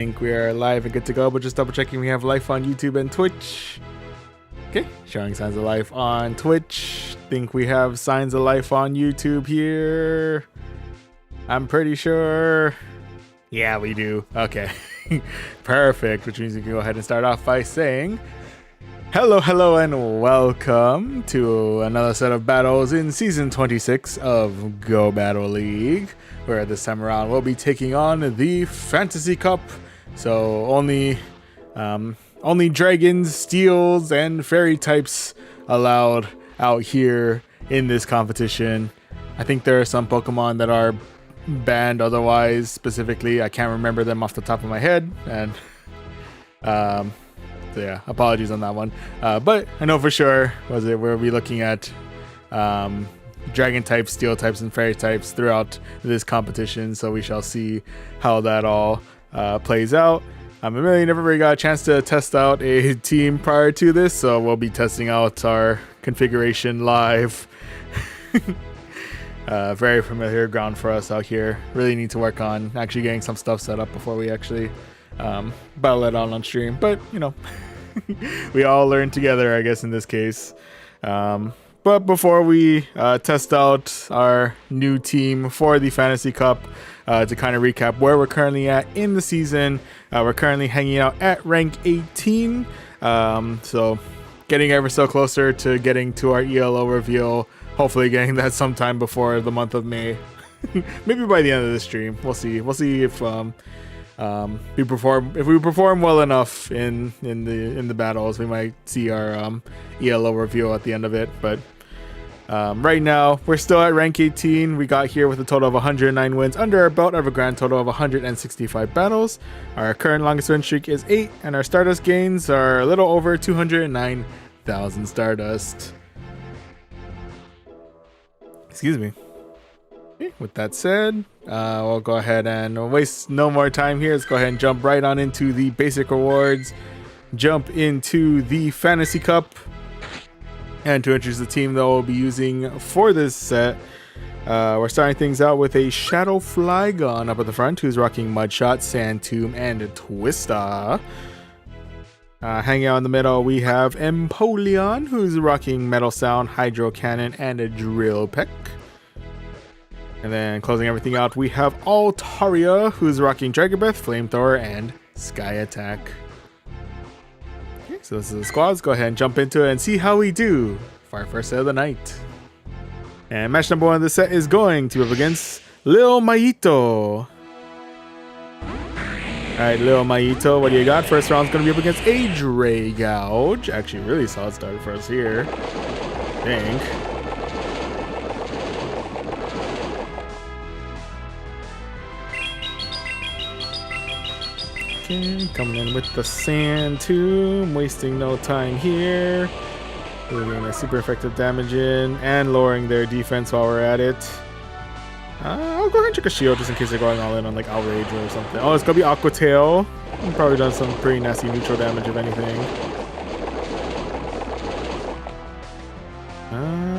Think we are live and good to go, but just double checking we have life on YouTube and Twitch. Okay, showing signs of life on Twitch. Think we have signs of life on YouTube here. I'm pretty sure. Yeah, we do. Okay, perfect, which means we can go ahead and start off by saying hello, and welcome to another set of battles in Season 26 of Go Battle League, where this time around we'll be taking on the Fantasy Cup. So only dragons, steels, and fairy types allowed out here in this competition. I think there are some Pokemon that are banned otherwise. Specifically, I can't remember them off the top of my head, and so yeah, apologies on that one. But I know for sure we'll be looking at dragon types, steel types, and fairy types throughout this competition. So we shall see how that all plays out. I really never really got a chance to test out a team prior to this, so we'll be testing out our configuration live. Very familiar ground for us out here. Really need to work on actually getting some stuff set up before we actually battle it on stream. But you know, we all learn together, I guess, in this case. But before we test out our new team for the Fantasy Cup, to kind of recap where we're currently at in the season, we're currently hanging out at rank 18. So getting ever so closer to getting to our ELO reveal. Hopefully getting that sometime before the month of May. Maybe by the end of the stream. We'll see. We'll see if we perform well enough in the battles. We might see our ELO reveal at the end of it. But right now we're still at rank 18. We got here with a total of 109 wins under our belt, of a grand total of 165 battles. Our current longest win streak is 8, and our Stardust gains are a little over 209,000 Stardust. Excuse me. With that said, we'll go ahead and waste no more time here. Let's go ahead and jump right on into the basic rewards. Jump into the Fantasy Cup. And to introduce the team that we'll be using for this set, we're starting things out with a Shadow Flygon up at the front, who's rocking Mudshot, Sand Tomb, and Twista. Hanging out in the middle, we have Empoleon, who's rocking Metal Sound, Hydro Cannon, and a Drill Peck. And then closing everything out, we have Altaria, who's rocking Dragon Breath, Flamethrower, and Sky Attack. Okay, so this is the squads. Go ahead and jump into it and see how we do for our first set of the night. And match number 1 of the set is going to be up against Lil Maito. Alright, Lil Maito, what do you got? First round's going to be up against a Dray Gouge. Actually, really solid start for us here, I think. Okay, coming in with the Sand Tomb, wasting no time here. We're getting a super effective damage in and lowering their defense while we're at it. I'll go ahead and check a shield just in case they're going all in on like Outrage or something. Oh, it's gonna be Aqua Tail. Probably done some pretty nasty neutral damage if anything.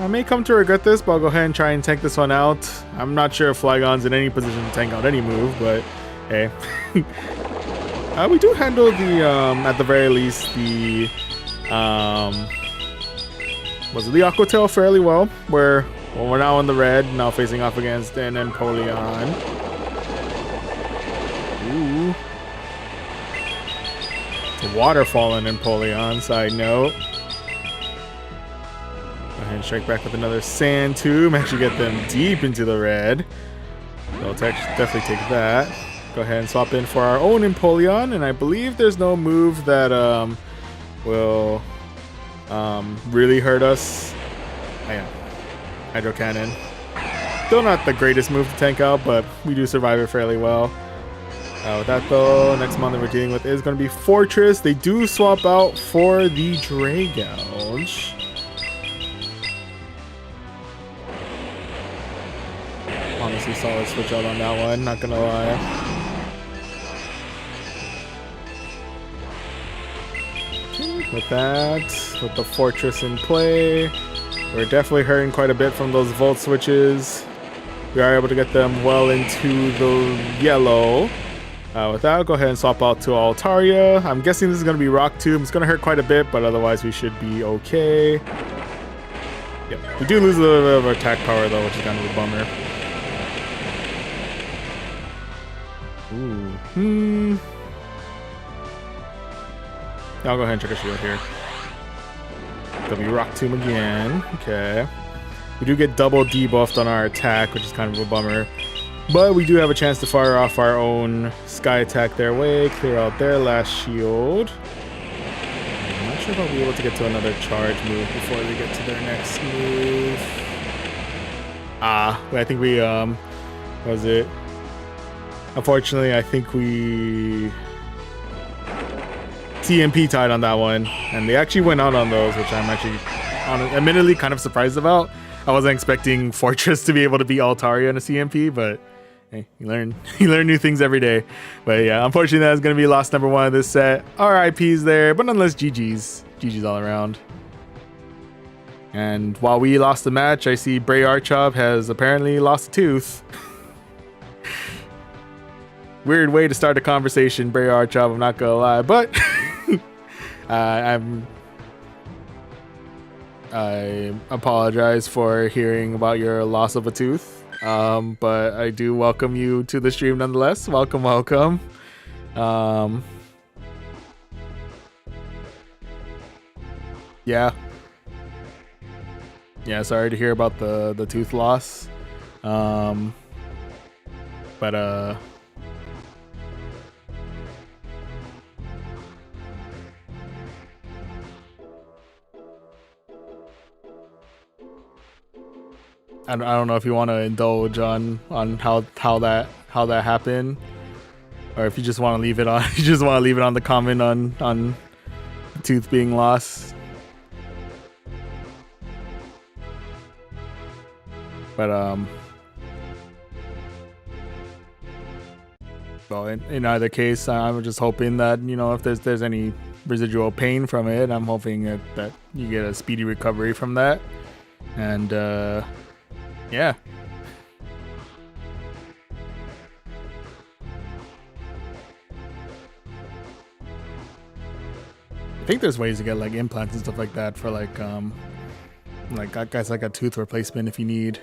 I may come to regret this, but I'll go ahead and try and tank this one out. I'm not sure if Flygon's in any position to tank out any move, but hey. We do handle the, at the very least, the, the Aqua Tail fairly well, where we're now in the red, now facing off against an Empoleon. Ooh. It's a Waterfall in Empoleon, side note. Go ahead and strike back with another Sand Tomb, actually get them deep into the red. They'll definitely take that. Go ahead and swap in for our own Empoleon, and I believe there's no move that will really hurt us. Oh, yeah. Hydro Cannon. Still not the greatest move to tank out, but we do survive it fairly well. With that though, next mon that we're dealing with is going to be Fortress. They do swap out for the Dray Gouge. Honestly, solid switch out on that one, not gonna lie. With that, with the Fortress in play, we're definitely hurting quite a bit from those Volt switches. We are able to get them well into the yellow. With that, I'll go ahead and swap out to Altaria. I'm guessing this is going to be Rock Tomb. It's going to hurt quite a bit, but otherwise we should be okay. Yep. We do lose a little bit of attack power, though, which is kind of a bummer. Ooh. I'll go ahead and check a shield here. There'll be Rock Tomb again. Okay. We do get double debuffed on our attack, which is kind of a bummer. But we do have a chance to fire off our own Sky Attack their way, clear out their last shield. I'm not sure if I'll be able to get to another charge move before they get to their next move. I think we, was it? Unfortunately, I think we TMP tied on that one, and they actually went out on those, which I'm actually admittedly kind of surprised about. I wasn't expecting Fortress to be able to beat Altaria in a CMP, but hey, you learn new things every day. But yeah, unfortunately that's going to be loss number 1 of this set. RIPs there, but nonetheless GG's all around. And while we lost the match, I see Bray Archov has apparently lost a tooth. Weird way to start a conversation, Bray Archov, I'm not gonna lie, but I apologize for hearing about your loss of a tooth, but I do welcome you to the stream nonetheless. Welcome. Yeah, sorry to hear about the tooth loss, but I don't know if you want to indulge on how that happened, or if you just want to leave it on. You just want to leave it on the comment on tooth being lost. But well, in either case, I'm just hoping that, you know, if there's any residual pain from it, I'm hoping that you get a speedy recovery from that, and yeah. I think there's ways to get like implants and stuff like that for like guys like a tooth replacement if you need.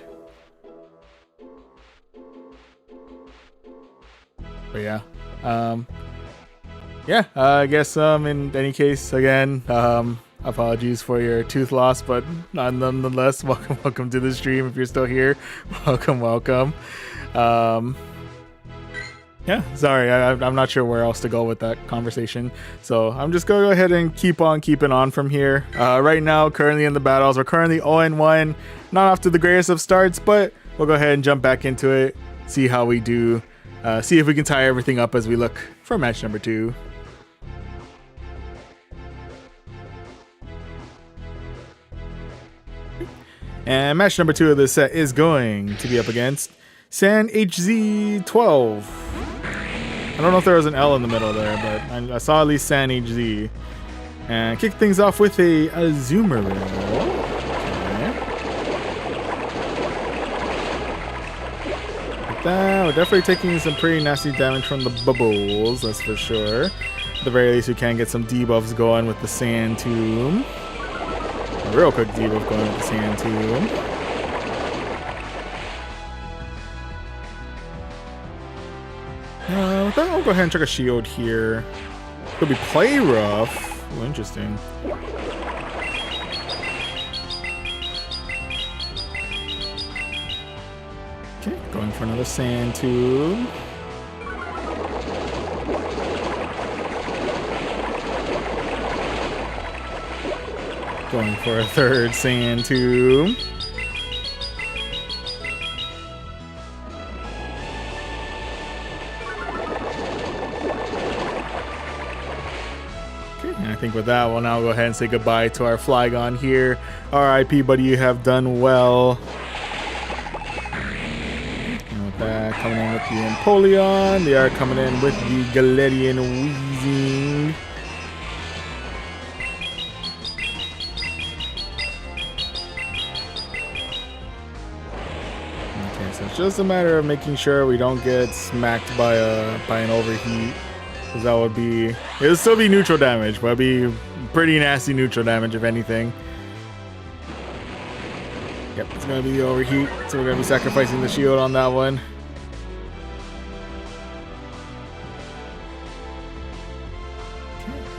But yeah. I guess in any case, again, apologies for your tooth loss, but nonetheless, welcome to the stream. If you're still here, welcome. Yeah, sorry, I'm not sure where else to go with that conversation, so I'm just gonna go ahead and keep on keeping on from here. Right now, currently in the battles, we're currently 0-1, not off to the greatest of starts, but we'll go ahead and jump back into it, see how we do, see if we can tie everything up as we look for match number 2. And match number 2 of this set is going to be up against San HZ12. I don't know if there was an L in the middle there, but I saw at least San HZ. And kick things off with a Azumarill. Okay. Like that, we're definitely taking some pretty nasty damage from the bubbles, that's for sure. At the very least, we can get some debuffs going with the Sand Tomb. A real quick debuff going with the Sand Tomb. With that, I'll go ahead and check a shield here. Could be Play Rough. Oh, interesting. Okay, going for another Sand Tomb. Going for a third Sand Tomb. I think with that, we'll now go ahead and say goodbye to our Flygon here. RIP, buddy, you have done well. And with that, coming in with the Empoleon. They are coming in with the Galarian Weezing. Okay, so it's just a matter of making sure we don't get smacked by an overheat. Because that would be... It'll still be neutral damage, but it'd be pretty nasty neutral damage if anything. Yep, it's going to be the overheat. So we're going to be sacrificing the shield on that one.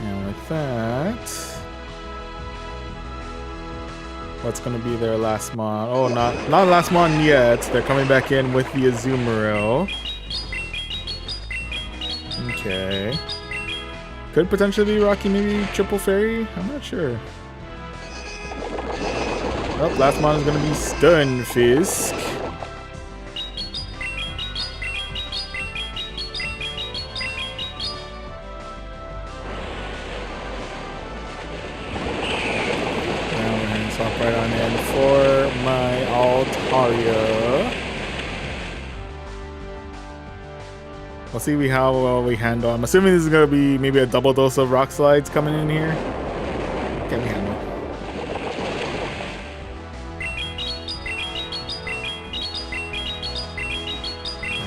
And with that... What's going to be their last mon? Oh, not last mon yet. They're coming back in with the Azumarill. Okay. Could potentially be Rocky, maybe Triple Fairy? I'm not sure. Oh, last mon is going to be Stunfisk. Now we're going to swap right on in for my Altaria. We'll see how well we handle. I'm assuming this is going to be maybe a double dose of Rock Slides coming in here. Can we handle?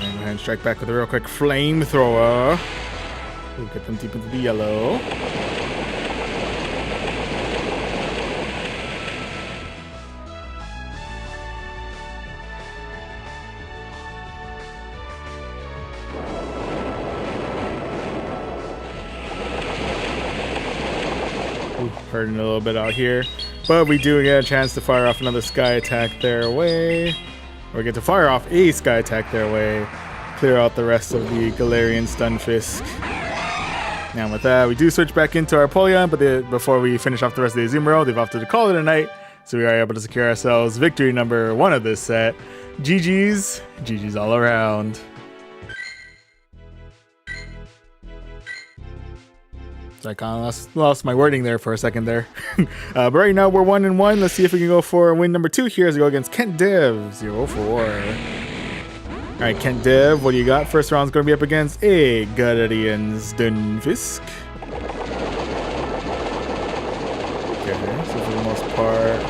And go ahead and strike back with a real quick Flamethrower. We'll get them deep into the yellow. Hurting a little bit out here, but we do get a chance to fire off another Sky Attack their way. Or we get to fire off a Sky Attack their way, clear out the rest of the Galarian Stunfisk. Now with that, we do switch back into our Polion, but before we finish off the rest of the Azumarill, they've opted to call it a night, so we are able to secure ourselves victory number 1 of this set. GG's all around. I kind of lost my wording there for a second there. But right now we're 1-1. Let's see if we can go for win number 2 here as we go against Kent Dev 04. Alright, Kent Dev, what do you got? First round's going to be up against a Galarian Stunfisk. Okay, so for the most part,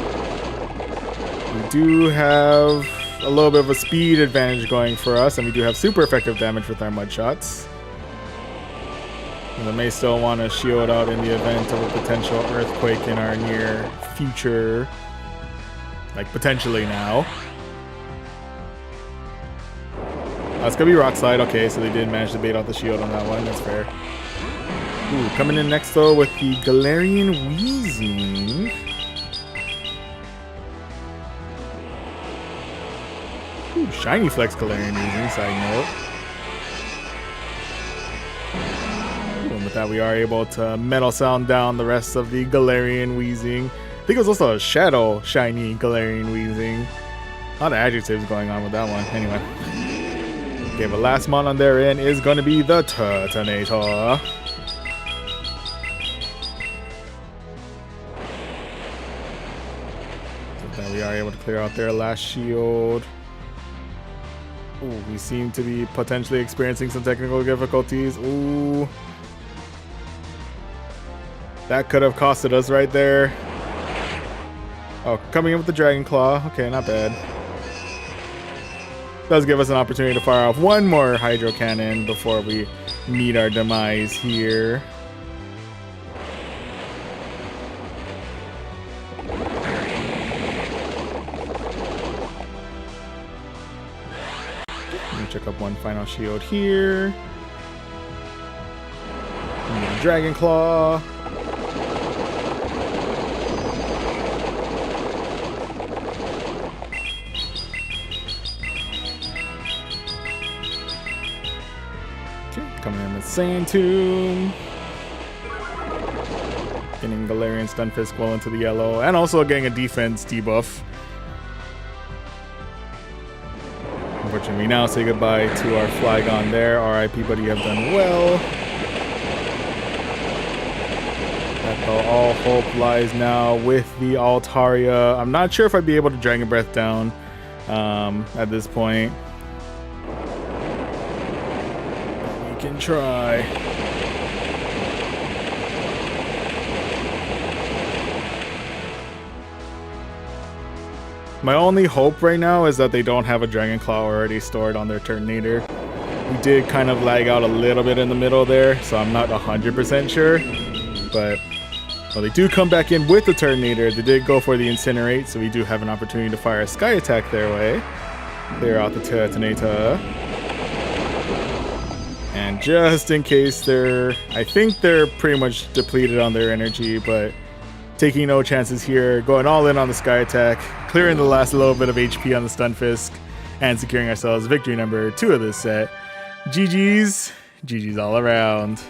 we do have a little bit of a speed advantage going for us, and we do have super effective damage with our mud shots. And we may still want to shield out in the event of a potential earthquake in our near future. Like, potentially now. It's going to be Rock Slide. Okay, so they did manage to bait out the shield on that one. That's fair. Ooh, coming in next, though, with the Galarian Weezing. Ooh, Shiny Flex Galarian Weezing, side note. With that, we are able to Metal Sound down the rest of the Galarian Weezing. I think it was also a Shadow Shiny Galarian Weezing. A lot of adjectives going on with that one. Anyway. Okay, but last mon on their end is going to be the Turtonator. So that we are able to clear out their last shield. Ooh, we seem to be potentially experiencing some technical difficulties. Ooh. That could have costed us right there. Oh, coming in with the Dragon Claw. Okay, not bad. Does give us an opportunity to fire off one more Hydro Cannon before we meet our demise here. Let me check up one final shield here. Dragon Claw. Coming in with Sand Tomb. Getting Galarian Stunfisk well into the yellow. And also getting a defense debuff. Unfortunately, we now say goodbye to our Flygon there. RIP, buddy, you have done well. That's all hope lies now with the Altaria. I'm not sure if I'd be able to Dragon Breath down at this point. Can try. My only hope right now is that they don't have a Dragon Claw already stored on their Turtonator. We did kind of lag out a little bit in the middle there, so I'm not 100% sure. But well, they do come back in with the Turtonator. They did go for the Incinerate, so we do have an opportunity to fire a Sky Attack their way. Clear out the Turtonator. And just in case I think they're pretty much depleted on their energy, but taking no chances here, going all in on the Sky Attack, clearing the last little bit of HP on the Stunfisk, and securing ourselves victory number 2 of this set. GG's. GG's all around.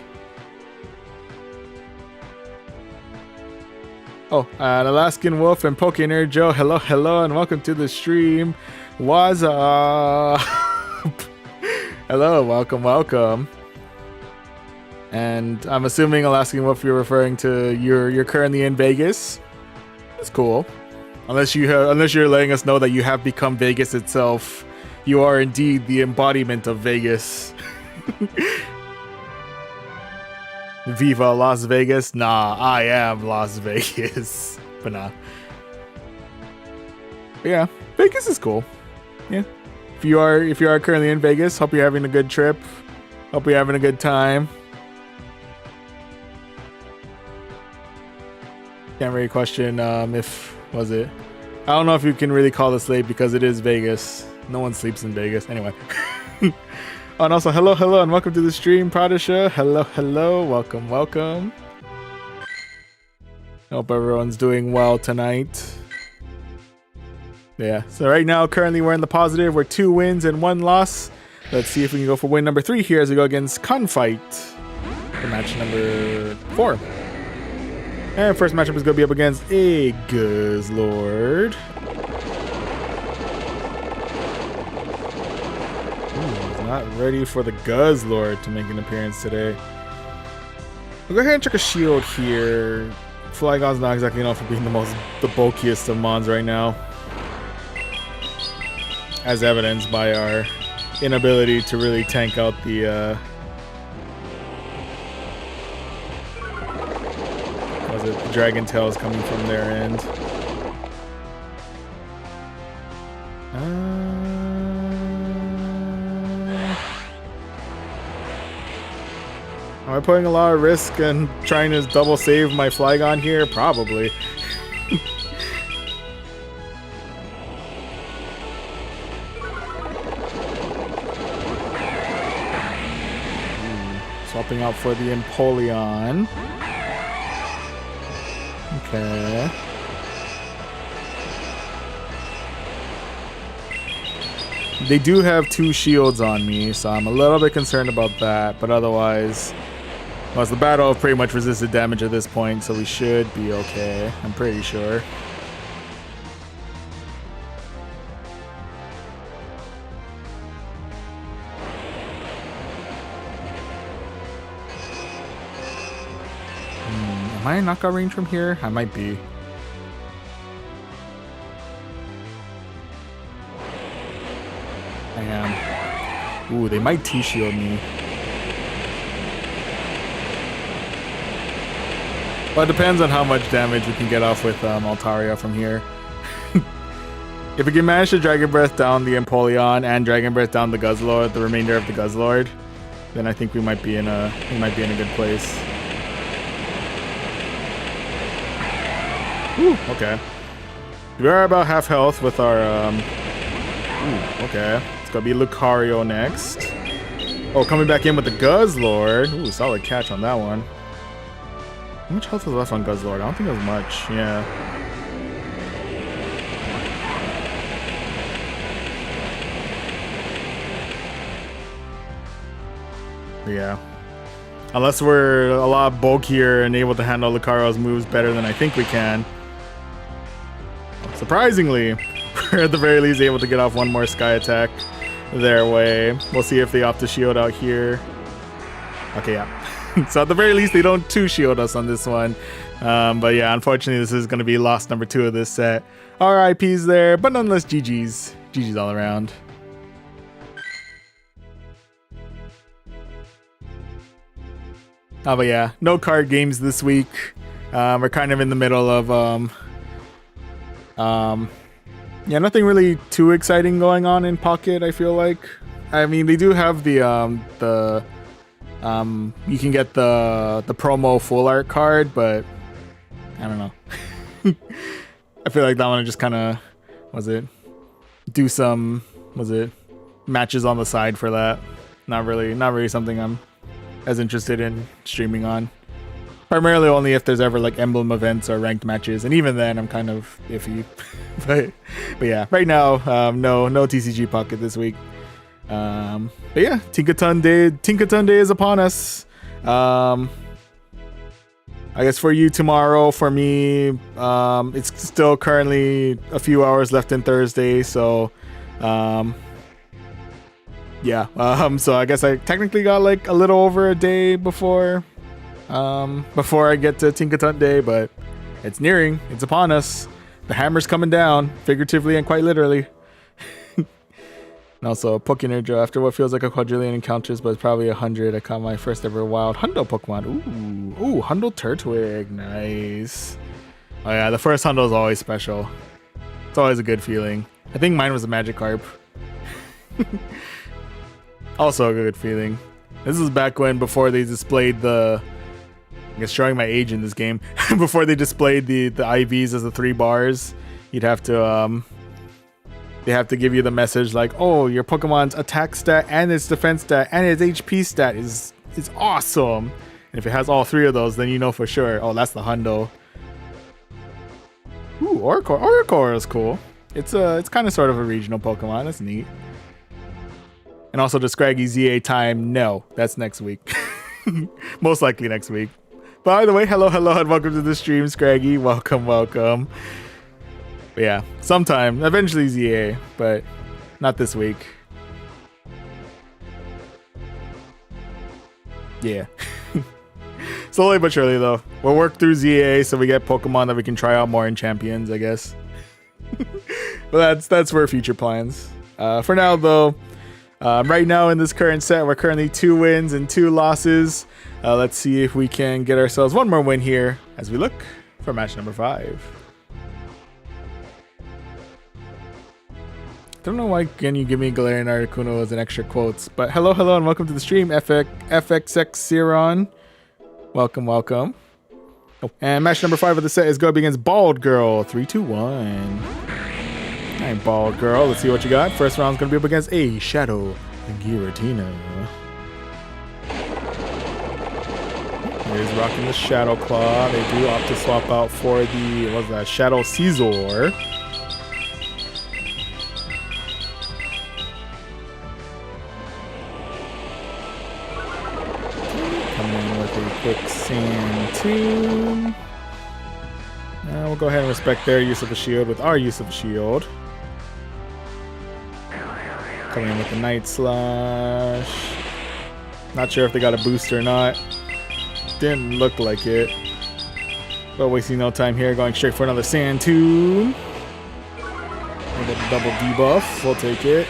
Oh, an Alaskan Wolf and Poke Joe, hello, hello, and welcome to the stream. What's up? Hello, welcome, welcome. And I'm assuming, Alaskan Wolf, you're referring to you're currently in Vegas. That's cool. Unless you're letting us know that you have become Vegas itself. You are indeed the embodiment of Vegas. Viva Las Vegas. Nah, I am Las Vegas. But nah. But yeah, Vegas is cool. Yeah. If you are currently in Vegas, hope you're having a good trip. Hope you're having a good time. Can't really question if was it. I don't know if you can really call this late because it is Vegas. No one sleeps in Vegas. Anyway. Oh, and also hello, hello, and welcome to the stream, Pradisha. Hello, hello, welcome, welcome. Hope everyone's doing well tonight. Yeah, so right now, currently we're in the positive. We're 2 wins and 1 loss. Let's see if we can go for win number 3 here as we go against Confight for match number 4. And first matchup is going to be up against a Guzzlord. He's not ready for the Guzzlord to make an appearance today. We'll go ahead and check a shield here. Flygon's not exactly known for being the bulkiest of mons right now, as evidenced by our inability to really tank out the Dragon Tails coming from their end. Am I putting a lot of risk and trying to double save my Flygon here? Probably. Swapping out for the Empoleon. Okay. They do have 2 shields on me, so I'm a little bit concerned about that, but otherwise, well, the battle pretty much resisted damage at this point, so we should be okay. I'm pretty sure. Am I in knockout range from here? I might be. I am. Ooh, they might T-shield me. Well, it depends on how much damage we can get off with Altaria from here. If we can manage to Dragon Breath down the Empoleon and Dragon Breath down the Guzzlord, the remainder of the Guzzlord, then I think we might be in a good place. Ooh, okay. We are about half health with our ooh, okay. It's gonna be Lucario next. Oh, coming back in with the Guzzlord. Ooh, solid catch on that one. How much health is left on Guzzlord? I don't think there's much. Yeah. Yeah. Unless we're a lot bulkier and able to handle Lucario's moves better than I think we can. Surprisingly, we're at the very least able to get off one more Sky Attack their way. We'll see if they opt to shield out here. Okay, yeah. So at the very least, they don't 2-shield us on this one. But yeah, unfortunately, this is going to be loss number 2 of this set. RIPs there, but nonetheless, GG's. GG's all around. Oh, but yeah, no card games this week. We're kind of in the middle of Yeah, nothing really too exciting going on in Pocket, I feel like. I mean, they do have the you can get the promo full art card, but I don't know. I feel like that one just kind of do some matches on the side for that. Not really something I'm as interested in streaming on. Primarily only if there's ever like emblem events or ranked matches, and even then I'm kind of iffy. but right now no TCG Pocket this week. But yeah, Tinkaton Day is upon us. I guess for you tomorrow, for me, it's still currently a few hours left in Thursday, so so I guess I technically got like a little over a day before I get to Tinkaton Day, but it's nearing, it's upon us. The hammer's coming down, figuratively and quite literally. And also, Pokénerjo, after what feels like a quadrillion encounters, but it's probably 100, I caught my first ever wild Hundo Pokemon. Ooh, Hundo Turtwig, nice. Oh yeah, the first Hundo is always special. It's always a good feeling. I think mine was a Magikarp. Also a good feeling. This is back when, before they displayed the... I guess showing my age in this game. Before they displayed the IVs as the 3 bars, you'd have to... They have to give you the message like, oh, your Pokemon's attack stat and its defense stat and its HP stat is awesome. And if it has all 3 of those, then you know for sure, oh, that's the Hundo. Ooh, Oricorio. Oricorio is cool. It's kind of sort of a regional Pokemon. That's neat. And also the Scraggy ZA time, no, that's next week. Most likely next week. By the way, hello, and welcome to the stream, Scraggy. Welcome. But yeah, sometime, eventually ZA, but not this week. Yeah. Slowly but surely, though. We'll work through ZA so we get Pokemon that we can try out more in Champions, I guess. But that's for future plans. For now, though, right now in this current set, we're currently 2 wins and 2 losses. Let's see if we can get ourselves one more win here as we look for match number 5. Don't know why can you give me Galarian Articuno as an extra quotes, but hello, and welcome to the stream, FXX Siron. Welcome. Oh, and match number 5 of the set is going to be against Bald Girl. 3, 2, 1. Alright, Bald Girl, let's see what you got. First round's going to be up against a Shadow Giratina. Here's rocking the Shadow Claw. They do opt to swap out for the, what's that, Shadow Caesar. Quick Sand Tomb. Now we'll go ahead and respect their use of the shield with our use of the shield. Coming in with the Night Slash. Not sure if they got a boost or not. Didn't look like it. But wasting no time here, going straight for another Sand Tomb. Double debuff, we'll take it.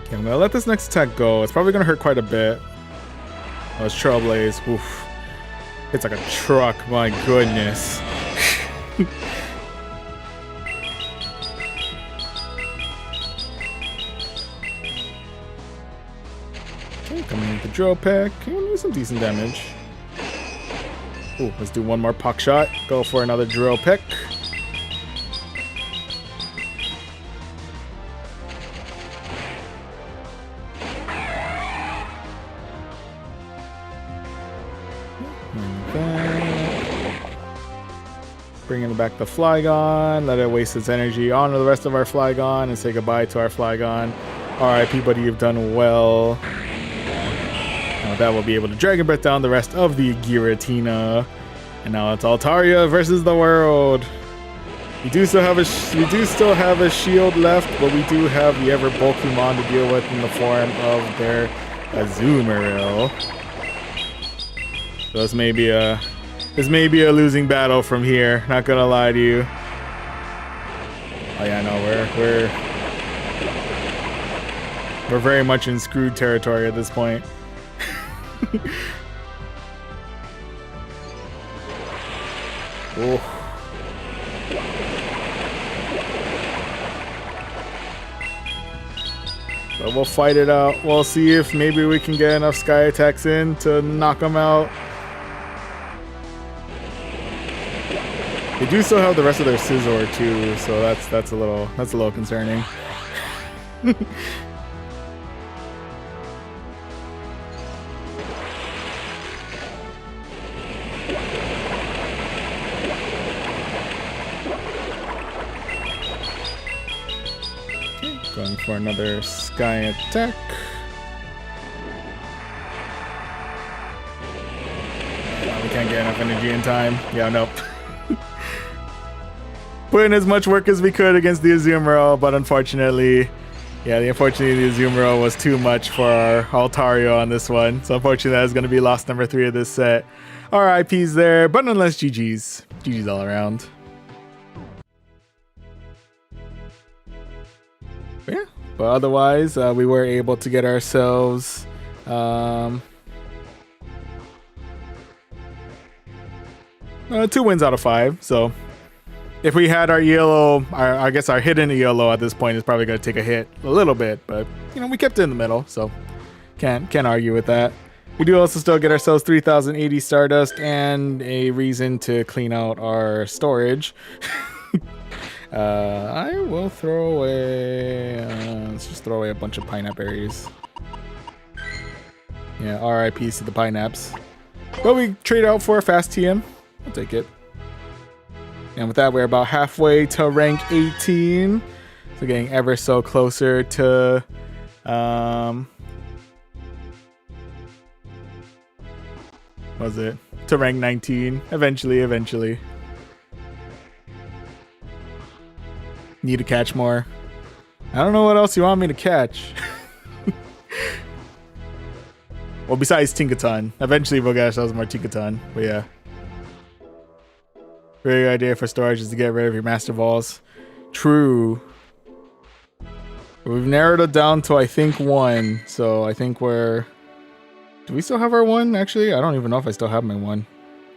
Okay, I'm gonna let this next attack go. It's probably gonna hurt quite a bit. Oh, it's Trailblaze. Oof. It's like a truck, my goodness. Okay, coming in with the Drill Peck. Okay, do some decent damage. Ooh, let's do one more Puck Shot. Go for another Drill Peck. Bringing back the Flygon, let it waste its energy onto the rest of our Flygon and say goodbye to our Flygon. RIP, buddy, you've done well. Now that will be able to Dragon Breath down the rest of the Giratina. And now it's Altaria versus the world. We do still have a shield left, but we do have the ever bulky Mon to deal with in the form of their Azumarill. So this may be a losing battle from here, not gonna lie to you. Oh yeah, no, we're very much in screwed territory at this point. Ooh. But we'll fight it out. We'll see if maybe we can get enough sky attacks in to knock them out. They do still have the rest of their scissor too, so that's a little concerning. Going for another sky attack. We can't get enough energy in time. Yeah, nope. Put in as much work as we could against the Azumarill, but unfortunately, the Azumarill was too much for our Altario on this one. So unfortunately, that is going to be loss number 3 of this set. RIPs there, but nonetheless, GG's. GG's all around. Yeah, but otherwise, we were able to get ourselves 2 wins out of 5. So if we had our ELO, I guess our hidden ELO at this point is probably going to take a hit a little bit, but we kept it in the middle, so can't argue with that. We do also still get ourselves 3,080 Stardust and a reason to clean out our storage. I will throw away. Let's just throw away a bunch of pineapple berries. Yeah, RIPs to the pineapples. But we trade out for a fast TM. I'll take it. And with that, we're about halfway to rank 18. So getting ever so closer to to rank 19. Eventually. Need to catch more. I don't know what else you want me to catch. Well, besides Tinkaton. Eventually we'll get ourselves more Tinkaton. But yeah. Very good idea for storage is to get rid of your Master Balls. True. We've narrowed it down to, I think, 1. So I think we're... Do we still have our 1? Actually, I don't even know if I still have my 1.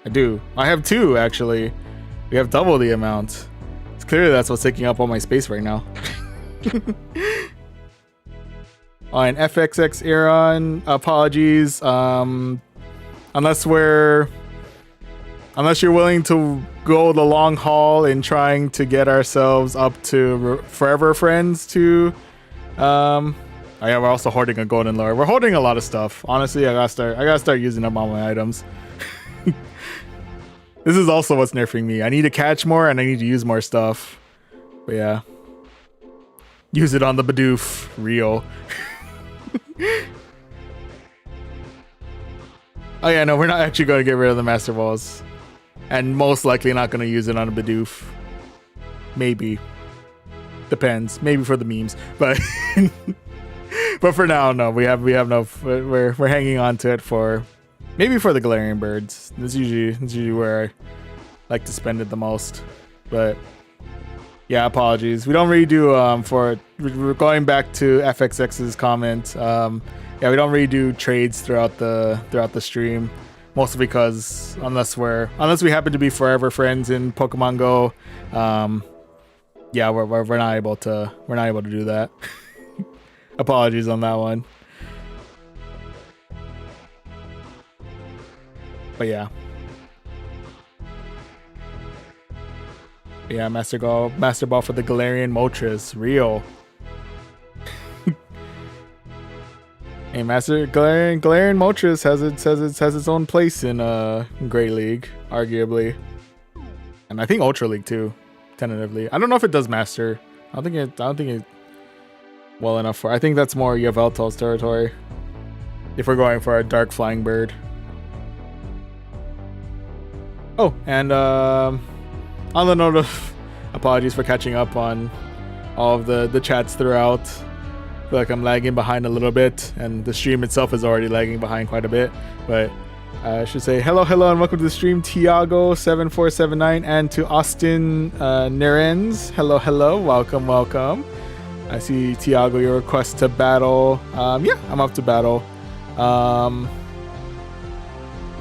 I do. I have 2, actually. We have double the amount. Clearly that's what's taking up all my space right now. On FXX Aeron, apologies. Unless you're willing to go the long haul in trying to get ourselves up to Forever Friends to oh yeah, we're also hoarding a golden lure. We're hoarding a lot of stuff. Honestly, I gotta start using up all my items. This is also what's nerfing me. I need to catch more and I need to use more stuff. But yeah. Use it on the Bidoof. Real. Oh yeah, no, we're not actually going to get rid of the Master Balls. And most likely not going to use it on a Bidoof. Maybe. Depends. Maybe for the memes. But but for now, no. We have no... We're hanging on to it for... Maybe for the Galarian birds. That's usually where I like to spend it the most. But yeah, apologies. We don't really do for we're going back to FXX's comment. Yeah, we don't really do trades throughout the stream. Mostly because unless we happen to be forever friends in Pokemon Go, yeah, we're not able to do that. Apologies on that one. But yeah. Yeah, Master Ball for the Galarian Moltres. Real. Hey, Galarian Moltres has its own place in Great League, arguably. And I think Ultra League too, tentatively. I don't know if it does Master. I don't think it well enough for. I think that's more Yveltal's territory. If we're going for a dark flying bird. Oh, and on the note of apologies for catching up on all of the chats throughout. I feel like I'm lagging behind a little bit, and the stream itself is already lagging behind quite a bit. But I should say hello, and welcome to the stream, Tiago7479, and to Austin Nerens. Hello, welcome. I see, Tiago, your request to battle. Yeah, I'm up to battle.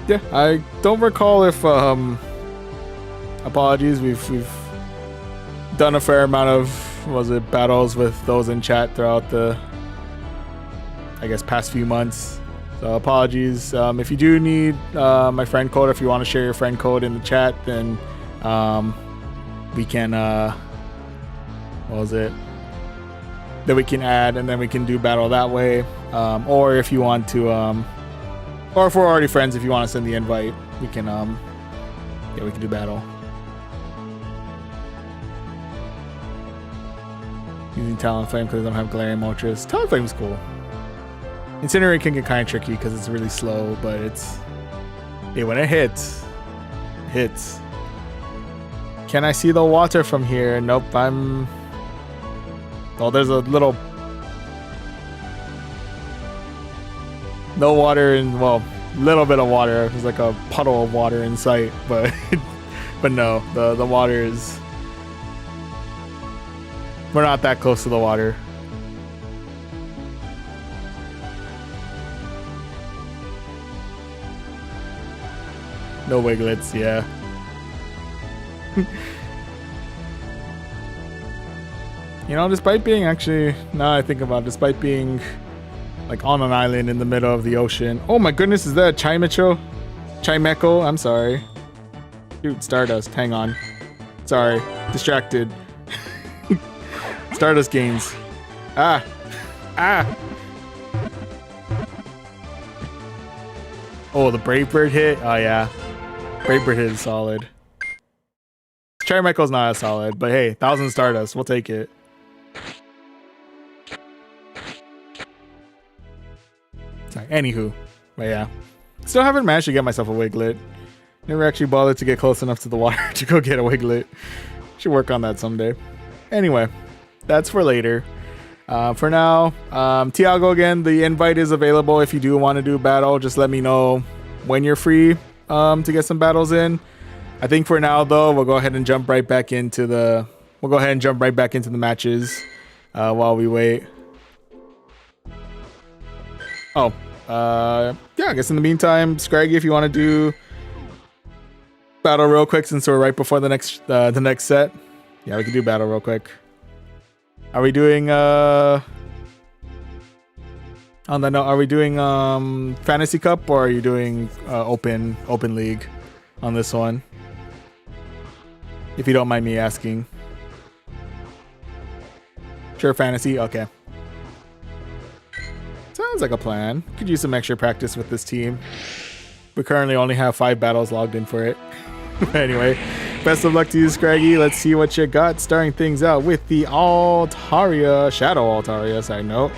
Yeah, I don't recall if apologies. We've done a fair amount of battles with those in chat throughout the, I guess, past few months. So apologies. If you do need my friend code, if you want to share your friend code in the chat, then we can that we can add, and then we can do battle that way. Or if you want to, or if we're already friends, if you want to send the invite, we can we can do battle. Using Talonflame because I don't have Galarian Moltres. Talonflame's cool. Incinerate can get kind of tricky because it's really slow, but it's... Hey, when it hits, it hits. Can I see the water from here? Nope, I'm... Oh, there's a little... No water in... Well, little bit of water. There's like a puddle of water in sight, but... but no, the water is... We're not that close to the water. No Wiglets, yeah. You know, despite being actually, now I think about it, despite being like on an island in the middle of the ocean. Oh my goodness, is that a Chimecho? I'm sorry. Dude, Stardust, hang on. Sorry, distracted. Stardust gains. Ah! Oh, the Brave Bird hit? Oh yeah. Brave Bird hit is solid. Chimecho's not as solid, but hey, 1,000 Stardust, we'll take it. Sorry, anywho. But yeah. Still haven't managed to get myself a Wiglet. Never actually bothered to get close enough to the water to go get a Wiglet. Should work on that someday. Anyway, that's for later. For now, Tiago, again, the invite is available if you do want to do a battle. Just let me know when you're free to get some battles in. I think for now, though, we'll go ahead and jump right back into the matches while we wait. Oh, yeah, I guess in the meantime, Scraggy, if you want to do battle real quick since we're right before the next set. Yeah, we can do battle real quick. Are we doing on the note, are we doing Fantasy Cup or are you doing open league on this one? If you don't mind me asking. Sure, fantasy, okay. Sounds like a plan. Could use some extra practice with this team. We currently only have 5 battles logged in for it. Anyway, best of luck to you, Scraggy. Let's see what you got. Starting things out with the Altaria, Shadow Altaria, side note.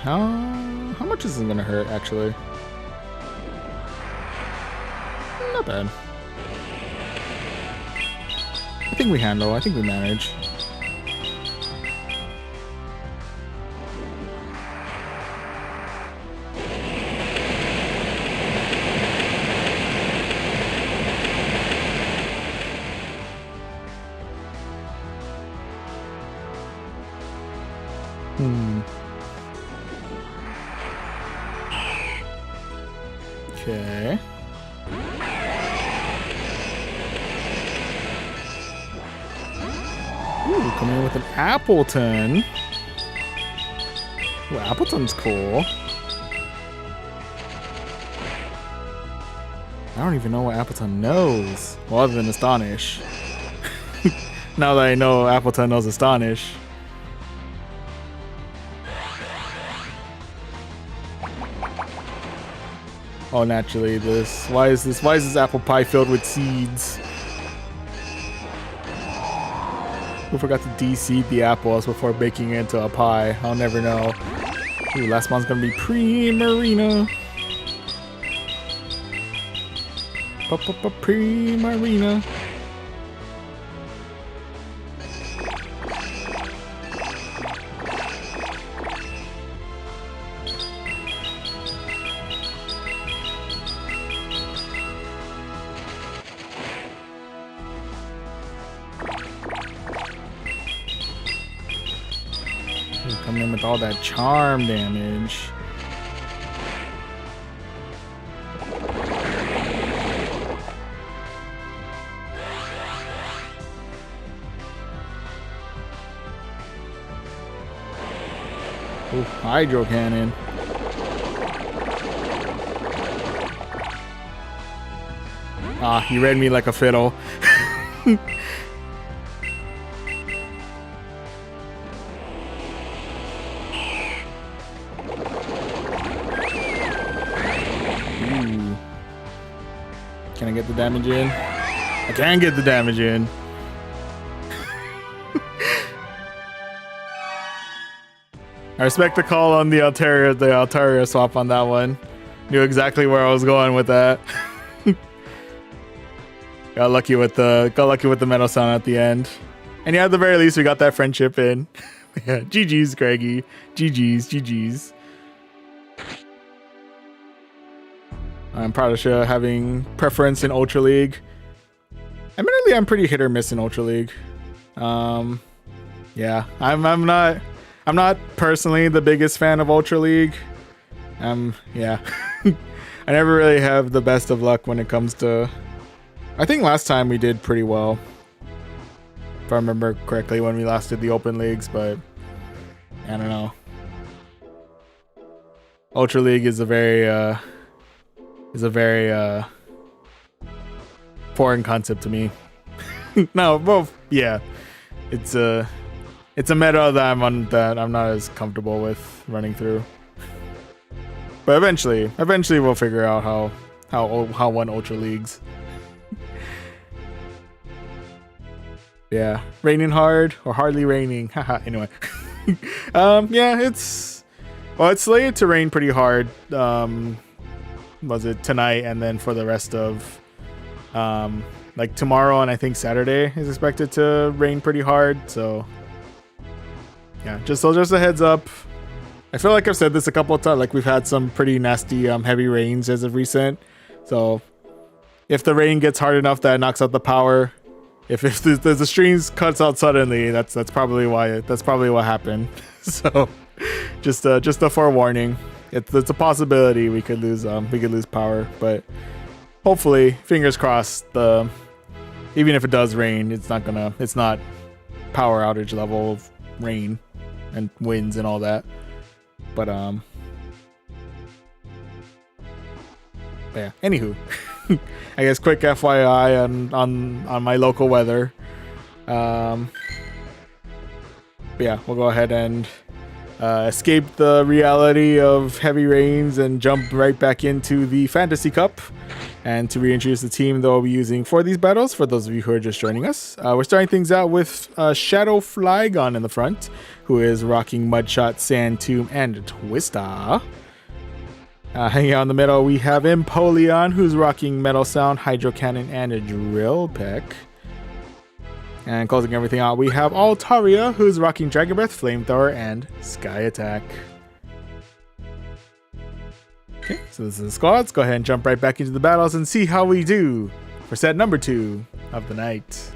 How much is it gonna hurt, actually? Not bad. I think we handle. I think we manage. Okay. Ooh, coming in with an Appleton. Ooh, Appleton's cool. I don't even know what Appleton knows. Well, other than Astonish. Now that I know Appleton knows Astonish. Oh, naturally, this. Why is this apple pie filled with seeds? Who forgot to de-seed the apples before baking it into a pie? I'll never know. Ooh, last one's gonna be Primarina. Primarina. Coming in with all that charm damage. Ooh, Hydro Cannon. Ah, you read me like a fiddle. Ooh. Can I get the damage in? I can get the damage in. I respect the call on the Altaria swap on that one. Knew exactly where I was going with that. Got lucky with the metal sound at the end. And yeah, at the very least we got that friendship in. Yeah, GG's, Greggy. GG's. I'm proud of Shia having preference in Ultra League. Admittedly, I'm pretty hit or miss in Ultra League. Yeah, I'm not personally the biggest fan of Ultra League. Yeah. I never really have the best of luck when it comes to... I think last time we did pretty well, if I remember correctly, when we last did the open leagues, but I don't know. Ultra League is a very foreign concept to me. No, well, yeah, it's a meta that I'm not as comfortable with running through. But eventually we'll figure out how one Ultra Leagues. Yeah, raining hard or hardly raining. Haha. Anyway, yeah, it's slated to rain pretty hard. Was it tonight and then for the rest of like tomorrow and I think Saturday is expected to rain pretty hard. So yeah, just a heads up. I feel like I've said this a couple of times. Like we've had some pretty nasty heavy rains as of recent. So if the rain gets hard enough that it knocks out the power. If the streams cuts out suddenly, that's probably why. That's probably what happened. So, just a forewarning. It's a possibility we could lose power, but hopefully, fingers crossed. Even if it does rain, it's not power outage level of rain and winds and all that. But yeah. Anywho. I guess quick FYI on my local weather. But yeah, we'll go ahead and escape the reality of heavy rains and jump right back into the Fantasy Cup. And to reintroduce the team that we'll be using for these battles, for those of you who are just joining us, we're starting things out with Shadow Flygon in the front, who is rocking Mudshot, Sand Tomb, and Twista. Hanging out in the middle, we have Empoleon, who's rocking Metal Sound, Hydro Cannon, and a Drill Peck. And closing everything out, we have Altaria, who's rocking Dragon Breath, Flamethrower, and Sky Attack. Okay, so this is the squad. Let's go ahead and jump right back into the battles and see how we do for set number 2 of the night.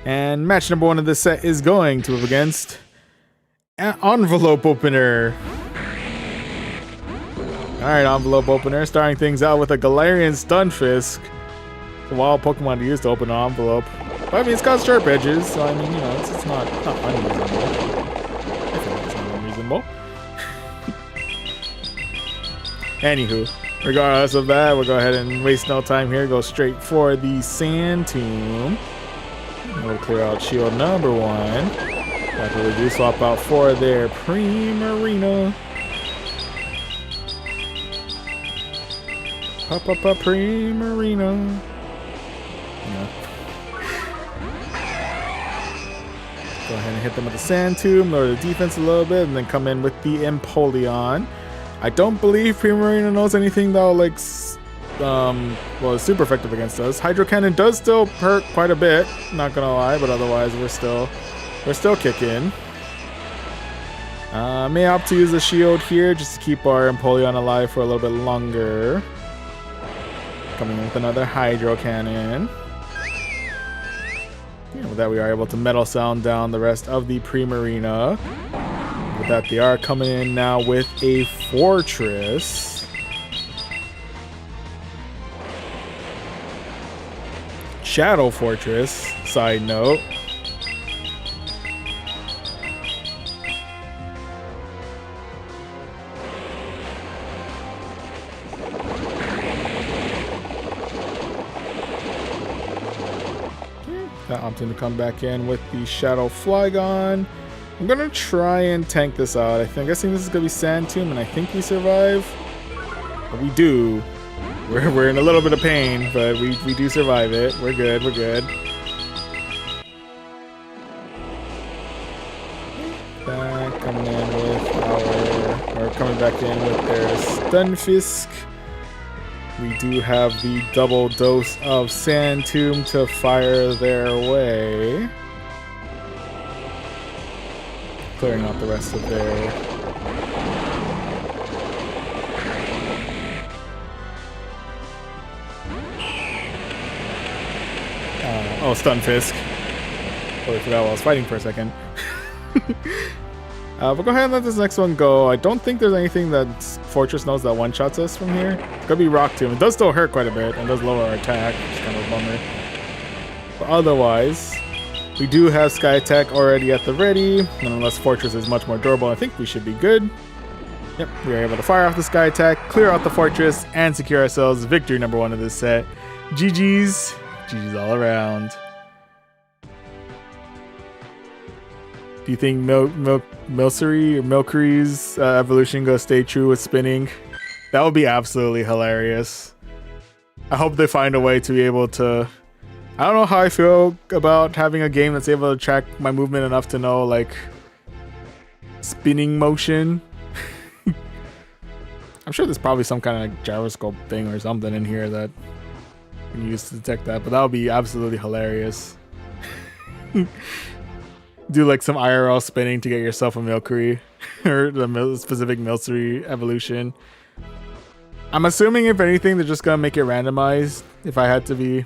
And match number 1 of this set is going to up against an Envelope Opener. Alright, Envelope Opener, starting things out with a Galarian Stunfisk. It's a wild Pokemon to use to open an envelope. But I mean, it's got sharp edges, so I mean, you know, it's not unreasonable. I feel like it's not unreasonable. Anywho, regardless of that, we'll go ahead and waste no time here. Go straight for the Sand Tomb. We'll clear out shield number 1. After we do swap out for their Primarina. Primarina. Yeah. Go ahead and hit them with the Sand Tomb, lower the defense a little bit, and then come in with the Empoleon. I don't believe Primarina knows anything that will, like, well, it's super effective against us. Hydro Cannon does still hurt quite a bit, not gonna lie, but otherwise we're still kicking. May opt to use the shield here just to keep our Empoleon alive for a little bit longer. Coming in with another Hydro Cannon. Yeah, with that, we are able to metal sound down the rest of the pre-marina. With that, they are coming in now with a fortress. Shadow Fortress, side note. Opting to come back in with the Shadow Flygon. I'm gonna try and tank this out. I'm guessing this is gonna be Sand Tomb, and I think we survive. But we do. We're in a little bit of pain, but we do survive it. We're good. We're good. Coming in with coming back in with their Stunfisk. We do have the double dose of Sand Tomb to fire their way. Clearing out the rest of their... oh, Stunfisk. Totally forgot while I was fighting for a second. We'll go ahead and let this next one go. I don't think there's anything that Fortress knows that one-shots us from here. It's gonna be Rock Tomb. It does still hurt quite a bit and does lower our attack, which is kind of a bummer. But otherwise, we do have Sky Attack already at the ready. And unless Fortress is much more durable, I think we should be good. Yep, we are able to fire off the Sky Attack, clear out the Fortress, and secure ourselves victory number 1 of this set. GG's. GG's all around. Do you think Milcery's evolution gonna stay true with spinning? That would be absolutely hilarious. I hope they find a way to be able to... I don't know how I feel about having a game that's able to track my movement enough to know, like, spinning motion. I'm sure there's probably some kind of like gyroscope thing or something in here that you can use to detect that, but that would be absolutely hilarious. Do like some IRL spinning to get yourself a Milcery or the specific Milcery evolution. I'm assuming if anything, they're just gonna make it randomized if I had to be.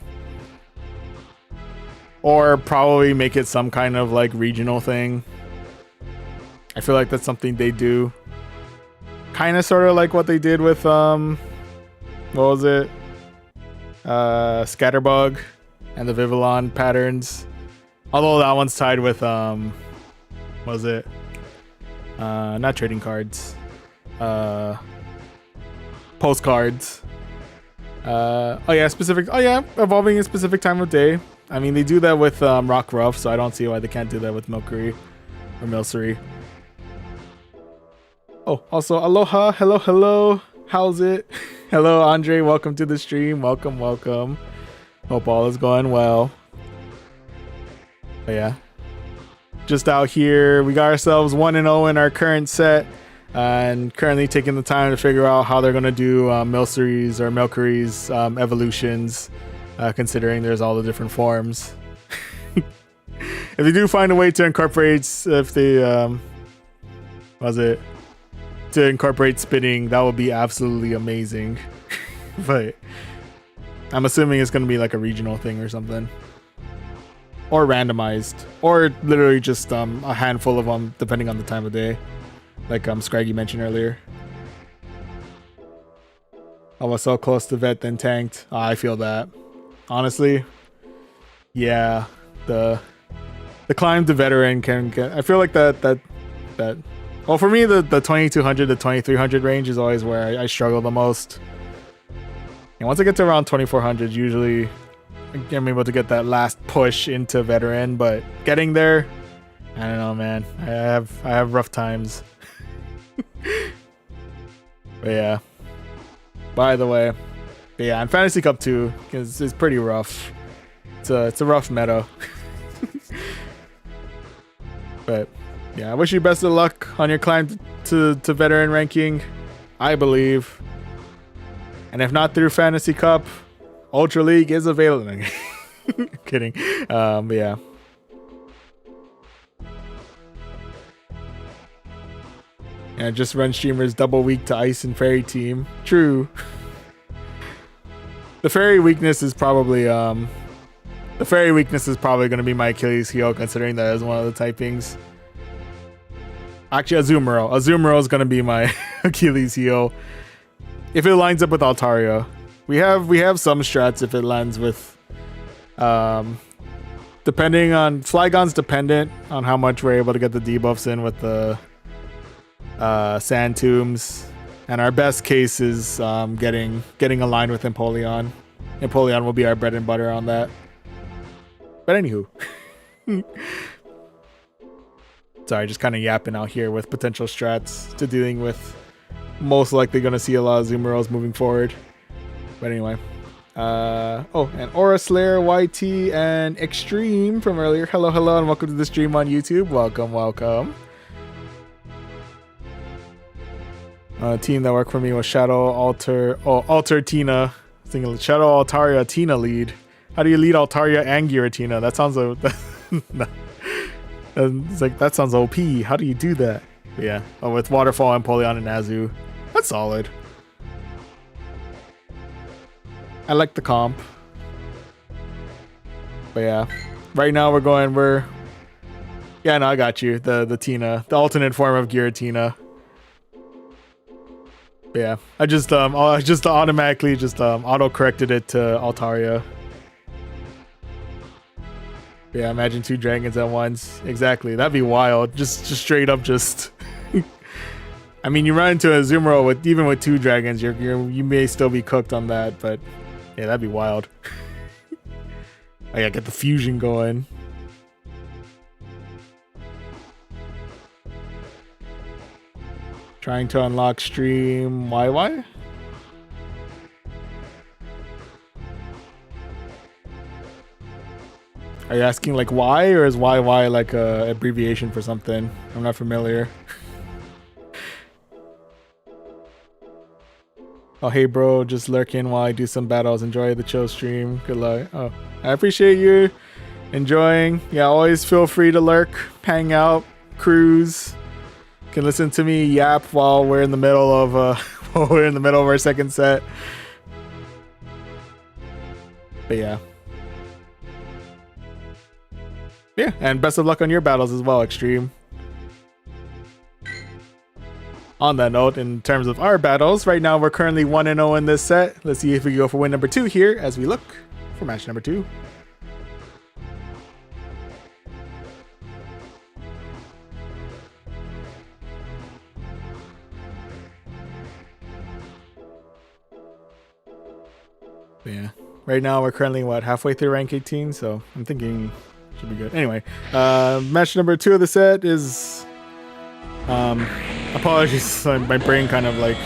Or probably make it some kind of like regional thing. I feel like that's something they do. Kind of sort of like what they did with, what was it? Scatterbug and the Vivillon patterns. Although that one's tied with, what was it? Not trading cards. Postcards. Oh yeah, evolving a specific time of day. I mean, they do that with Rock Ruff, so I don't see why they can't do that with Milcery or Milcery. Oh, also, aloha, hello. How's it? Hello, Andre. Welcome to the stream. Welcome. Hope all is going well. But yeah, just out here, we got ourselves 1-0 in our current set, and currently taking the time to figure out how they're gonna do Milcery's evolutions, considering there's all the different forms. If they do find a way to incorporate, to incorporate spinning, that would be absolutely amazing. But I'm assuming it's gonna be like a regional thing or something. Or randomized, or literally just a handful of them, depending on the time of day, like Scraggy mentioned earlier. I was so close to vet then tanked. I feel that, honestly. Yeah, the climb to veteran can get. I feel like that. Well, for me, the 2200 to 2300 range is always where I struggle the most. And once I get to around 2400, usually I'm able to get that last push into veteran, but getting there, I don't know, man. I have rough times. But yeah. By the way, but yeah, in Fantasy Cup 2, it's pretty rough. It's a rough meta. But yeah, I wish you best of luck on your climb to veteran ranking, I believe. And if not through Fantasy Cup, Ultra League is available. Kidding. But yeah. And just run streamers double weak to Ice and Fairy team. True. The Fairy weakness is probably The fairy weakness is probably going to be my Achilles heel, considering that is one of the typings. Actually, Azumarill. Azumarill is going to be my Achilles heel. If it lines up with Altaria. We have some strats if it lands with... depending on... Flygon's dependent on how much we're able to get the debuffs in with the Sand Tombs. And our best case is getting aligned with Empoleon. Empoleon will be our bread and butter on that. But anywho. Sorry, just kind of yapping out here with potential strats to dealing with most likely going to see a lot of Zumarills moving forward. But anyway. Oh, and Aura Slayer, YT, and Extreme from earlier. Hello, hello, and welcome to the stream on YouTube. Welcome, welcome. Team that worked for me was Shadow Alter Tina. Thinking Shadow Altaria Tina lead. How do you lead Altaria and Giratina? That sounds it's like that sounds OP. How do you do that? But yeah, with Waterfall, Empoleon, and Azu. That's solid. I like the comp. But yeah, right now yeah, no, I got you. The Tina, the alternate form of Giratina. But yeah, I just automatically auto corrected it to Altaria. But yeah, imagine 2 dragons at once. Exactly, that'd be wild. Just straight up, just. I mean, you run into a Azumarill even with 2 dragons, you may still be cooked on that, but yeah, that'd be wild. I gotta get the fusion going. Trying to unlock stream YY? Are you asking like why, or is YY like a abbreviation for something? I'm not familiar. Oh, hey bro, just lurking while I do some battles. Enjoy the chill stream. Good luck. Oh, I appreciate you enjoying. Yeah, always feel free to lurk, hang out, cruise. Can listen to me yap while we're in the middle of our second set. But yeah. Yeah, and best of luck on your battles as well, Extreme. On that note, in terms of our battles, right now we're currently 1-0 in this set. Let's see if we can go for win number 2 here as we look for match number 2. But yeah, right now we're currently halfway through rank 18, so I'm thinking should be good. Anyway, match number 2 of the set is apologies, my brain kind of like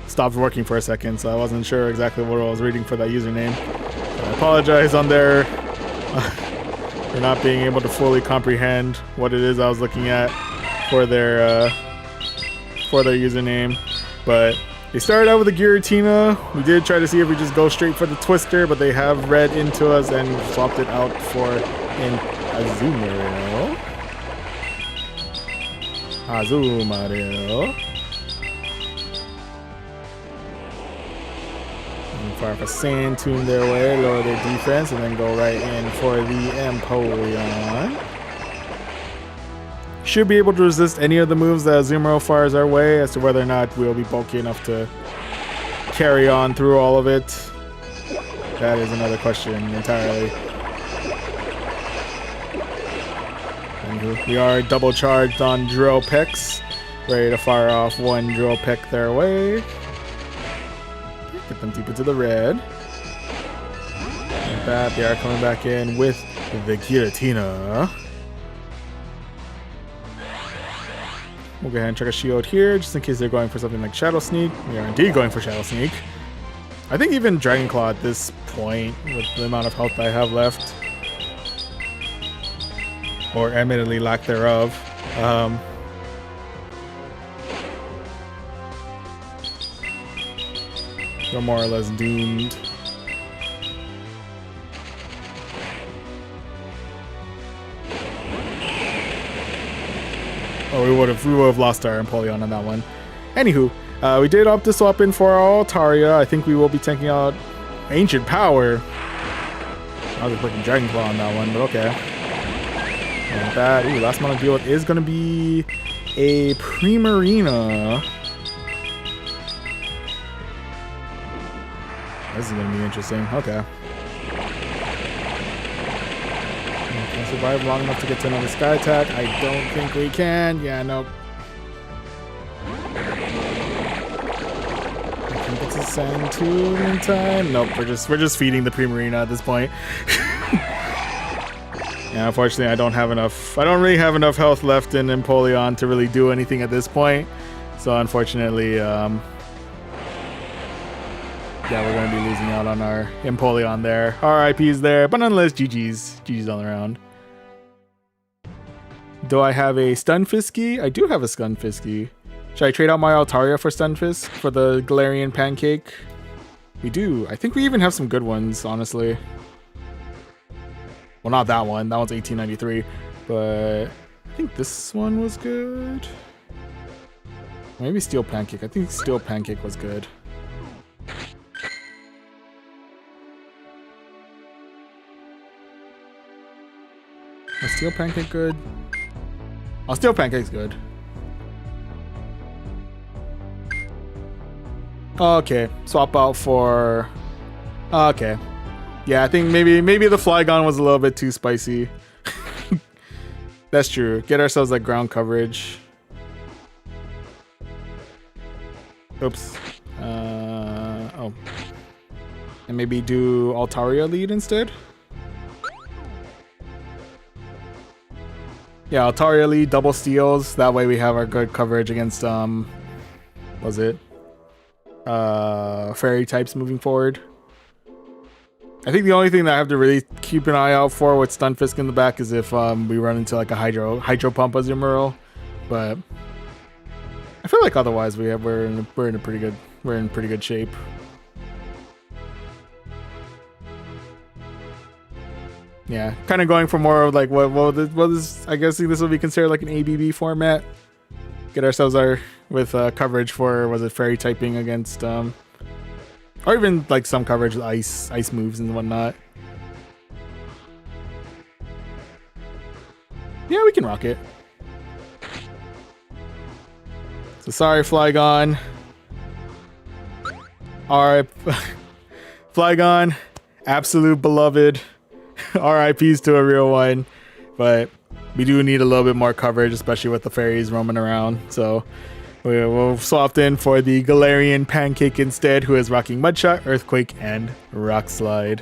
stopped working for a second, so I wasn't sure exactly what I was reading for that username. So I apologize on there for not being able to fully comprehend what it is I was looking at for their username, but they started out with a Giratina. We did try to see if we just go straight for the Twister, but they have read into us and swapped it out for an Azumarill. And fire up a Sand Tomb their way, lower their defense, and then go right in for the Empoleon. Should be able to resist any of the moves that Azumarill fires our way. As to whether or not we'll be bulky enough to carry on through all of it, that is another question entirely. And we are double charged on Drill Picks, ready to fire off 1 Drill Pick their way. Get them deep into the red. Like that, they are coming back in with the Giratina. We'll go ahead and check a shield here, just in case they're going for something like Shadow Sneak. We are indeed going for Shadow Sneak. I think even Dragon Claw at this point, with the amount of health I have left, or admittedly lack thereof, we're more or less doomed. Oh, we would have lost our Empoleon on that one. Anywho, we did opt to swap in for our Altaria. I think we will be taking out Ancient Power. I was putting Dragon Claw on that one, but okay. And that, ooh, last one to deal with is going to be a Primarina. This is going to be interesting. Okay. Can I survive long enough to get to another Sky Attack? I don't think we can. Yeah, nope. It's a Sand Tomb in time. Nope, we're just feeding the Primarina at this point. Yeah, unfortunately, I don't really have enough health left in Empoleon to really do anything at this point. So unfortunately, yeah, we're gonna be losing out on our Empoleon there. RIP's there, but nonetheless, GG's all around. Do I have a Stunfisk? I do have a Stunfisk. Should I trade out my Altaria for Stunfisk for the Galarian Pancake? We do. I think we even have some good ones, honestly. Well, not that one. That one's 1893. But I think this one was good. Maybe Steel Pancake. I think Steel Pancake was good. Was Steel Pancake good? Oh, Steel Pancake's good. Okay, swap out for... Okay. Yeah, I think maybe the Flygon was a little bit too spicy. That's true. Get ourselves that ground coverage. Oops. Oh. And maybe do Altaria lead instead? Yeah, Altaria lead, double steals. That way we have our good coverage against, was it? Fairy types moving forward. I think the only thing that I have to really keep an eye out for with Stunfisk in the back is if we run into like a Hydro Pump Azumarill, but I feel like otherwise we're in pretty good shape. Yeah, kind of going for more of like what is I guess this will be considered like an ABB format. Get ourselves with coverage for, was it fairy typing against or even like some coverage with ice moves and whatnot. Yeah, we can rock it. So sorry, Flygon. Alright, Flygon, absolute beloved. RIPs to a real one, but we do need a little bit more coverage, especially with the fairies roaming around. So we'll swap in for the Galarian Pancake instead, who is rocking Mudshot, Earthquake, and Rock Slide.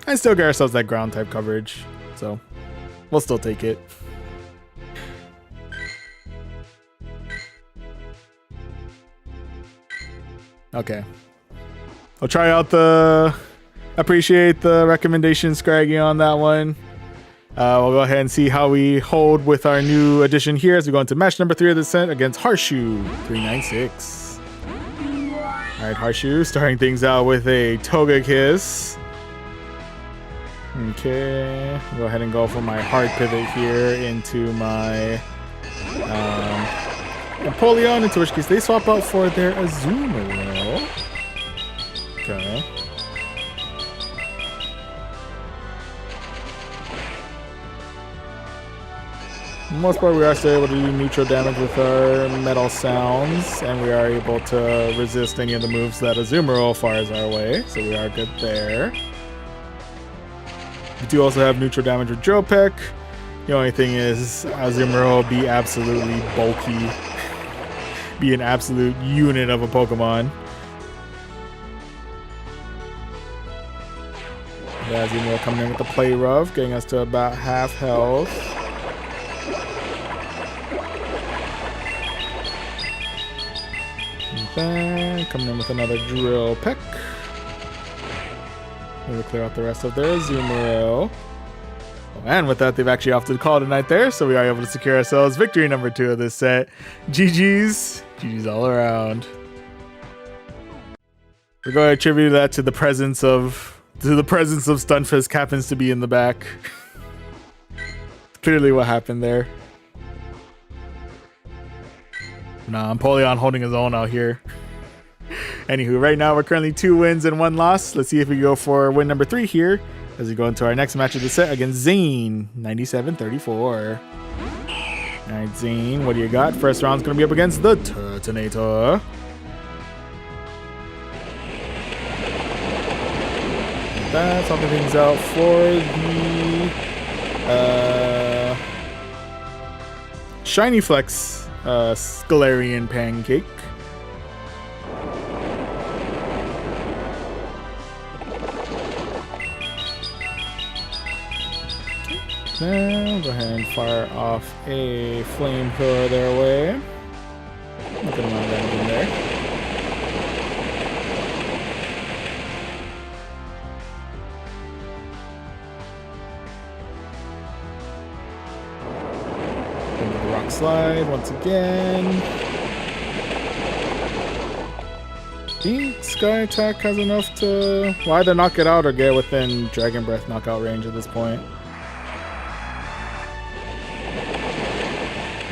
And still get ourselves that ground type coverage, so we'll still take it. Okay. I'll try out appreciate the recommendation, Scraggy, on that one. We'll go ahead and see how we hold with our new addition here as we go into match number 3 of the set against Harshu 396. Alright, Harshu starting things out with a Togekiss. Okay, go ahead and go for my hard pivot here into my Empoleon, into which case they swap out for their Azumarill. Okay. For the most part, we are still able to do neutral damage with our Metal Sounds, and we are able to resist any of the moves that Azumarill fires our way, so we are good there. We do also have neutral damage with Drill Peck. The only thing is Azumarill will be absolutely bulky, be an absolute unit of a Pokemon. Azumarill coming in with the Play Rough, getting us to about half health. Coming in with another Drill Peck. We'll clear out the rest of their Azumarill. Oh, and with that, they've actually opted to call it a night there, so we are able to secure ourselves victory number 2 of this set. GG's. GG's all around. We're going to attribute that to the presence of Stunfisk happens to be in the back. Clearly what happened there. Nah, Empoleon holding his own out here. Anywho, right now we're currently 2 wins and 1 loss. Let's see if we go for win number 3 here as we go into our next match of the set against Zane, 97-34. All right, Zane, what do you got? First round's going to be up against the Turtonator. That's swapping things out for the Shiny Flex Scalarian Pancake. Now go ahead and fire off a flamethrower their way. Good amount of damage in there. Into the rock slide once again. I think Sky Attack has enough to either knock it out or get within Dragon Breath knockout range at this point.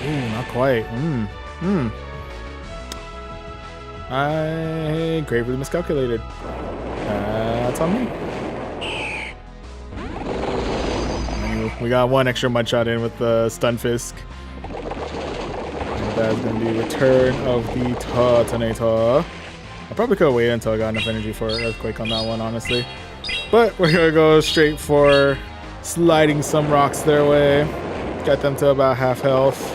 Ooh, not quite. I gravely miscalculated. That's on me. Anyway, we got 1 extra mud shot in with the Stunfisk. And that's going to be Return of the Turtonator. I probably could have waited until I got enough energy for Earthquake on that one, honestly. But we're going to go straight for sliding some rocks their way. Get them to about half health.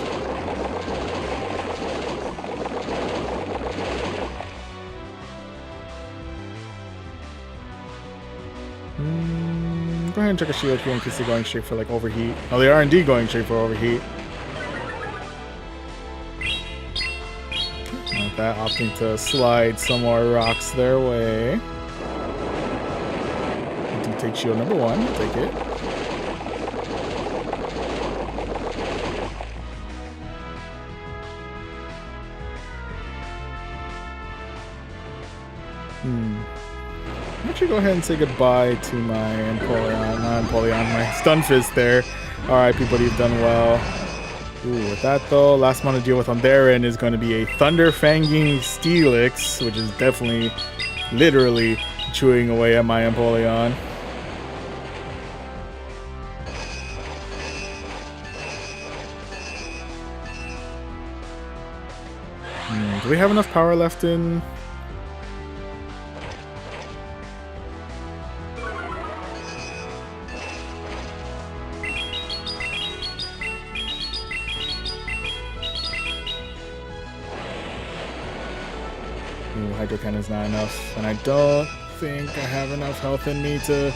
Go ahead and check a shield here in case they're going straight for like overheat. Oh, they are indeed going straight for overheat. Like that, opting to slide some more rocks their way. I do take shield number 1, I'll take it. Actually go ahead and say goodbye to my my Stunfisk there. Alright, people, you've done well. Ooh, with that though, last one to deal with on their end is going to be a Thunder Fanging Steelix, which is definitely, literally chewing away at my Empoleon. Do we have enough power left in? Ooh, Hydro Cannon's not enough, and I don't think I have enough health in me to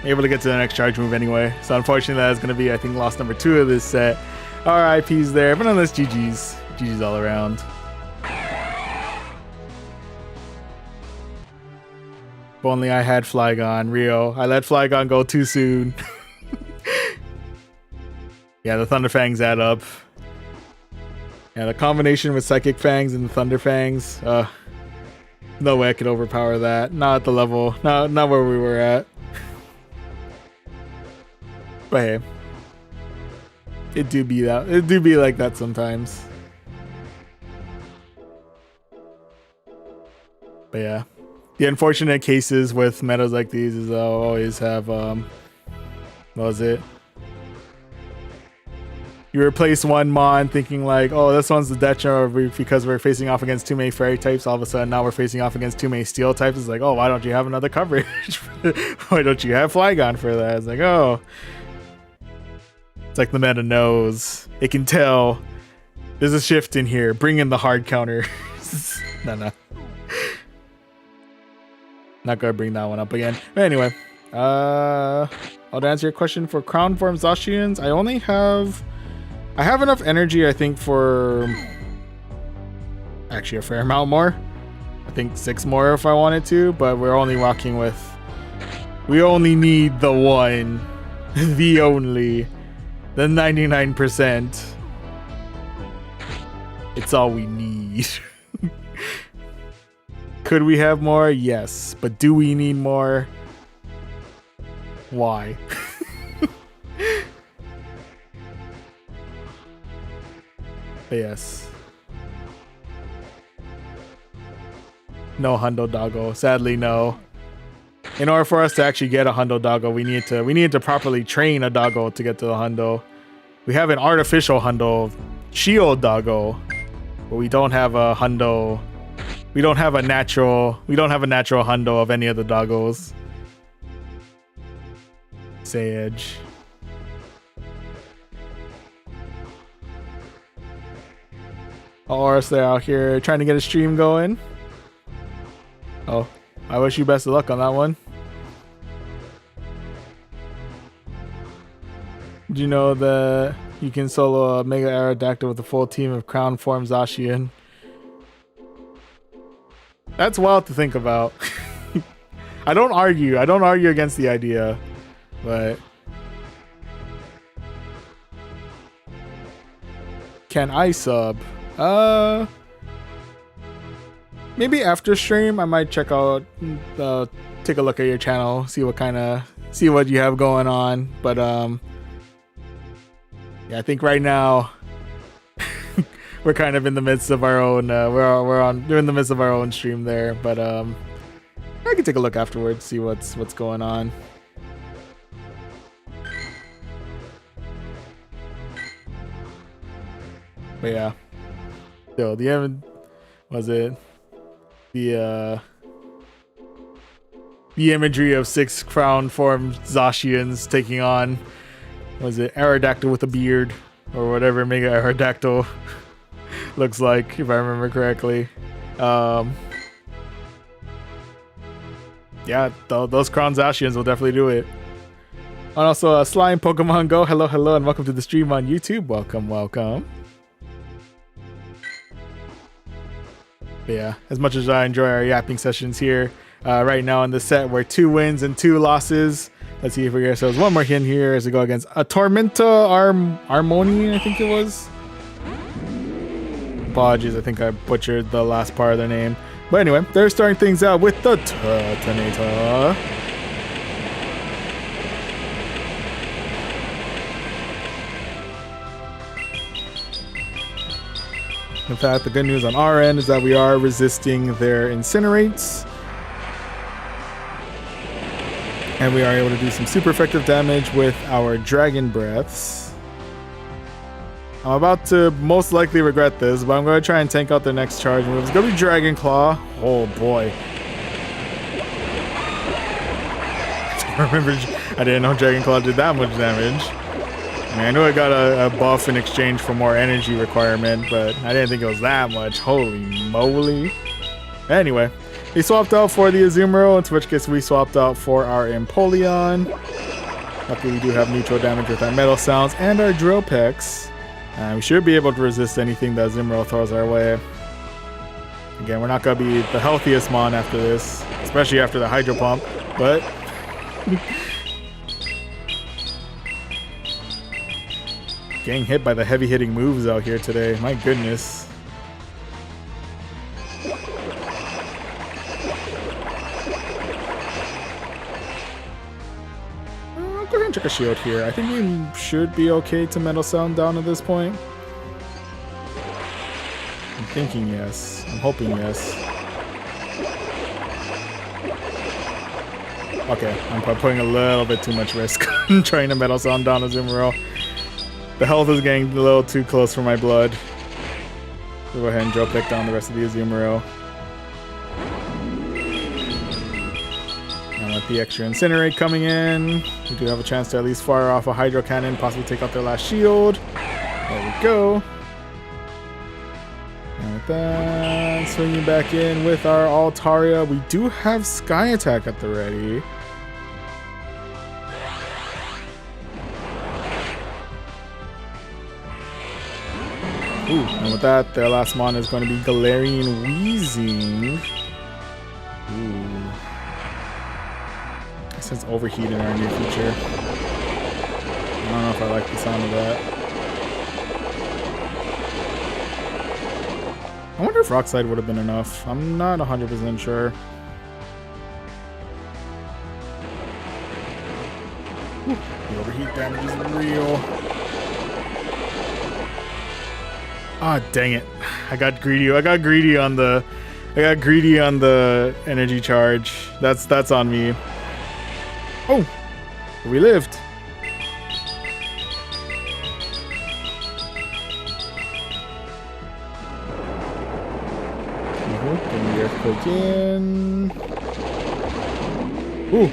able to get to the next charge move anyway. So unfortunately that is going to be, I think, loss number 2 of this set. RIP's there, but nonetheless, GG's. GG's all around. If only I had Flygon, Rio. I let Flygon go too soon. Yeah, the Thunder Fangs add up. Yeah, the combination with Psychic Fangs and the Thunder Fangs, no way I could overpower that. Not at the level, not where we were at. But hey, it do be like that sometimes. But yeah, the unfortunate cases with metas like these is I'll always have what was it? You replace one Mon thinking like, oh, this one's the detriment because we're facing off against too many fairy types. All of a sudden now we're facing off against too many steel types. It's like, oh, why don't you have another coverage? Why don't you have Flygon for that? It's like, oh. It's like the meta knows. It can tell there's a shift in here. Bring in the hard counter. No. Not gonna bring that one up again. But anyway, I'll answer your question for Crown Form Zacians. I have enough energy, I think, for actually a fair amount more. I think 6 more if I wanted to, but we're only rocking with, we only need the one, the only, the 99%. It's all we need. Could we have more? Yes. But do we need more? Why? But yes. No hundo doggo. Sadly, no. In order for us to actually get a hundo doggo, we need to properly train a doggo to get to the hundo. We have an artificial hundo shield doggo, but we don't have a hundo. We don't have a natural hundo of any of the doggos. Sage. Oris, they're out here trying to get a stream going. Oh, I wish you best of luck on that one. Do you know that you can solo a Mega Aerodactyl with a full team of Crown Form Zacian? That's wild to think about. I don't argue against the idea, but can I sub? Maybe after stream I might check out, take a look at your channel, see what you have going on. But yeah, I think right now we're kind of in the midst of our own. We're in the midst of our own stream there. But I can take a look afterwards, see what's going on. But yeah, so the imagery of 6 crown form Zacians taking on, Aerodactyl with a beard, or whatever Mega Aerodactyl looks like, if I remember correctly. Yeah, those crown Zacians will definitely do it. And also, Slime Pokemon Go, hello, and welcome to the stream on YouTube. Welcome. But yeah, as much as I enjoy our yapping sessions here, right now in the set, we're 2 wins and 2 losses. Let's see if we get ourselves one more hit here as we go against a Tormenta Armoni, I think it was. Apologies, I think I butchered the last part of their name. But anyway, they're starting things out with the Turtonator. In fact, the good news on our end is that we are resisting their Incinerates. And we are able to do some super effective damage with our Dragon Breaths. I'm about to most likely regret this, but I'm going to try and tank out their next charge move. It's going to be Dragon Claw. Oh boy. I didn't know Dragon Claw did that much damage. I mean, I knew I got a buff in exchange for more energy requirement, but I didn't think it was that much. Holy moly. Anyway, he swapped out for the Azumarill, in which case we swapped out for our Empoleon. Luckily, we do have neutral damage with our Metal Sounds and our Drill Pecks. We should be able to resist anything that Azumarill throws our way. Again, we're not going to be the healthiest Mon after this, especially after the Hydro Pump, but... Getting hit by the heavy-hitting moves out here today. My goodness. I'll go ahead and check a shield here. I think we should be okay to Metal Sound down at this point. I'm thinking yes. I'm hoping yes. Okay, I'm putting a little bit too much risk on trying to Metal Sound down Azumarill. The health is getting a little too close for my blood. We'll go ahead and Drill Pick down the rest of the Azumarill. And with the extra Incinerate coming in, we do have a chance to at least fire off a Hydro Cannon, possibly take out their last shield. There we go. And with that, swinging back in with our Altaria. We do have Sky Attack at the ready. Ooh, and with that, their last mon is going to be Galarian Weezing. Ooh. I sense Overheat in our new feature. I don't know if I like the sound of that. I wonder if Rock Slide would have been enough. I'm not 100% sure. Ooh, the Overheat damage is real. Ah, dang it. I got greedy on the I got greedy on the energy charge. That's on me. Oh, we lived. Getting the earthquake in. Ooh,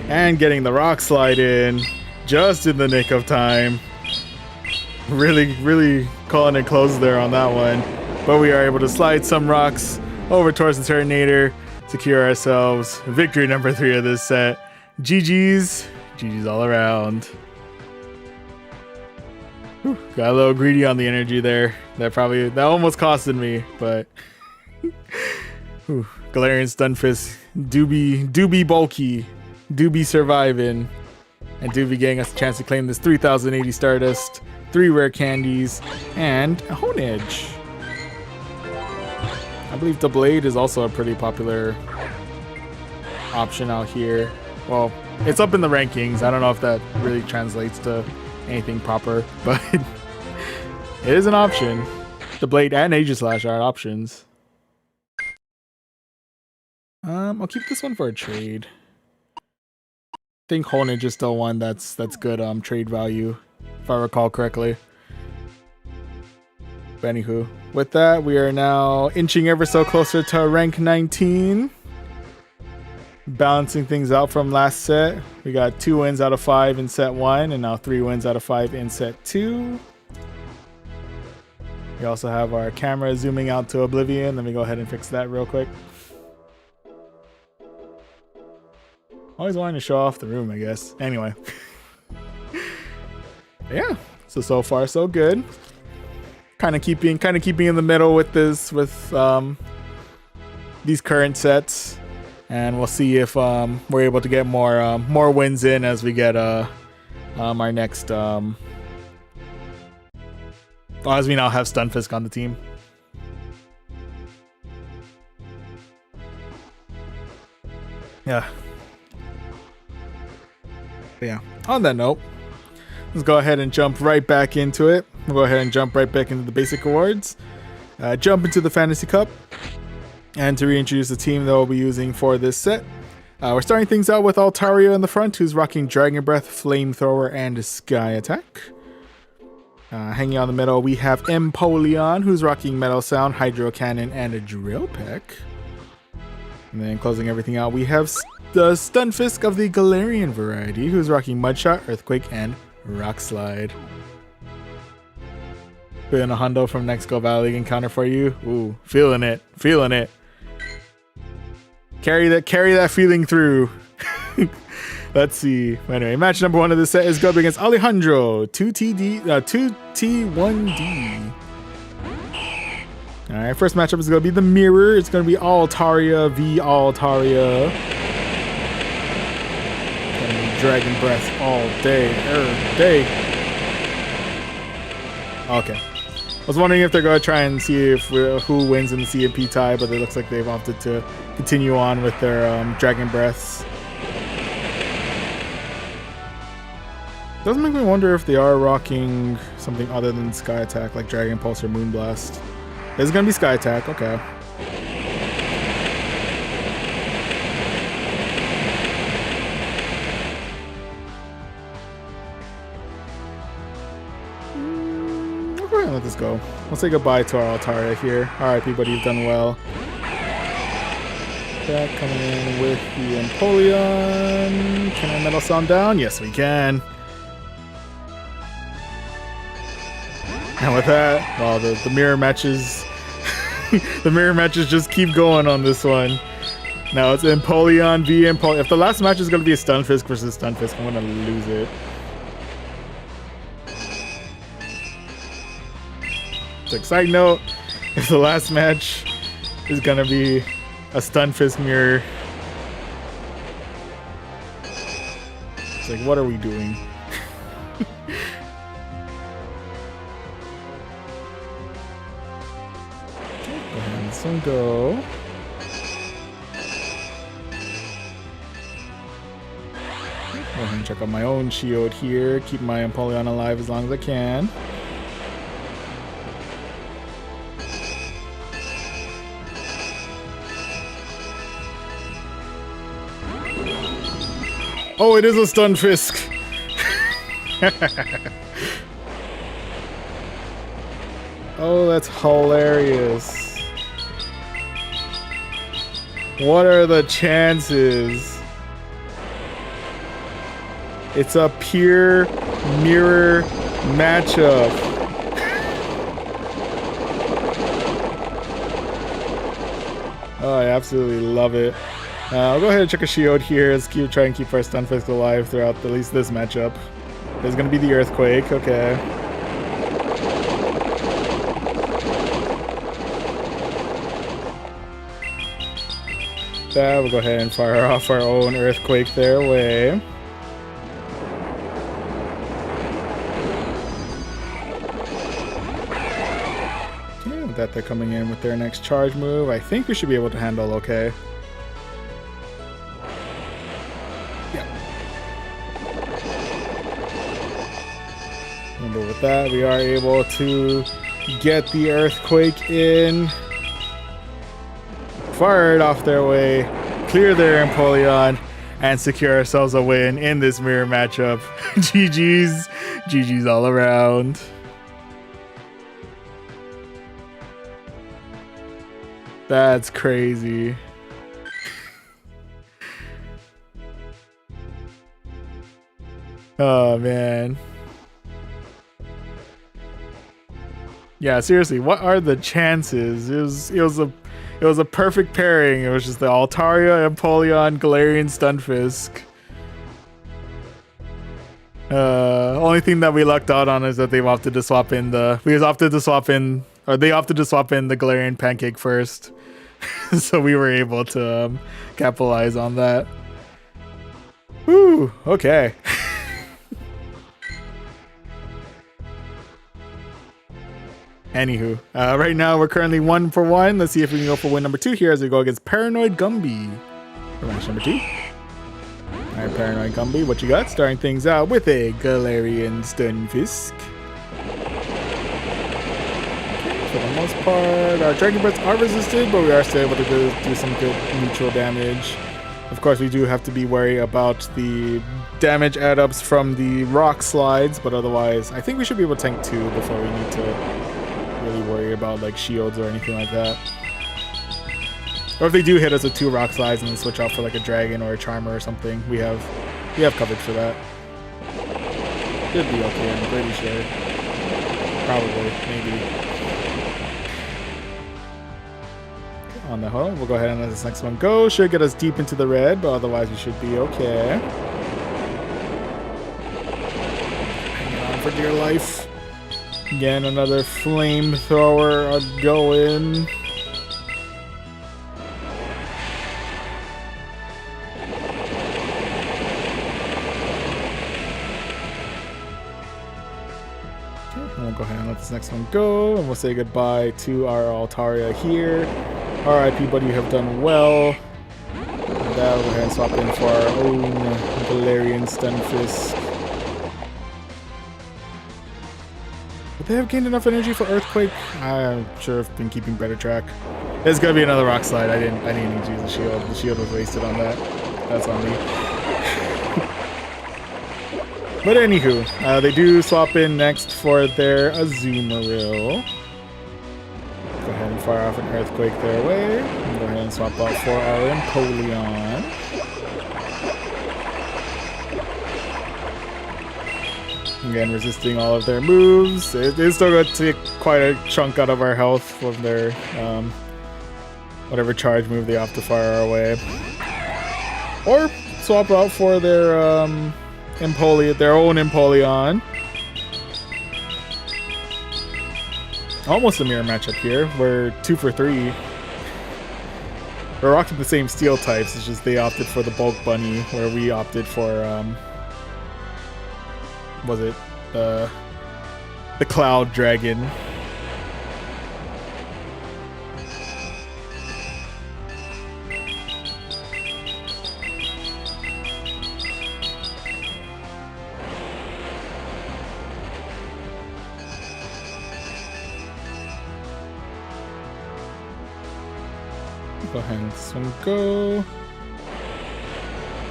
and getting the rock slide in just in the nick of time. Really calling it close there on that one. But we are able to slide some rocks over towards the Turtonator, secure ourselves victory number 3 of this set. GG's all around. Whew, got a little greedy on the energy there. That almost costed me, but whew, Galarian Stunfisk do be bulky, do be surviving, and do be getting us a chance to claim this 3080 Stardust, 3 rare candies, and a Honedge. I believe the Blade is also a pretty popular option out here. Well, it's up in the rankings. I don't know if that really translates to anything proper, but it is an option. The Blade and Aegislash are options. I'll keep this one for a trade. I think Honedge is still one that's good trade value, if I recall correctly. But anywho, with that, we are now inching ever so closer to rank 19. Balancing things out from last set. We got 2 wins out of 5 in set 1, and now 3 wins out of 5 in set 2. We also have our camera zooming out to oblivion. Let me go ahead and fix that real quick. Always wanting to show off the room, I guess. Anyway. Yeah. So far so good. Kind of keeping in the middle with this, with these current sets, and we'll see if we're able to get more wins in as we get our next as we now have Stunfisk on the team. Yeah. But yeah. On that note, let's go ahead and jump right back into it. We'll go ahead and jump right back into the basic awards. Jump into the Fantasy Cup. And to reintroduce the team that we'll be using for this set, we're starting things out with Altaria in the front, who's rocking Dragon Breath, Flamethrower, and Sky Attack. Hanging out in the middle, we have Empoleon, who's rocking Metal Sound, Hydro Cannon, and a Drill Peck. And then closing everything out, we have the Stunfisk of the Galarian variety, who's rocking Mudshot, Earthquake, and Rock Slide. Put in a hundo from next Go Valley encounter for you. Ooh, feeling it. Carry that feeling through. Let's see. Anyway, match number 1 of this set is going against Alejandro, 2T1D. Alright, first matchup is going to be the Mirror. It's going to be Altaria v Altaria. Gonna be Dragon Breath all day, every day. Okay. I was wondering if they're going to try and see if who wins in the CMP tie, but it looks like they've opted to continue on with their Dragon Breaths. Doesn't make me wonder if they are rocking something other than Sky Attack, like Dragon Pulse or Moonblast. This is going to be Sky Attack, okay. Let this go. We'll say goodbye to our Altaria here. RIP, buddy, you've done well. That coming in with the Empoleon. Can I Metal Sound down? Yes, we can. And with that, well, the mirror matches, the mirror matches just keep going on this one. Now it's Empoleon v Empoleon. If the last match is going to be a Stunfisk versus Stunfisk, I'm going to lose it. Like, side note, if the last match is gonna be a Stunfisk mirror, it's like, what are we doing? Go ahead and this one go. Go ahead and check out my own shield here. Keep my Empoleon alive as long as I can. Oh, it is a Stunfisk. Oh, that's hilarious. What are the chances? It's a pure mirror matchup. Oh, I absolutely love it. I'll go ahead and check a shield here. Let's try and keep our Stunfisk alive throughout at least this matchup. There's going to be the Earthquake. Okay. We'll go ahead and fire off our own Earthquake their way. With that, they're coming in with their next charge move. I think we should be able to handle okay. Yeah. And with that, we are able to get the Earthquake in. Fire it off their way, clear their Empoleon, and secure ourselves a win in this mirror matchup. GG's. GG's all around. That's crazy. Oh, man. Yeah, seriously, what are the chances? It was a perfect pairing. It was just the Altaria, Empoleon, Galarian, Stunfisk. Only thing that we lucked out on is that they've opted to swap in the they opted to swap in the Galarian Pancake first. So we were able to capitalize on that. Woo, okay. Anywho, right now we're currently 1 for 1. Let's see if we can go for win number 2 here as we go against Paranoid Gumby for match number 2. Alright, Paranoid Gumby, what you got? Starting things out with a Galarian Stunfisk. For the most part, our Dragon Breaths are resisted, but we are still able to do some good neutral damage. Of course, we do have to be wary about the damage add-ups from the rock slides, but otherwise, I think we should be able to tank 2 before we need to really worry about like shields or anything like that. Or if they do hit us with 2 rock slides and then switch out for like a dragon or a charmer or something, we have coverage for that. Should be okay, I'm pretty sure. Probably, maybe. On the home, we'll go ahead and let this next one go. Should get us deep into the red, but otherwise we should be okay. Hanging on for dear life. Again, another flamethrower going. We'll go ahead and let this next one go, and we'll say goodbye to our Altaria here. RIP, buddy, you have done well. With that, we'll go ahead and swap in for our own Galarian Stunfisk. Would they have gained enough energy for Earthquake? I'm sure I've been keeping better track. There's gonna be another rock slide. I didn't need to use the shield. The shield was wasted on that. That's on me. But anywho, they do swap in next for their Azumarill. Go ahead and fire off an Earthquake their way. And go ahead and swap out for our Empoleon. Again, resisting all of their moves. It's still going to take quite a chunk out of our health from their whatever charge move they opt to fire our way. Or swap out for their Empoleon, their own Empoleon. Almost a mirror matchup here. We're 2 for 3. We're rocking the same steel types. It's just they opted for the Bulk Bunny, where we opted for was it the Cloud Dragon. Go ahead and let this one go.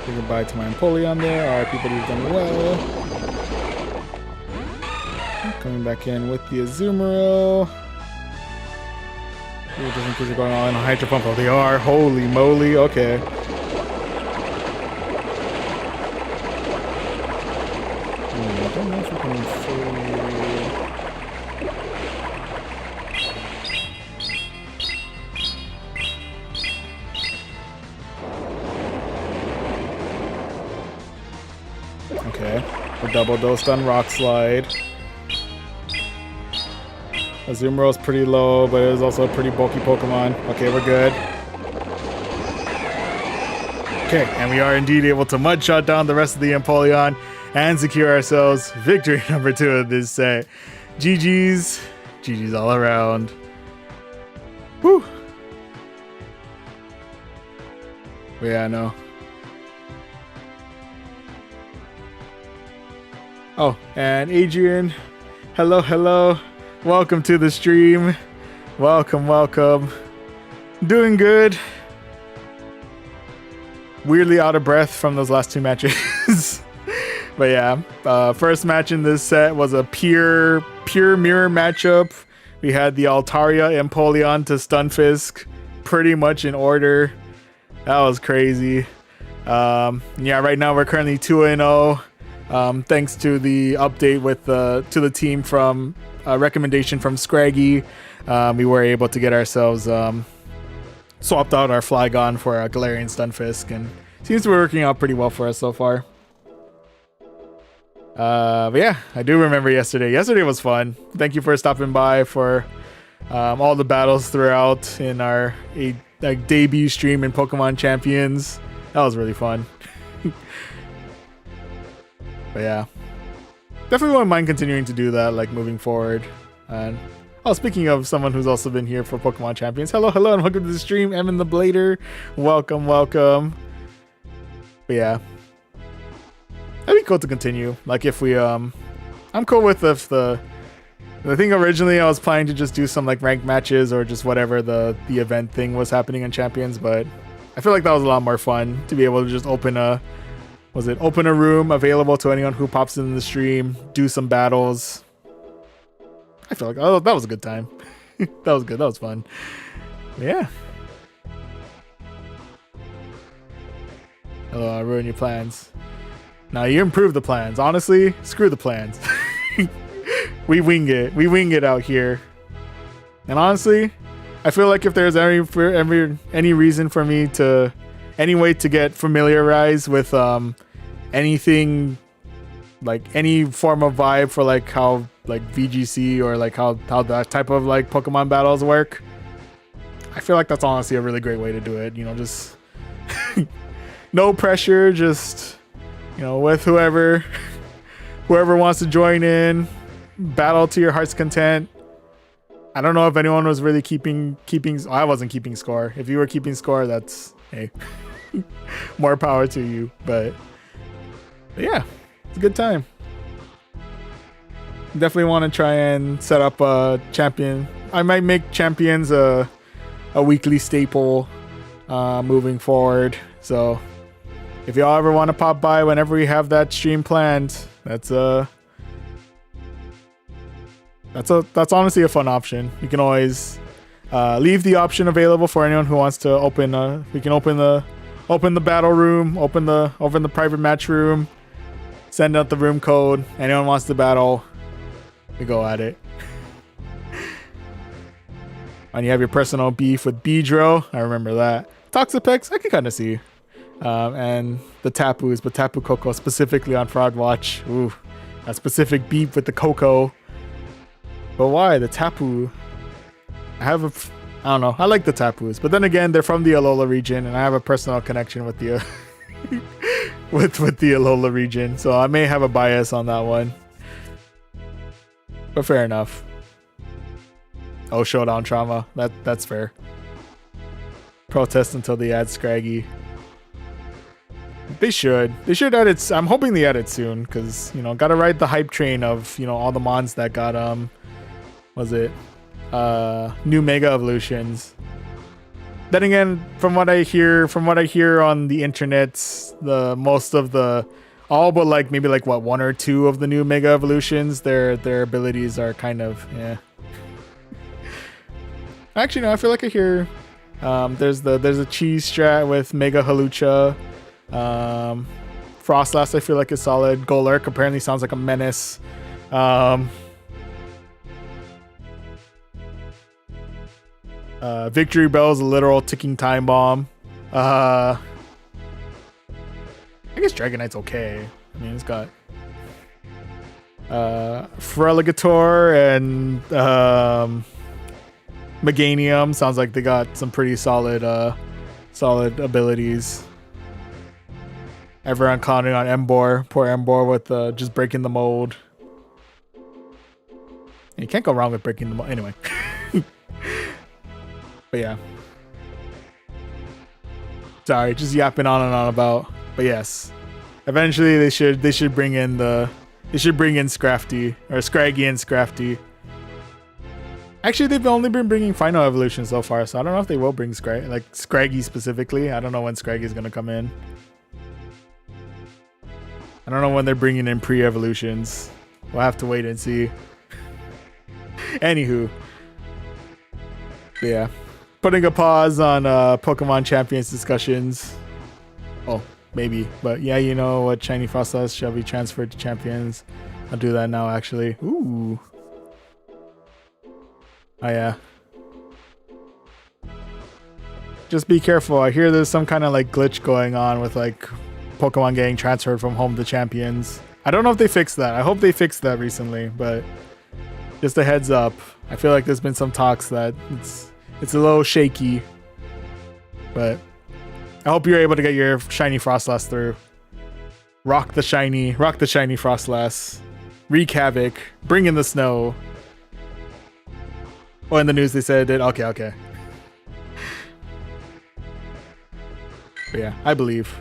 Say goodbye to my Empoleon there. Alright, people, you've done well. Coming back in with the Azumarill. Just in case they're going all in on Hydro Pump. Oh, they are. Holy moly. Okay. I don't know if we can Okay. We're double dosed on Rock Slide. Azumarill is pretty low, but it is also a pretty bulky Pokemon. Okay, we're good. Okay, and we are indeed able to Mud Shot down the rest of the Empoleon and secure ourselves victory number 2 of this set. GG's. GG's all around. Whew. But yeah, I know. Oh, and Adrian. Hello, hello. Welcome to the stream. Welcome, welcome. Doing good. Weirdly out of breath from those last 2 matches. But yeah, first match in this set was a pure mirror matchup. We had the Altaria Empoleon to Stunfisk pretty much in order. That was crazy. Yeah, right now we're currently 2-0. Thanks to the update with to the team from a recommendation from Scraggy, we were able to get ourselves swapped out our Flygon for a Galarian Stunfisk, and seems to be working out pretty well for us so far. But yeah, I do remember yesterday. Yesterday was fun. Thank you for stopping by for all the battles throughout in our debut stream in Pokemon Champions. That was really fun. But yeah, definitely wouldn't mind continuing to do that, like moving forward. And oh, speaking of someone who's also been here for Pokemon Champions, hello, hello, and welcome to the stream, Evan the Blader. Welcome, welcome. But yeah, that'd be cool to continue. Like if we, I'm cool with if the thing originally I was planning to just do some like ranked matches or just whatever the event thing was happening in Champions, but I feel like that was a lot more fun to be able to just open a room available to anyone who pops in the stream, do some battles. I feel like, oh, that was a good time. That was good. That was fun. Yeah. Hello, I ruined your plans. Now you improve the plans. Honestly, screw the plans. We wing it. We wing it out here. And honestly, I feel like if there's any reason for me to any way to get familiarized with anything, like any form of vibe for like how like VGC or like how that type of like Pokemon battles work, I feel like that's honestly a really great way to do it. You know, just no pressure, just, you know, with whoever wants to join in, battle to your heart's content. I don't know if anyone was really keeping I wasn't keeping score. If you were keeping score, that's, hey, more power to you. But yeah, it's a good time. Definitely want to try and set up a champion. I might make champions a weekly staple moving forward. So if y'all ever want to pop by whenever we have that stream planned, that's honestly a fun option. You can always leave the option available for anyone who wants to open. We can open the battle room, open the private match room, send out the room code. Anyone wants to battle, we go at it. And you have your personal beef with Beedrill. I remember that. Toxapex, I can kind of see. And the Tapus, but Tapu Koko specifically on Fraud Watch. Ooh, a specific beef with the Koko. But why the Tapu? I don't know. I like the Tapus, but then again, they're from the Alola region, and I have a personal connection with the with the Alola region, so I may have a bias on that one. But fair enough. Oh, Showdown Trauma. That's fair. Protest until they add Scraggy. They should add it. I'm hoping they add it soon, because, you know, gotta ride the hype train of, you know, all the mons that got was it new Mega Evolutions. Then again, from what I hear on the internet, the most of the all but like maybe like what 1 or 2 of the new Mega Evolutions, their abilities are kind of Actually, no, I feel like I hear there's a cheese strat with Mega Halucha. Frostlass I feel like is solid. Golurk apparently sounds like a menace. Victory Bell is a literal ticking time bomb. I guess Dragonite's okay. I mean, it's got Feraligatr and Meganium. Sounds like they got some pretty solid abilities. Everyone counting on Emboar. Poor Emboar with just breaking the mold. You can't go wrong with breaking the mold. Anyway. But yeah. Sorry, just yapping on and on about. But yes. Eventually they should bring in Scrafty or Scraggy and Scrafty. Actually, they've only been bringing Final Evolution so far, so I don't know if they will bring Scraggy specifically. I don't know when Scraggy's gonna come in. I don't know when they're bringing in pre-evolutions. We'll have to wait and see. Anywho. But yeah. Putting a pause on Pokemon Champions discussions. Oh, maybe. But yeah, you know what Shiny Frostlass shall be transferred to Champions. I'll do that now, actually. Ooh. Oh, yeah. Just be careful. I hear there's some kind of like glitch going on with like Pokemon getting transferred from home to Champions. I don't know if they fixed that. I hope they fixed that recently, but just a heads up. I feel like there's been some talks that it's a little shaky, but I hope you're able to get your shiny Frostlass through. Rock the shiny Frostlass. Wreak havoc. Bring in the snow. Oh, in the news they said it did. Okay. But yeah, I believe.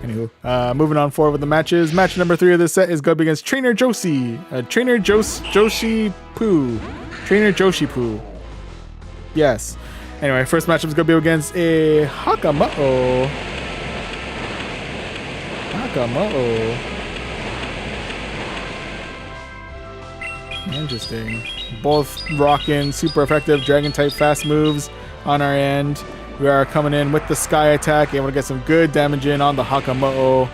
Anywho, moving on forward with the matches. Match number 3 of this set is going to be against Trainer Joshi. Joshi Poo. Yes. Anyway, first matchup is going to be against a Hakamoto. Interesting. Both rocking super effective dragon type fast moves on our end. We are coming in with the Sky Attack, able to get some good damage in on the Hakamoto.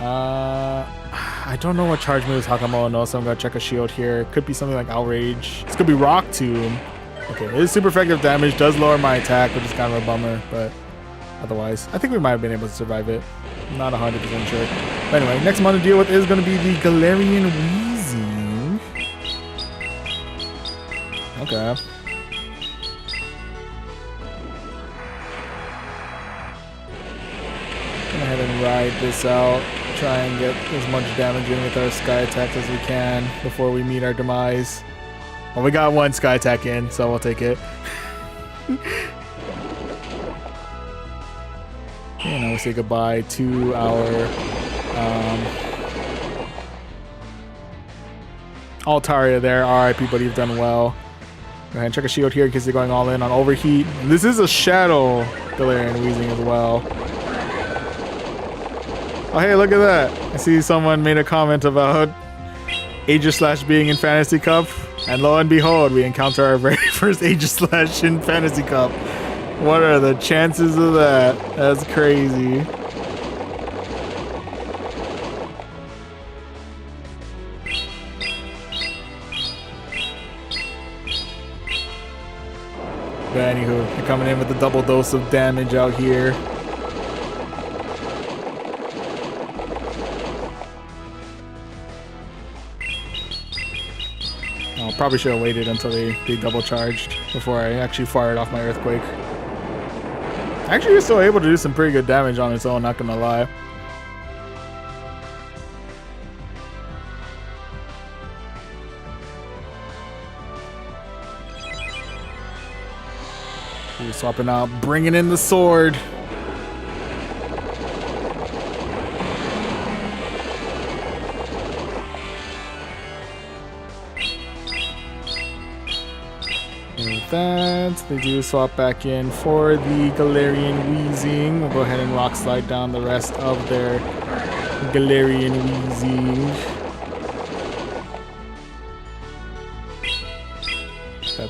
I don't know what charge moves Hakamoto knows, so I'm going to check a shield here. Could be something like Outrage. This could be Rock Tomb. Okay, it is super effective damage. Does lower my attack, which is kind of a bummer, but otherwise, I think we might have been able to survive it. Not 100% sure. But anyway, next one to deal with is going to be the Galarian Weezing. Okay. Go ahead and ride this out. Try and get as much damage in with our Sky Attack as we can before we meet our demise. Well, we got one Sky Attack in, so we'll take it. And now we say goodbye to our Altaria there. RIP, buddy, you've done well. Go ahead and check a shield here because they're going all in on Overheat. This is a Shadow Galarian Weezing as well. Oh, hey, look at that. I see someone made a comment about Aegislash being in Fantasy Cup. And lo and behold, we encounter our very first Aegislash in Fantasy Cup. What are the chances of that? That's crazy. But anywho, they're coming in with a double dose of damage out here. Oh, probably should have waited until they double charged before I actually fired off my Earthquake. Actually, you're still able to do some pretty good damage on its own, not gonna lie. He's swapping out, bringing in the sword. that. They do swap back in for the Galarian Wheezing. We'll go ahead and rock slide down the rest of their Galarian Wheezing.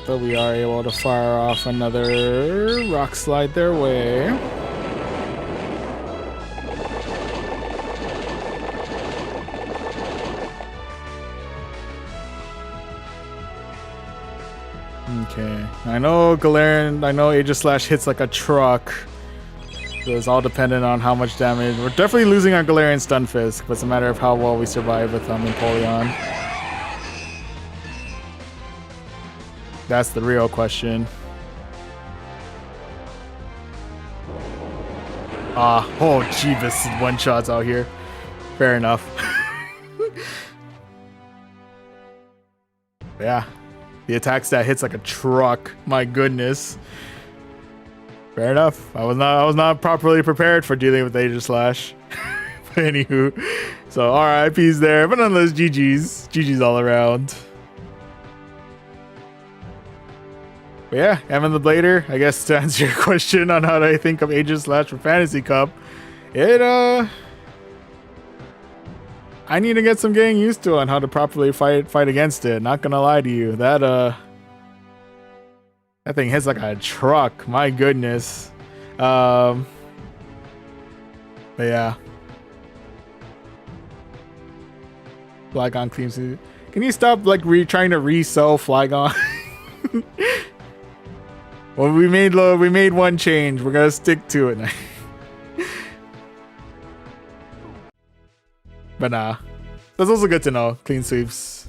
But we are able to fire off another rock slide their way. Okay, I know Galarian, I know Aegislash hits like a truck. So it's all dependent on how much damage. We're definitely losing our Galarian Stunfisk, but it's a matter of how well we survive with Empoleon. That's the real question. Oh, Jeebus, one shots out here. Fair enough. Yeah. The attack stat hits like a truck. My goodness. Fair enough. I was not properly prepared for dealing with Aegislash. But anywho, so RIPs there, but nonetheless, GG's all around. But yeah, Evan the Blader, I guess to answer your question on how do I think of Aegislash for Fantasy Cup, I need to get some getting used to on how to properly fight against it. Not gonna lie to you, that thing hits like a truck. My goodness. But yeah. Flygon cleans it. Can you stop like trying to resell Flygon? Well, we made one change. We're gonna stick to it now. But nah, that's also good to know. Clean sweeps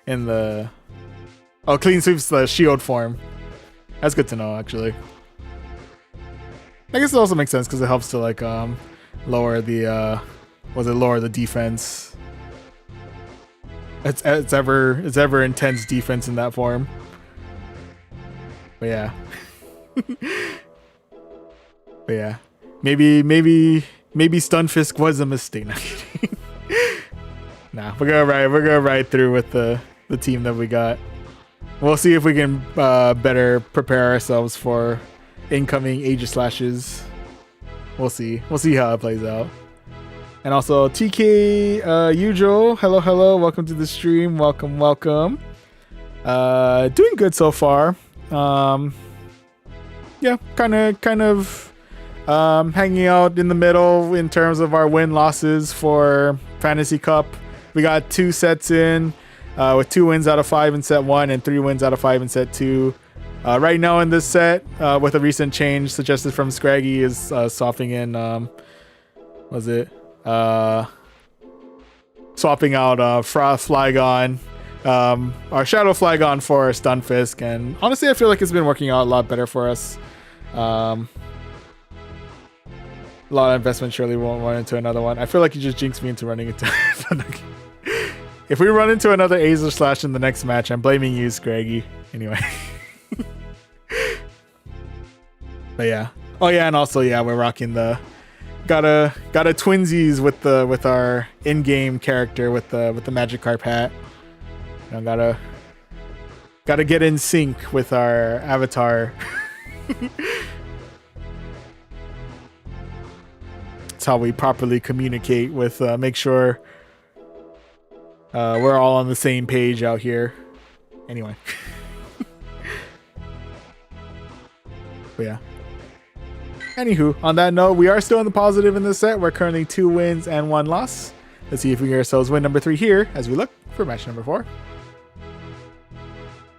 in the clean sweeps the shield form. That's good to know, actually. I guess it also makes sense because it helps to like lower the lower the defense. It's ever intense defense in that form. But yeah. But yeah. Maybe Stunfisk was a mistake. Not kidding. Nah, we're gonna ride through with the team that we got. We'll see if we can better prepare ourselves for incoming Aegislashes. We'll see how it plays out. And also TK Ujo, hello, welcome to the stream. Welcome. Doing good so far. Yeah, kind of hanging out in the middle in terms of our win-losses for Fantasy Cup. We got 2 sets in, with 2 wins out of 5 in set 1 and 3 wins out of 5 in set 2. Right now in this set, with a recent change suggested from Scraggy, is swapping in, swapping out Flygon, our Shadow Flygon for Stunfisk, and honestly I feel like it's been working out a lot better for us. A lot of investment surely won't run into another one. I feel like you just jinxed me into running into If we run into another Aegislash in the next match, I'm blaming you, Scraggy. Anyway. But yeah. Oh yeah, and also yeah, we're rocking the got a twinsies with our in-game character with the Magikarp hat. You know, gotta get in sync with our avatar. That's how we properly communicate with make sure we're all on the same page out here. Anyway. But yeah. Anywho, on that note, we are still in the positive in this set. We're currently 2 wins and 1 loss. Let's see if we get ourselves win number 3 here as we look for match number 4.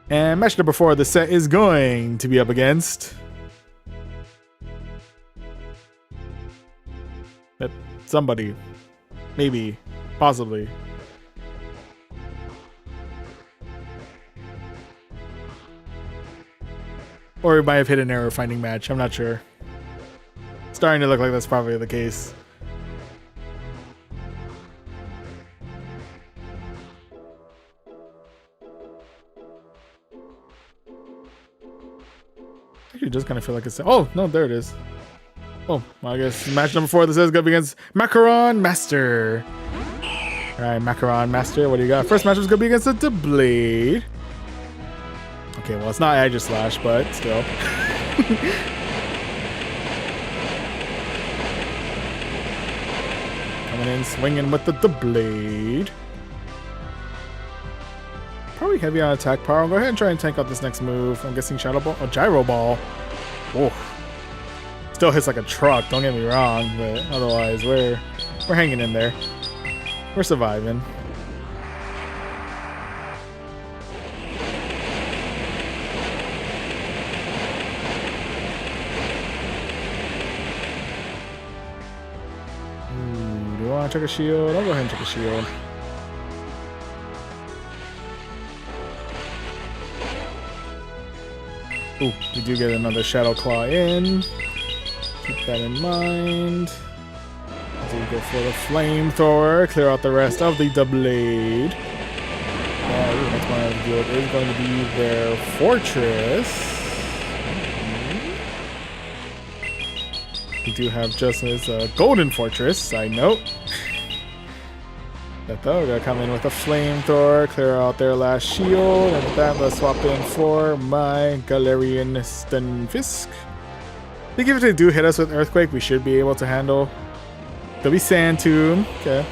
And match number 4 of the set is going to be up against somebody. Maybe. Possibly. Or it might have hit an error finding match. I'm not sure. Starting to look like that's probably the case. Actually, just kind of feel like it's... Oh, no, there it is. Oh, well, I guess match number 4 this is going to be against Macaron Master. Alright, Macaron Master, what do you got? First match is going to be against the Blade. Okay, well, it's not Aegis Slash, but still. Coming in, swinging with the blade. Probably heavy on attack power. I'll go ahead and try and tank out this next move. I'm guessing Shadow Ball. Oh, Gyro Ball. Oh. Still hits like a truck, don't get me wrong, but otherwise we're hanging in there. We're surviving. Ooh, do you want to check a shield? I'll go ahead and check a shield. Ooh, we do get another Shadow Claw in. Keep that in mind. So we go for the Flamethrower, clear out the rest of the blade. The next one out of the field is going to be their Fortress. We do have Justice Golden Fortress, side note. That though, we're gonna come in with a Flamethrower, clear out their last shield, and with that, let's swap in for my Galarian Stunfisk. I think if they do hit us with Earthquake, we should be able to handle. There'll be Sand Tomb. Okay.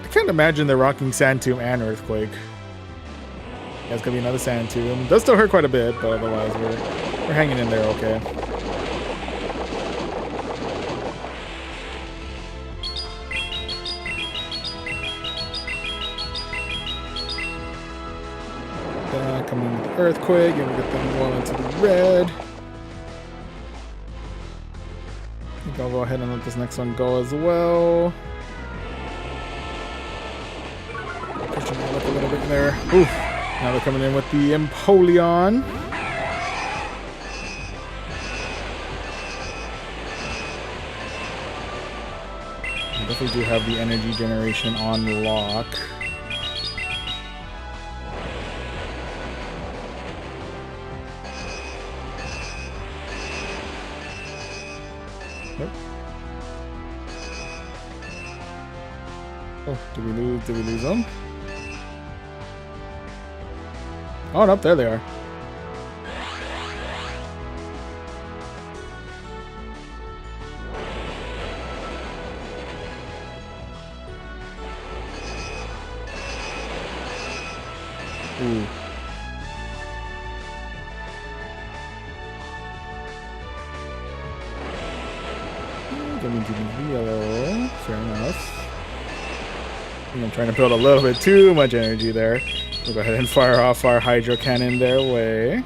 I can't imagine they're rocking Sand Tomb and Earthquake. Yeah, it's gonna be another Sand Tomb. Does still hurt quite a bit, but otherwise we're hanging in there okay. Coming with the Earthquake, and we get them going into the red. I think I'll go ahead and let this next one go as well. Pushing it up a little bit there. Oof. Now they're coming in with the Empoleon. I definitely do have the energy generation on lock. Oh, did we lose them? Oh, no, there they are. Ooh. Give me the yellow. Fair enough. I'm trying to build a little bit too much energy there. We'll go ahead and fire off our Hydro Cannon their way.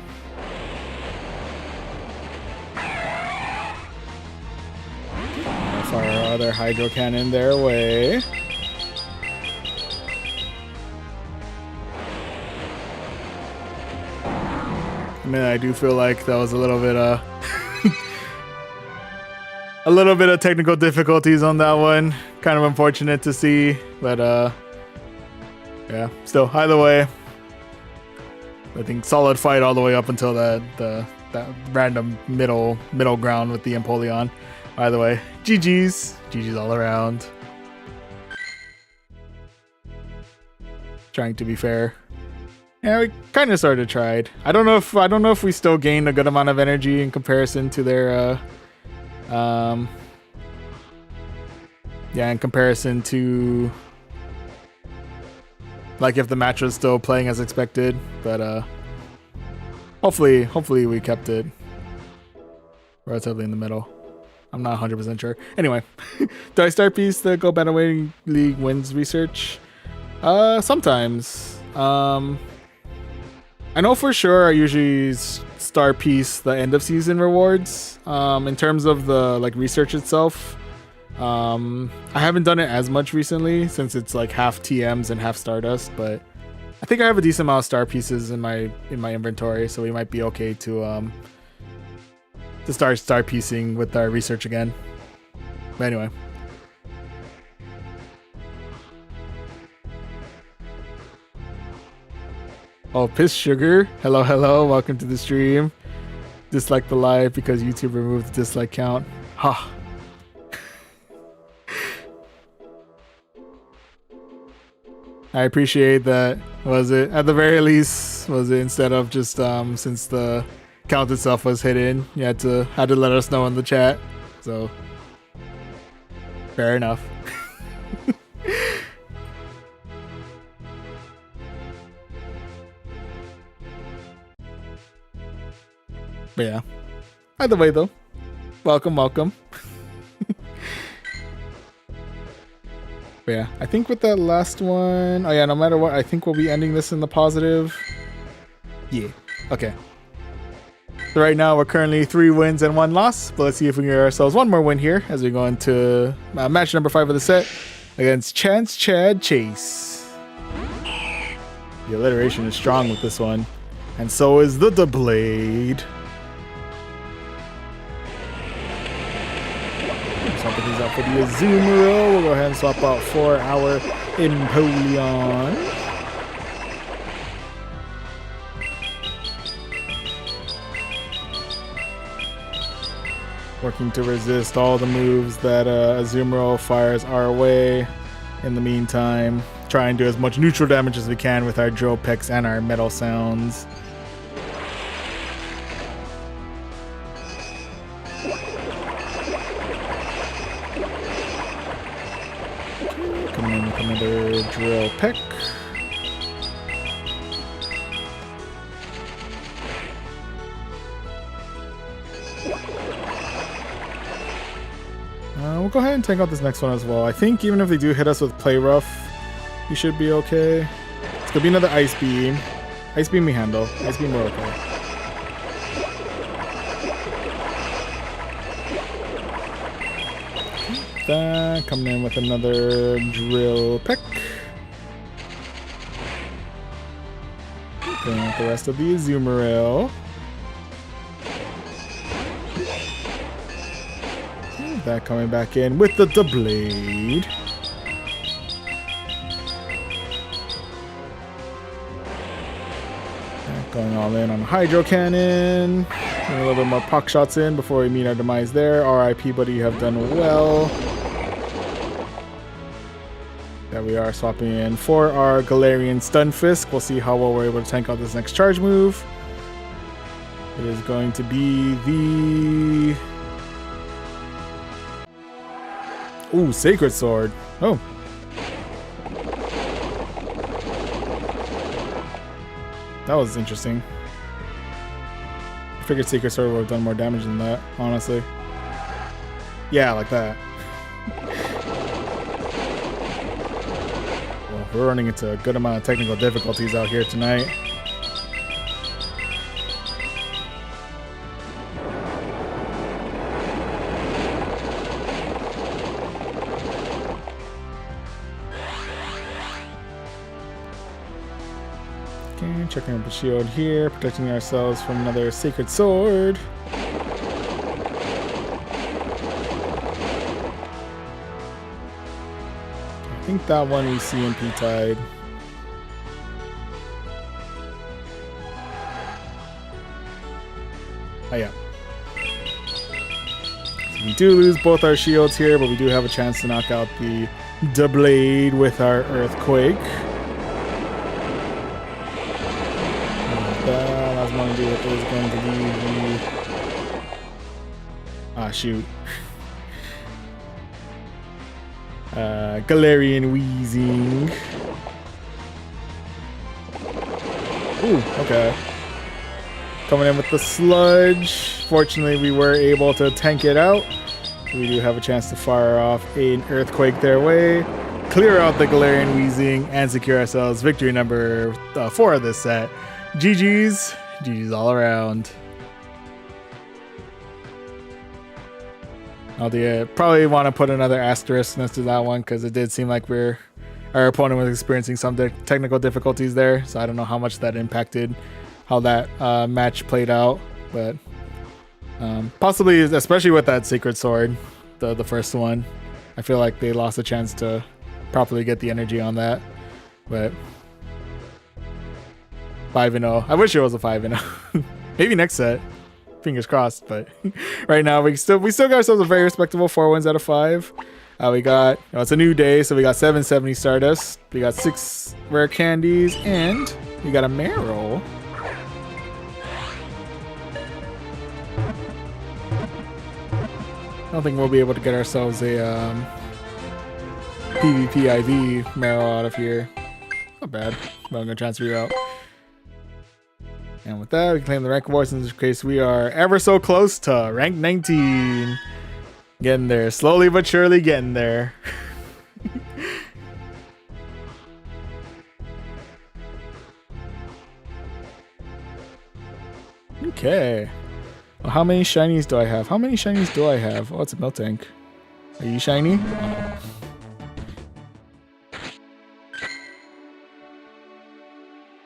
Fire our other Hydro Cannon their way. I mean, I do feel like that was a little bit a little bit of technical difficulties on that one. Kind of unfortunate to see, but yeah, still either way, I think solid fight all the way up until that random middle ground with the Empoleon. Either way, GG's all around. Trying to be fair. Yeah, we kind of sort of tried. I don't know if we still gained a good amount of energy in comparison to their yeah, in comparison to like if the match was still playing as expected, but hopefully we kept it relatively in the middle. I'm not 100% sure. Anyway, do I start piece the Go Battle League wins research? Sometimes. I know for sure I usually star piece the end of season rewards. In terms of the like research itself, I haven't done it as much recently since it's like half TMs and half Stardust, but I think I have a decent amount of star pieces in my inventory, so we might be okay to start star piecing with our research again. But anyway. Oh, Piss Sugar. Hello, welcome to the stream. Dislike the live because YouTube removed the dislike count. Ha. I appreciate that. Was it at the very least? Was it instead of just since the count itself was hidden, you had to let us know in the chat. So fair enough. But yeah. Either way though, welcome. But yeah, I think with that last one, oh yeah, no matter what, I think we'll be ending this in the positive. Yeah, okay. So right now we're currently 3 wins and 1 loss, but let's see if we can get ourselves one more win here as we go into match number 5 of the set against Chance Chad Chase. The alliteration is strong with this one, and so is the blade. Swapping these out for the Azumarill. We'll go ahead and swap out for our Empoleon. Working to resist all the moves that Azumarill fires our way. In the meantime, try and do as much neutral damage as we can with our Drill Picks and our Metal Sounds. Coming in with another Drill Pick. We'll go ahead and take out this next one as well. I think even if they do hit us with Play Rough, we should be okay. It's gonna be another Ice Beam. Ice Beam we handle. Ice Beam we're okay. That coming in with another Drill Pick. Going with the rest of the Azumarill. That coming back in with the blade. Going all in on the Hydro Cannon. Getting a little bit more puck shots in before we meet our demise there. RIP, buddy, you have done well. There we are, swapping in for our Galarian Stunfisk. We'll see how well we're able to tank out this next charge move. It is going to be the... Ooh, Sacred Sword. Oh. That was interesting. I figured Sacred Sword would have done more damage than that, honestly. Yeah, like that. Well, we're running into a good amount of technical difficulties out here tonight. Checking out the shield here, protecting ourselves from another Sacred Sword. I think that one we CMP tied. Oh yeah. So we do lose both our shields here, but we do have a chance to knock out the blade with our Earthquake. Last one to do it is going to be the... Ah, shoot. Galarian Wheezing. Ooh, okay. Coming in with the Sludge. Fortunately, we were able to tank it out. We do have a chance to fire off an Earthquake their way, clear out the Galarian Wheezing, and secure ourselves victory number 4 of this set. GG's. GG's all around. I'll probably want to put another asterisk next to that one because it did seem like our opponent was experiencing some technical difficulties there. So I don't know how much that impacted how that match played out. But possibly, especially with that Sacred Sword, the first one, I feel like they lost a chance to properly get the energy on that. But 5-0. I wish it was a 5-0. Maybe next set. Fingers crossed. But right now we still got ourselves a very respectable 4 wins out of 5. We got, it's a new day, so we got 770 Stardust. We got 6 rare candies, and we got a Marrow. I don't think we'll be able to get ourselves a PvP IV Marrow out of here. Not bad, but I'm gonna transfer you out. And with that, we can claim the rank awards. In this case, we are ever so close to rank 19. Getting there, slowly but surely getting there. Okay. Well, how many shinies do I have? How many shinies do I have? Oh, it's a milk tank. Are you shiny?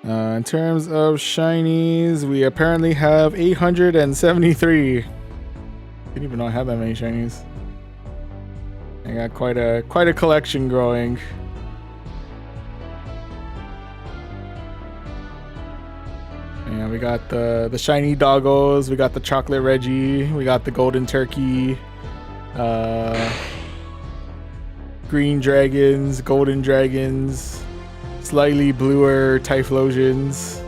In terms of shinies, we apparently have 873. Didn't even know I had that many shinies. I got quite a collection growing. And we got the shiny doggos, we got the chocolate Reggie, we got the golden turkey, green dragons, golden dragons, slightly bluer Typhlosions,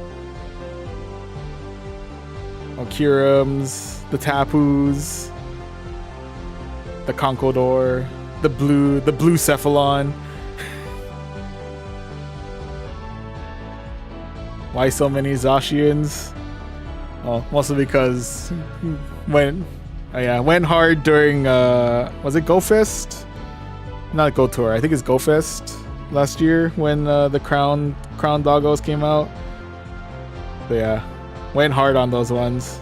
Okirums, the Tapus, the Conkodor, the blue Cephalon. Why so many Zacians? Oh, mostly because went hard during was it Go Fest? Not Go Tour, I think it's Go Fest last year when the Crown Doggos came out. But yeah, went hard on those ones.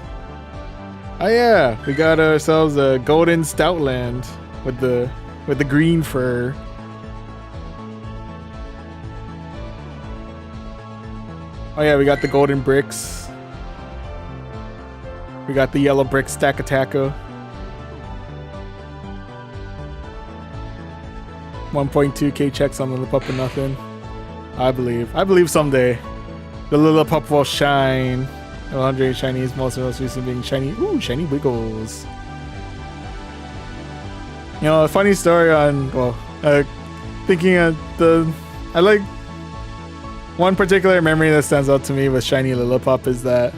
Oh yeah, we got ourselves a golden Stoutland with the green fur. Oh yeah, we got the golden bricks. We got the yellow brick Stack-a-Tacka. 1.2k checks on the Lillipup and nothing. I believe someday the Lillipup will shine. 100 shinies, most recent being shiny. Ooh, shiny Wiggles. You know, a funny story on, thinking of I like one particular memory that stands out to me with shiny Lillipup is that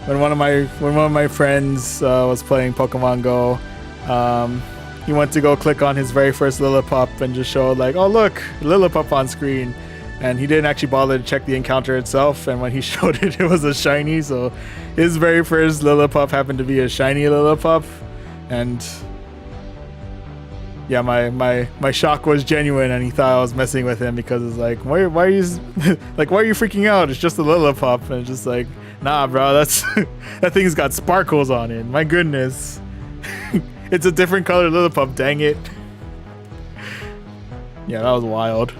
when one of my friends was playing Pokemon Go, he went to go click on his very first Lillipup and just showed like, oh look, Lillipup on screen. And he didn't actually bother to check the encounter itself, and when he showed it, it was a shiny, so his very first Lillipup happened to be a shiny Lillipup, and yeah, my shock was genuine, and he thought I was messing with him because it's like, why are you freaking out? It's just a Lillipup, and it's just like, nah bro, that thing's got sparkles on it, my goodness. It's a different color Lillipup, dang it. Yeah, that was wild.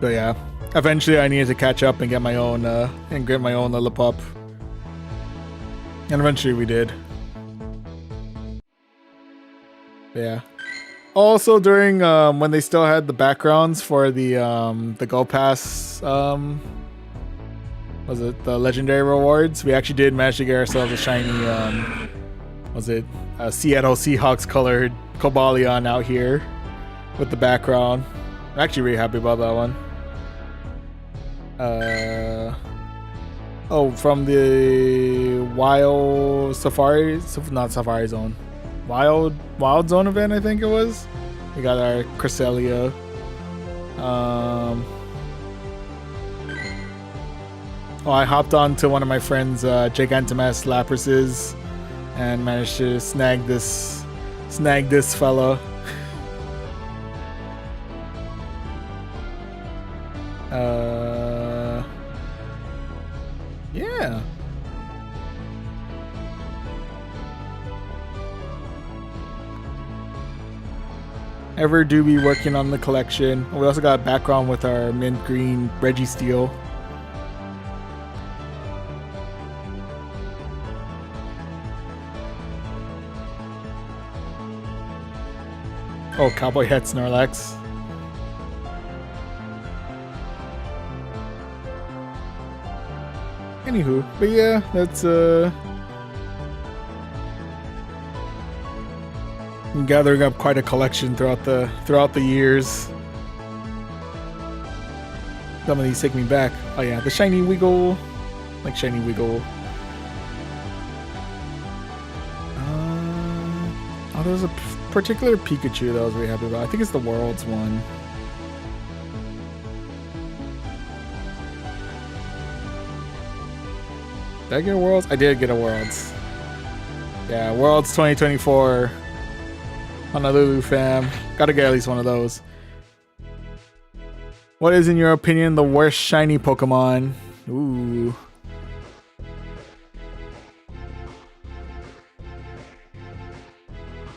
So yeah, eventually I needed to catch up and get my own Lillipup, and eventually we did. Yeah. Also during when they still had the backgrounds for the Go Pass, was it the legendary rewards? We actually did manage to get ourselves a shiny was it a Seattle Seahawks colored Cobalion out here with the background. I'm actually really happy about that one. From the Wild Safari, not Safari Zone, Wild Zone event, I think it was. We got our Cresselia. I hopped on to one of my friend's Gigantamax Laprases and managed to snag this fella. Yeah. Ever do be working on the collection. We also got a background with our mint green Registeel. Oh, Cowboy Hat Snorlax. Anywho, but yeah, that's I'm gathering up quite a collection throughout the years. Some of these take me back. Oh yeah, the shiny Wiggle, like shiny Wiggle. Oh, there's a particular Pikachu that I was really happy about. I think it's the Worlds one. Did I get a Worlds? I did get a Worlds. Yeah, Worlds 2024. Honolulu fam. Gotta get at least one of those. What is, in your opinion, the worst shiny Pokemon? Ooh.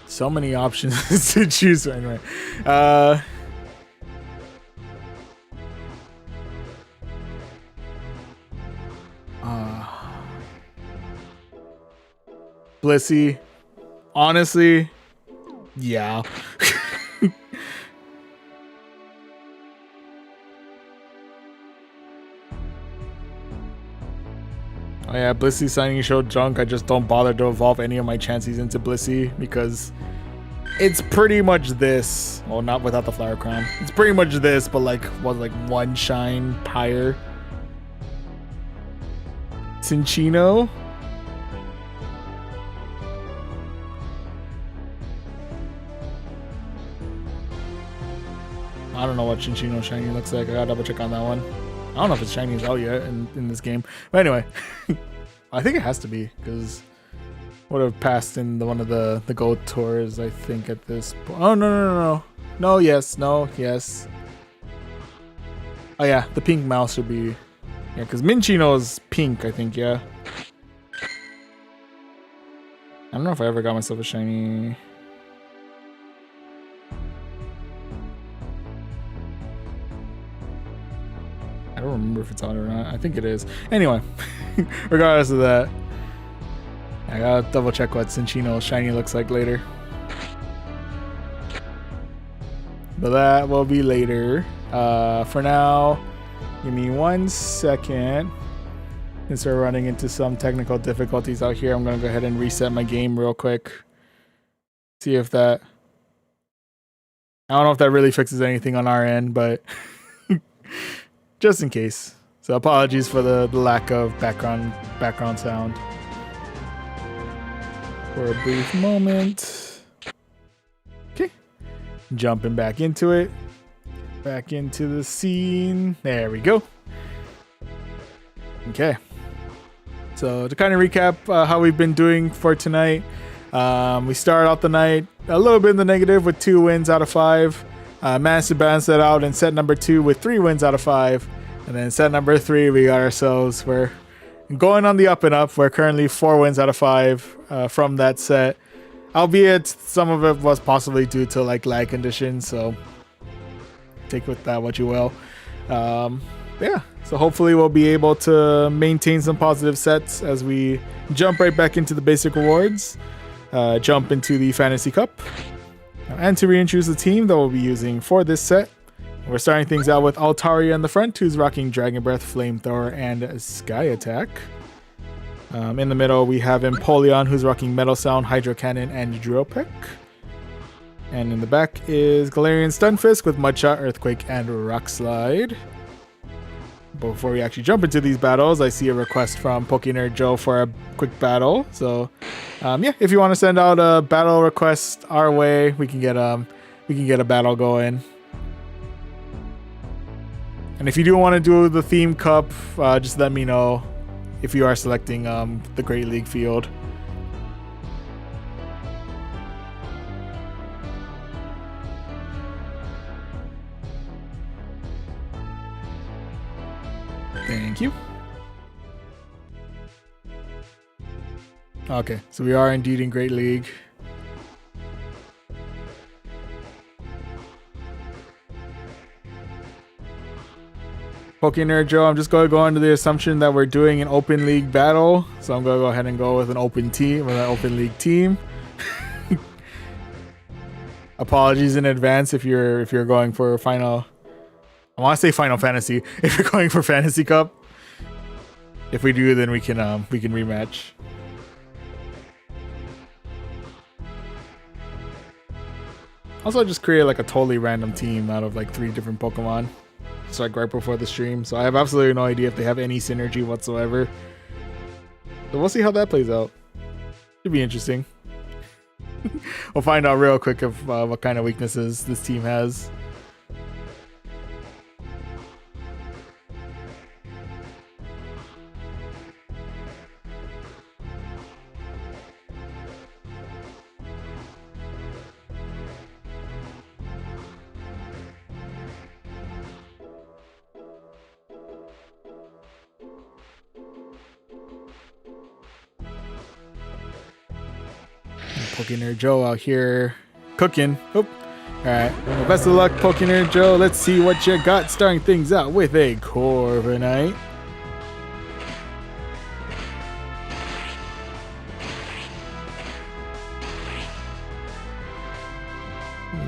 So many options to choose from. Anyway. Blissey. Honestly, yeah. Oh yeah, Blissey signing show junk. I just don't bother to evolve any of my Chanseys into Blissey because it's pretty much this. Well, not without the flower crown. It's pretty much this, but like one shine higher. Cinccino. I don't know what Cinccino shiny looks like. I gotta double check on that one. I don't know if it's shiny out yet in this game. But anyway, I think it has to be because would have passed in one of the gold tours, I think, at this point. Oh, no. No, yes, no, yes. Oh yeah, the pink mouse should be, yeah, because Minccino is pink, I think, yeah. I don't know if I ever got myself a shiny. I don't remember if it's on or not. I think it is. Anyway, regardless of that, I gotta double check what Cinccino's shiny looks like later. But that will be later. For now, give me 1 second. Since we're running into some technical difficulties out here, I'm gonna go ahead and reset my game real quick. See if that... I don't know if that really fixes anything on our end, but... just in case. So apologies for the lack of background sound. For a brief moment. Okay. Jumping back into it. Back into the scene. There we go. Okay. So to kind of recap how we've been doing for tonight. We started out the night a little bit in the negative with 2 wins out of 5. Managed to balance that out in set number 2 with 3 wins out of 5. And then set number 3, we got ourselves, we're going on the up and up. We're currently 4 wins out of 5 from that set. Albeit some of it was possibly due to like lag conditions, so take with that what you will. Yeah, so hopefully we'll be able to maintain some positive sets as we jump right back into the basic rewards. Jump into the Fantasy Cup. And to reintroduce the team that we'll be using for this set, we're starting things out with Altaria in the front, who's rocking Dragon Breath, Flamethrower, and Sky Attack. In the middle, we have Empoleon, who's rocking Metal Sound, Hydro Cannon, and Drill-Peck. And in the back is Galarian Stunfisk with Mudshot, Earthquake, and Rock Slide. Before we actually jump into these battles, I see a request from Pokenerd Joe for a quick battle. So, yeah, if you want to send out a battle request our way, we can get a battle going. And if you do want to do the theme cup, just let me know if you are selecting the Great League field. Thank you. Okay, so we are indeed in Great League. Pokenerd Joe, I'm just going to go under the assumption that we're doing an open league battle, so I'm going to go ahead and go with an open league team. Apologies in advance if you're going for final. I want to say Final Fantasy. If you're going for Fantasy Cup. If we do, then we can rematch. Also, I just created like a totally random team out of like 3 different Pokemon. It's like right before the stream, so I have absolutely no idea if they have any synergy whatsoever. So we'll see how that plays out. Should be interesting. We'll find out real quick of what kind of weaknesses this team has. Pokénerd Joe out here cooking. Oh, alright. Well, best of luck, Pokénerd Joe. Let's see what you got, starting things out with a Corviknight.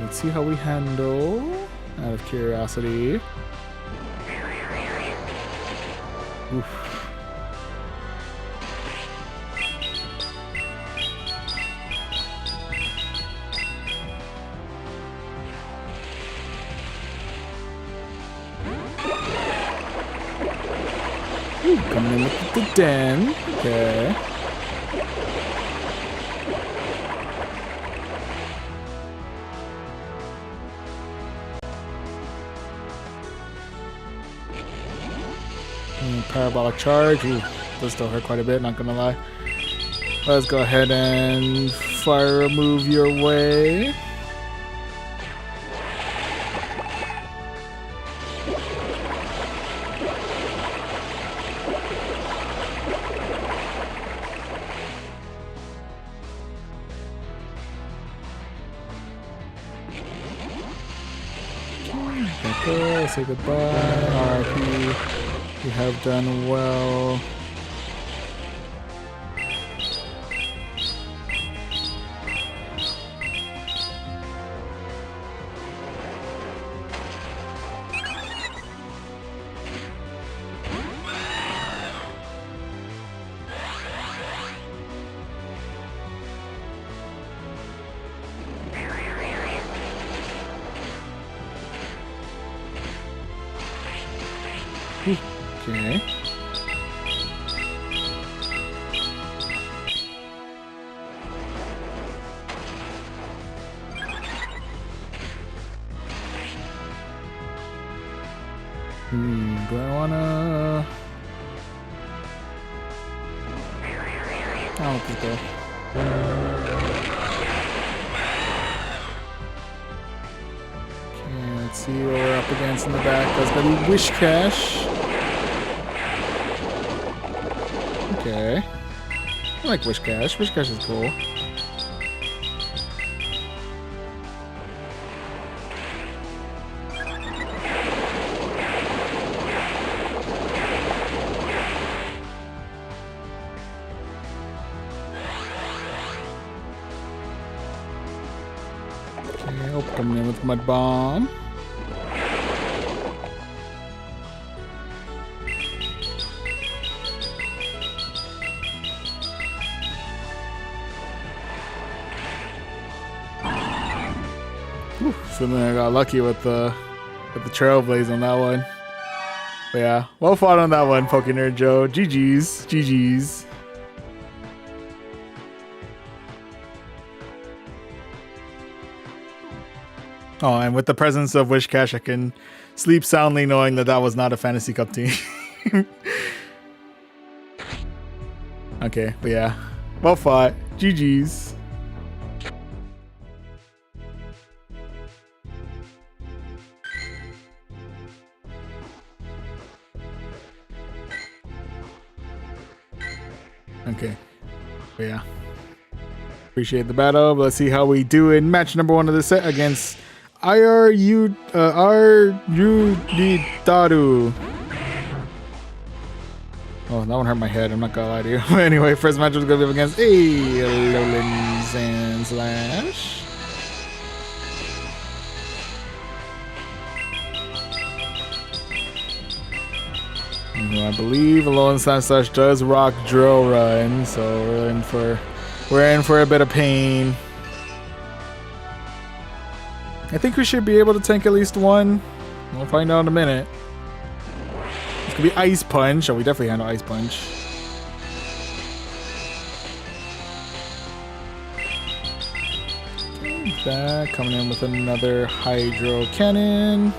Let's see how we handle, out of curiosity. Oof. Coming in with the den. Okay. Parabolic charge. Ooh, does still hurt quite a bit, not gonna lie. Let's go ahead and fire a move your way. Say goodbye. RIP. You have done well. Okay. Do I wanna? I'll just go. Okay, let's see what we're up against in the back. That's gonna be Wish Cash. Okay. I like Wish Cash. Wish Cash is cool. Okay, I'll come in with Mud Bomb. So then I got lucky with the Trailblaze on that one. But yeah, well fought on that one, Pokénerd Joe. GG's, GG's. Oh, and with the presence of Wish Cash, I can sleep soundly knowing that that was not a Fantasy Cup team. Okay, but yeah, well fought. GG's. Okay, but yeah, appreciate the battle. But let's see how we do in match number 1 of the set against Ryuditaru. Oh, that one hurt my head. I'm not gonna lie to you. But anyway, first match was gonna be against Alolan Sandslash. I believe Alone Slash does rock drill run, so we're in for a bit of pain. I think we should be able to tank at least one. We'll find out in a minute. This could be Ice Punch. Oh, we definitely handle Ice Punch. Okay, that coming in with another Hydro Cannon.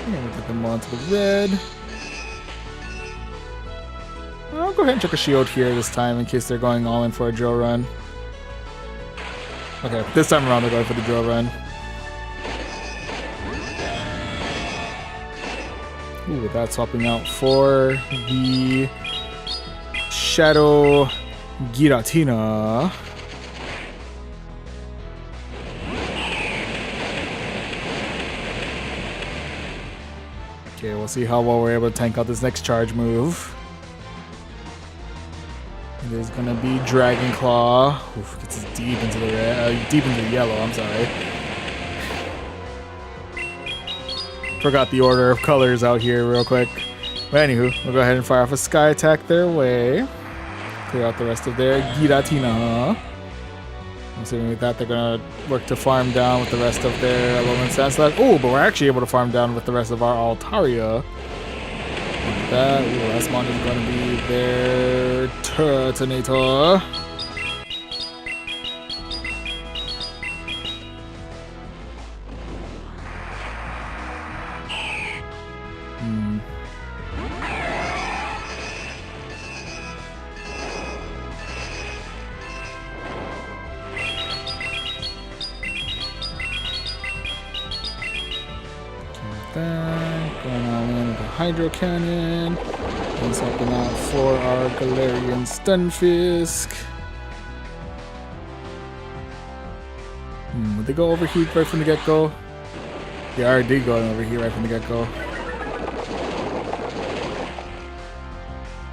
We'll get them onto the red. I'll go ahead and check a shield here this time in case they're going all in for a drill run. Okay, this time around they're going for the drill run. Ooh, with that swapping out for the Shadow Giratina. Okay, we'll see how well we're able to tank out this next charge move. It is gonna be Dragon Claw. Oof, gets us deep into the red, deep into the yellow. I'm sorry. Forgot the order of colors out here real quick. But anywho, we'll go ahead and fire off a Sky Attack their way. Clear out the rest of their Giratina. I'm assuming with that they're gonna work to farm down with the rest of their Alolan Sandslash. Oh, but we're actually able to farm down with the rest of our Altaria. Like that. Ooh, last mon is gonna be their Turtonator. Going all in with a Hydro Cannon. And swapping out for our Galarian Stunfisk. Would they go overheat right from the get-go? They already did go overheat right from the get-go.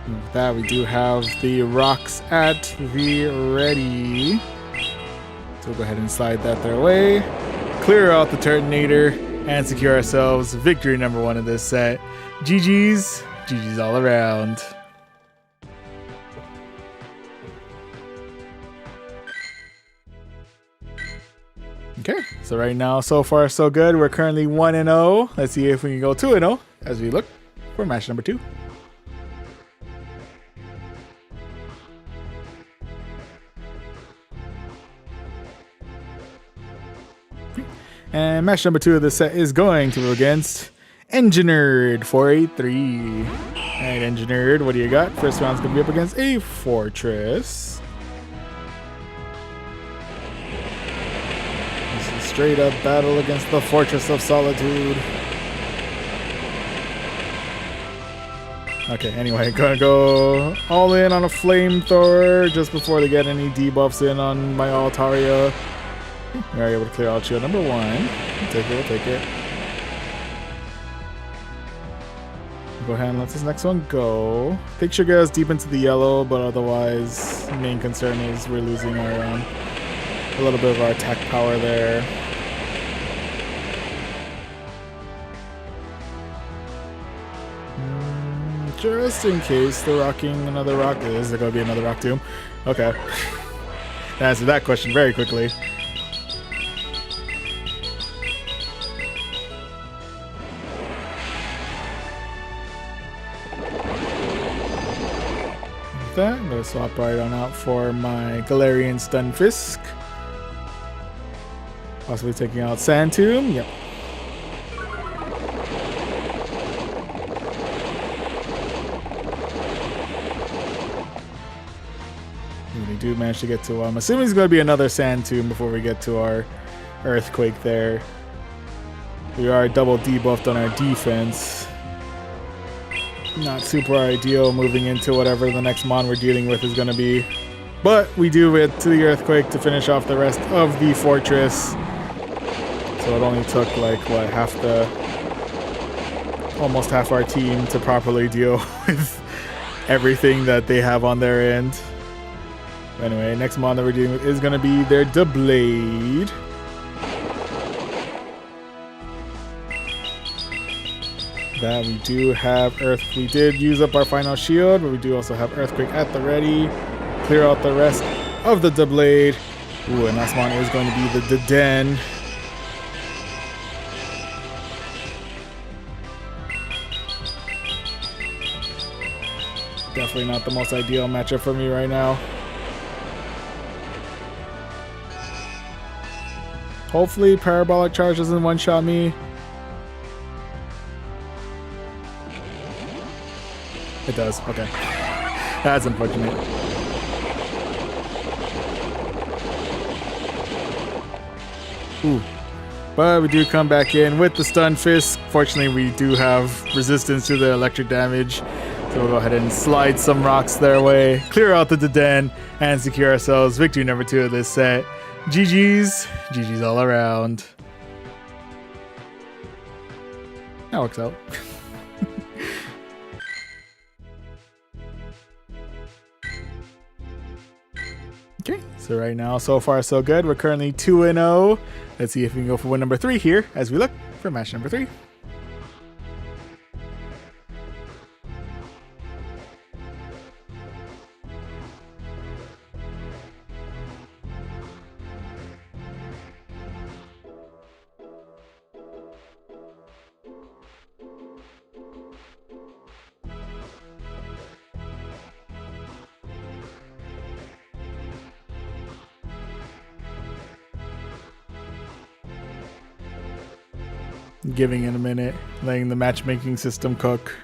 With that, we do have the rocks at the ready. So we'll go ahead and slide that their way. Clear out the Turtonator. And secure ourselves victory number 1 of this set. GG's. GG's all around. Okay, so right now, so far so good. We're currently 1-0. Let's see if we can go 2-0 as we look for match number 2. And match number 2 of this set is going to be against Engineered 483. Alright, Engineered, what do you got? First round's going to be up against a Fortress. This is a straight up battle against the Fortress of Solitude. Okay, anyway, gonna go all in on a Flamethrower just before they get any debuffs in on my Altaria. We are able to clear out shield number 1. We'll take it, we'll take it. Go ahead and let this next one go. I think she'll get us deep into the yellow, but otherwise, main concern is we're losing our a little bit of our attack power there. Just in case they're rocking another rock. Is there going to be another Rock Tomb? Okay. Answer that question very quickly. That. I'm going to swap right on out for my Galarian Stunfisk. Possibly taking out Sand Tomb. Yep. We do manage to get to I'm assuming it's going to be another Sand Tomb before we get to our Earthquake there. We are double debuffed on our defense. Not super ideal moving into whatever the next mon we're dealing with is going to be. But we do it to the Earthquake to finish off the rest of the Fortress. So it only took like, what, almost half our team to properly deal with everything that they have on their end. But anyway, next mon that we're dealing with is going to be their that, we do have Earth. We did use up our final shield, but we do also have Earthquake at the ready. Clear out the rest of the blade. Ooh, and last one is going to be the den. Definitely not the most ideal matchup for me right now. Hopefully Parabolic Charge doesn't one-shot me. It does, okay. That's unfortunate. Ooh. But we do come back in with the Stun Fist. Fortunately, we do have resistance to the electric damage. So we'll go ahead and slide some rocks their way, clear out the den, and secure ourselves victory number 2 of this set. GG's. GG's all around. That works out. Okay, so right now, so far so good. We're currently 2-0. Let's see if we can go for win number 3 here as we look for match number 3. Giving it a minute, letting the matchmaking system cook.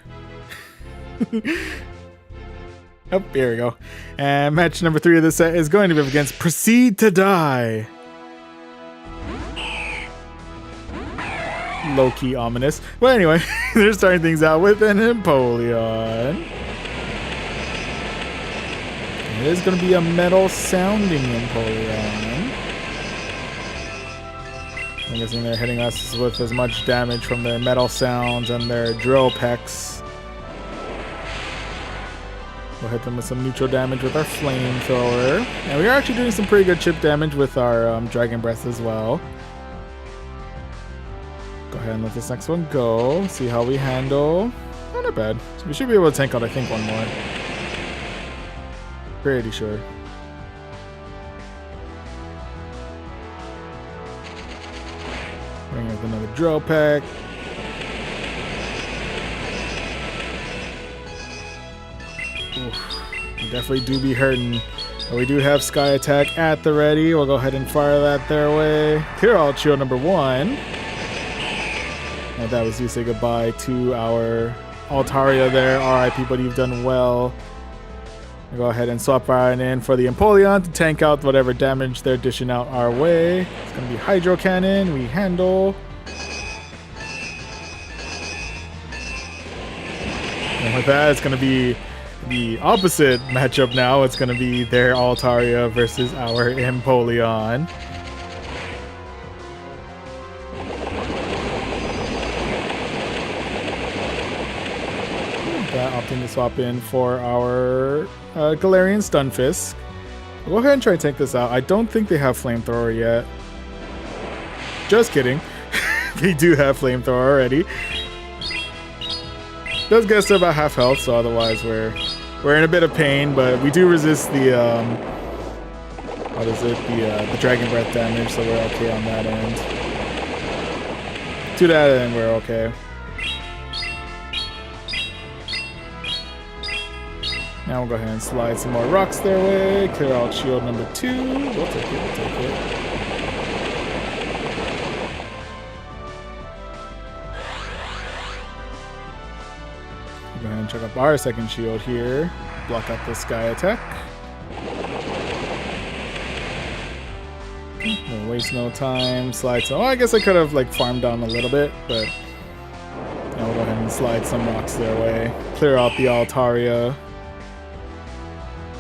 Oh, here we go. And match number 3 of this set is going to be up against Proceed to Die. Low-key ominous. Well, anyway, they're starting things out with an Empoleon. It is going to be a metal-sounding Empoleon. I'm guessing they're hitting us with as much damage from their metal sounds and their drill pecks. We'll hit them with some neutral damage with our flamethrower. And we are actually doing some pretty good chip damage with our Dragon Breath as well. Go ahead and let this next one go. See how we handle. Oh, not bad. So we should be able to tank out, I think, one more. Pretty sure. Bring up another drill pack. Oof. We definitely do be hurting. But we do have Sky Attack at the ready. We'll go ahead and fire that their way. Clear out shield number 1. And that was you say goodbye to our Altaria there. RIP, but you've done well. We'll go ahead and swap right in for the Empoleon to tank out whatever damage they're dishing out our way. It's going to be Hydro Cannon. We handle. And with that, it's going to be the opposite matchup now. It's going to be their Altaria versus our Empoleon. Opting to swap in for our Galarian Stunfisk. We'll go ahead and try to take this out. I don't think they have Flamethrower yet. Just kidding. They do have Flamethrower already. Does get us to about half health, so otherwise we're in a bit of pain, but we do resist the the Dragon Breath damage, so we're okay on that end. To that end, we're okay. Now we'll go ahead and slide some more rocks their way. Clear out shield number 2. We'll take it, we'll take it. Go ahead and check up our second shield here. Block out the Sky Attack. We'll waste no time. Slide some. Oh, I guess I could have farmed down a little bit, but now we'll go ahead and slide some rocks their way. Clear out the Altaria.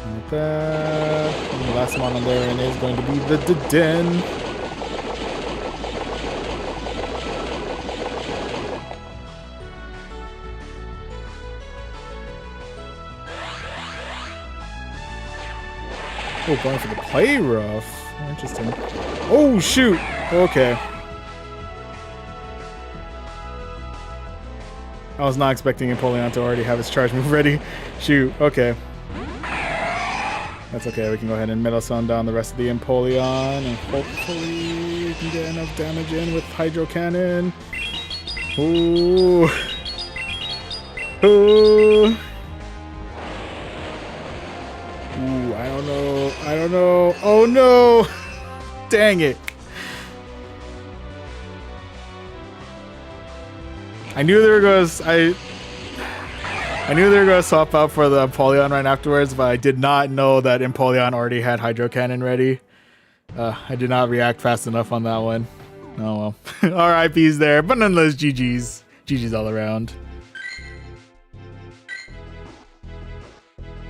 With that, and the last one on there is going to be the Den. Oh, going for the Play Rough. Interesting. Oh, shoot. Okay. I was not expecting Empoleon to already have his charge move ready. Shoot, okay. That's okay, we can go ahead and Metal Sun down the rest of the Empoleon, and hopefully we can get enough damage in with Hydro Cannon. Ooh. Ooh. Ooh, I don't know. I don't know. Oh no! Dang it. I knew they were going to swap out for the Empoleon right afterwards, but I did not know that Empoleon already had Hydro Cannon ready. I did not react fast enough on that one. Oh well. RIPs there, but nonetheless, GG's. GG's all around.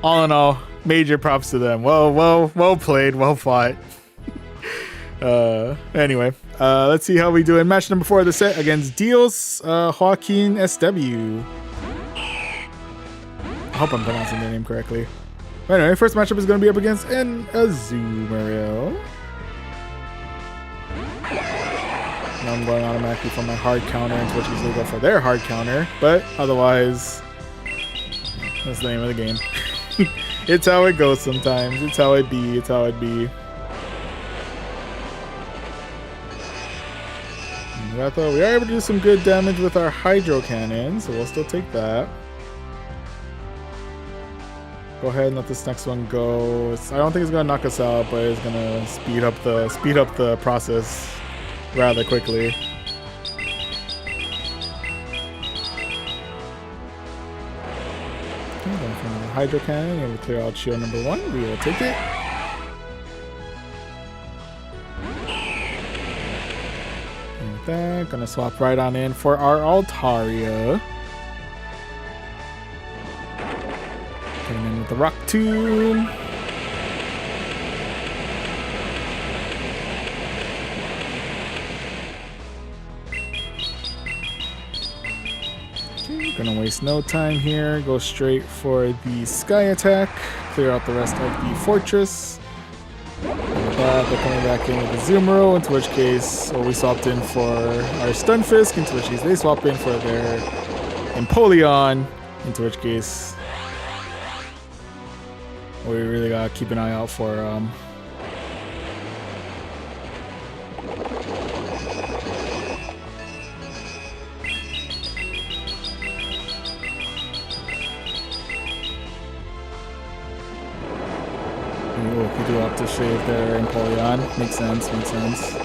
All in all, major props to them. Well played, well fought. Anyway, let's see how we do in match number 4 of the set against Dios Joaquin SW. I hope I'm pronouncing their name correctly. But anyway, first matchup is going to be up against an Azumarill. Now I'm going automatically for my hard counter, and Twitch usually go for their hard counter, but otherwise, that's the name of the game. It's how it goes sometimes. It's how it be. It's how it be. I thought we are able to do some good damage with our Hydro Cannon, so we'll still take that. Go ahead and let this next one go. I don't think it's gonna knock us out, but it's gonna speed up the process rather quickly. Going from the Hydro Cannon, and we clear out shield number 1. We will take it. Gonna swap right on in for our Altaria. Coming in with the Rock Tomb. Okay, gonna waste no time here. Go straight for the Sky Attack. Clear out the rest of the Fortress. They're coming back in with the Azumarill, into which case, we swapped in for our Stunfisk, into which case they swap in for their Empoleon, into which case we really gotta keep an eye out for we do have to shave their Empoleon. Makes sense, makes sense.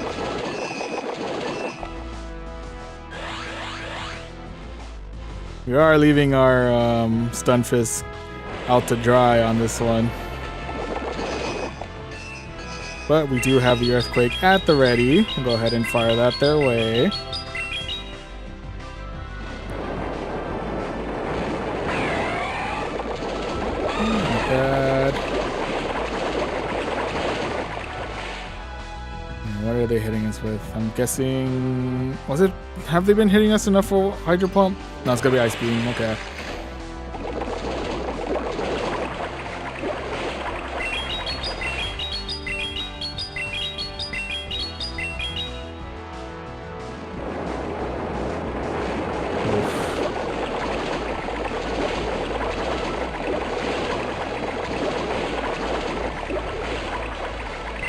We are leaving our Stunfisk out to dry on this one. But we do have the Earthquake at the ready. We'll go ahead and fire that their way. Not bad. What are they hitting us with? I'm guessing... Have they been hitting us enough for Hydro Pump? No, it's gonna be Ice Beam. Okay.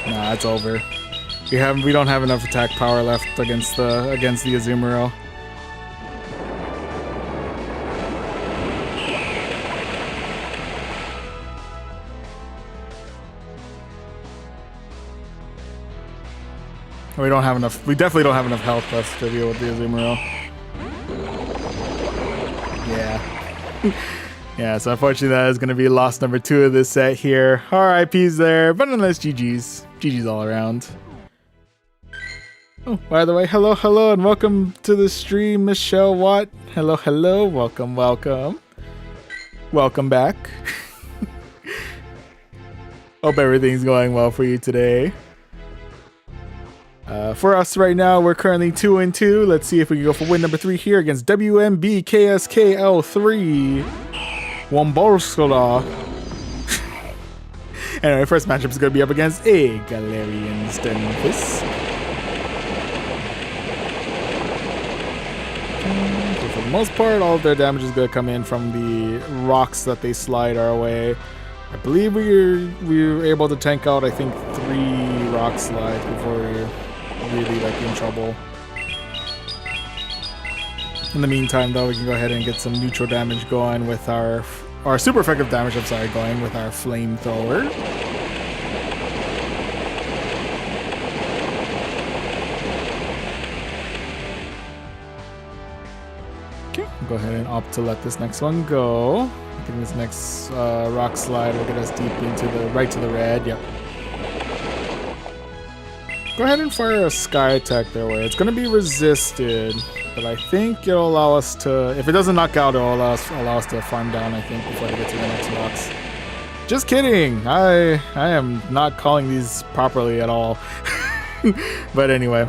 Nah, it's over. We don't have enough attack power left against the Azumarill. We don't have enough. We definitely don't have enough health left to deal with the Azumarill. Yeah. Yeah, so unfortunately that is going to be loss number 2 of this set here. RIPs there, but nonetheless GG's. GG's all around. Oh, by the way, hello, and welcome to the stream, Michelle Watt. Hello, welcome. Welcome back. Hope everything's going well for you today. For us right now, we're currently 2-2. Let's see if we can go for win number 3 here against WMB KSKL3 Womborskola. Anyway, first matchup is going to be up against a Galarian Stunfisk. For the most part, all of their damage is going to come in from the rocks that they slide our way. I believe we were able to tank out, I think, 3 rock slides before we were really like in trouble. In the meantime, though, we can go ahead and get some neutral damage going with our super effective damage, I'm sorry, going with our flamethrower. Okay, go ahead and opt to let this next one go. I think this next rock slide will get us deep into the right to the red. Yep. Go ahead and fire a sky attack their way. It's going to be resisted, but I think it'll allow us to, if it doesn't knock out, it'll allow us to farm down, I think, before they get to the next rocks. Just kidding! I am not calling these properly at all. But anyway.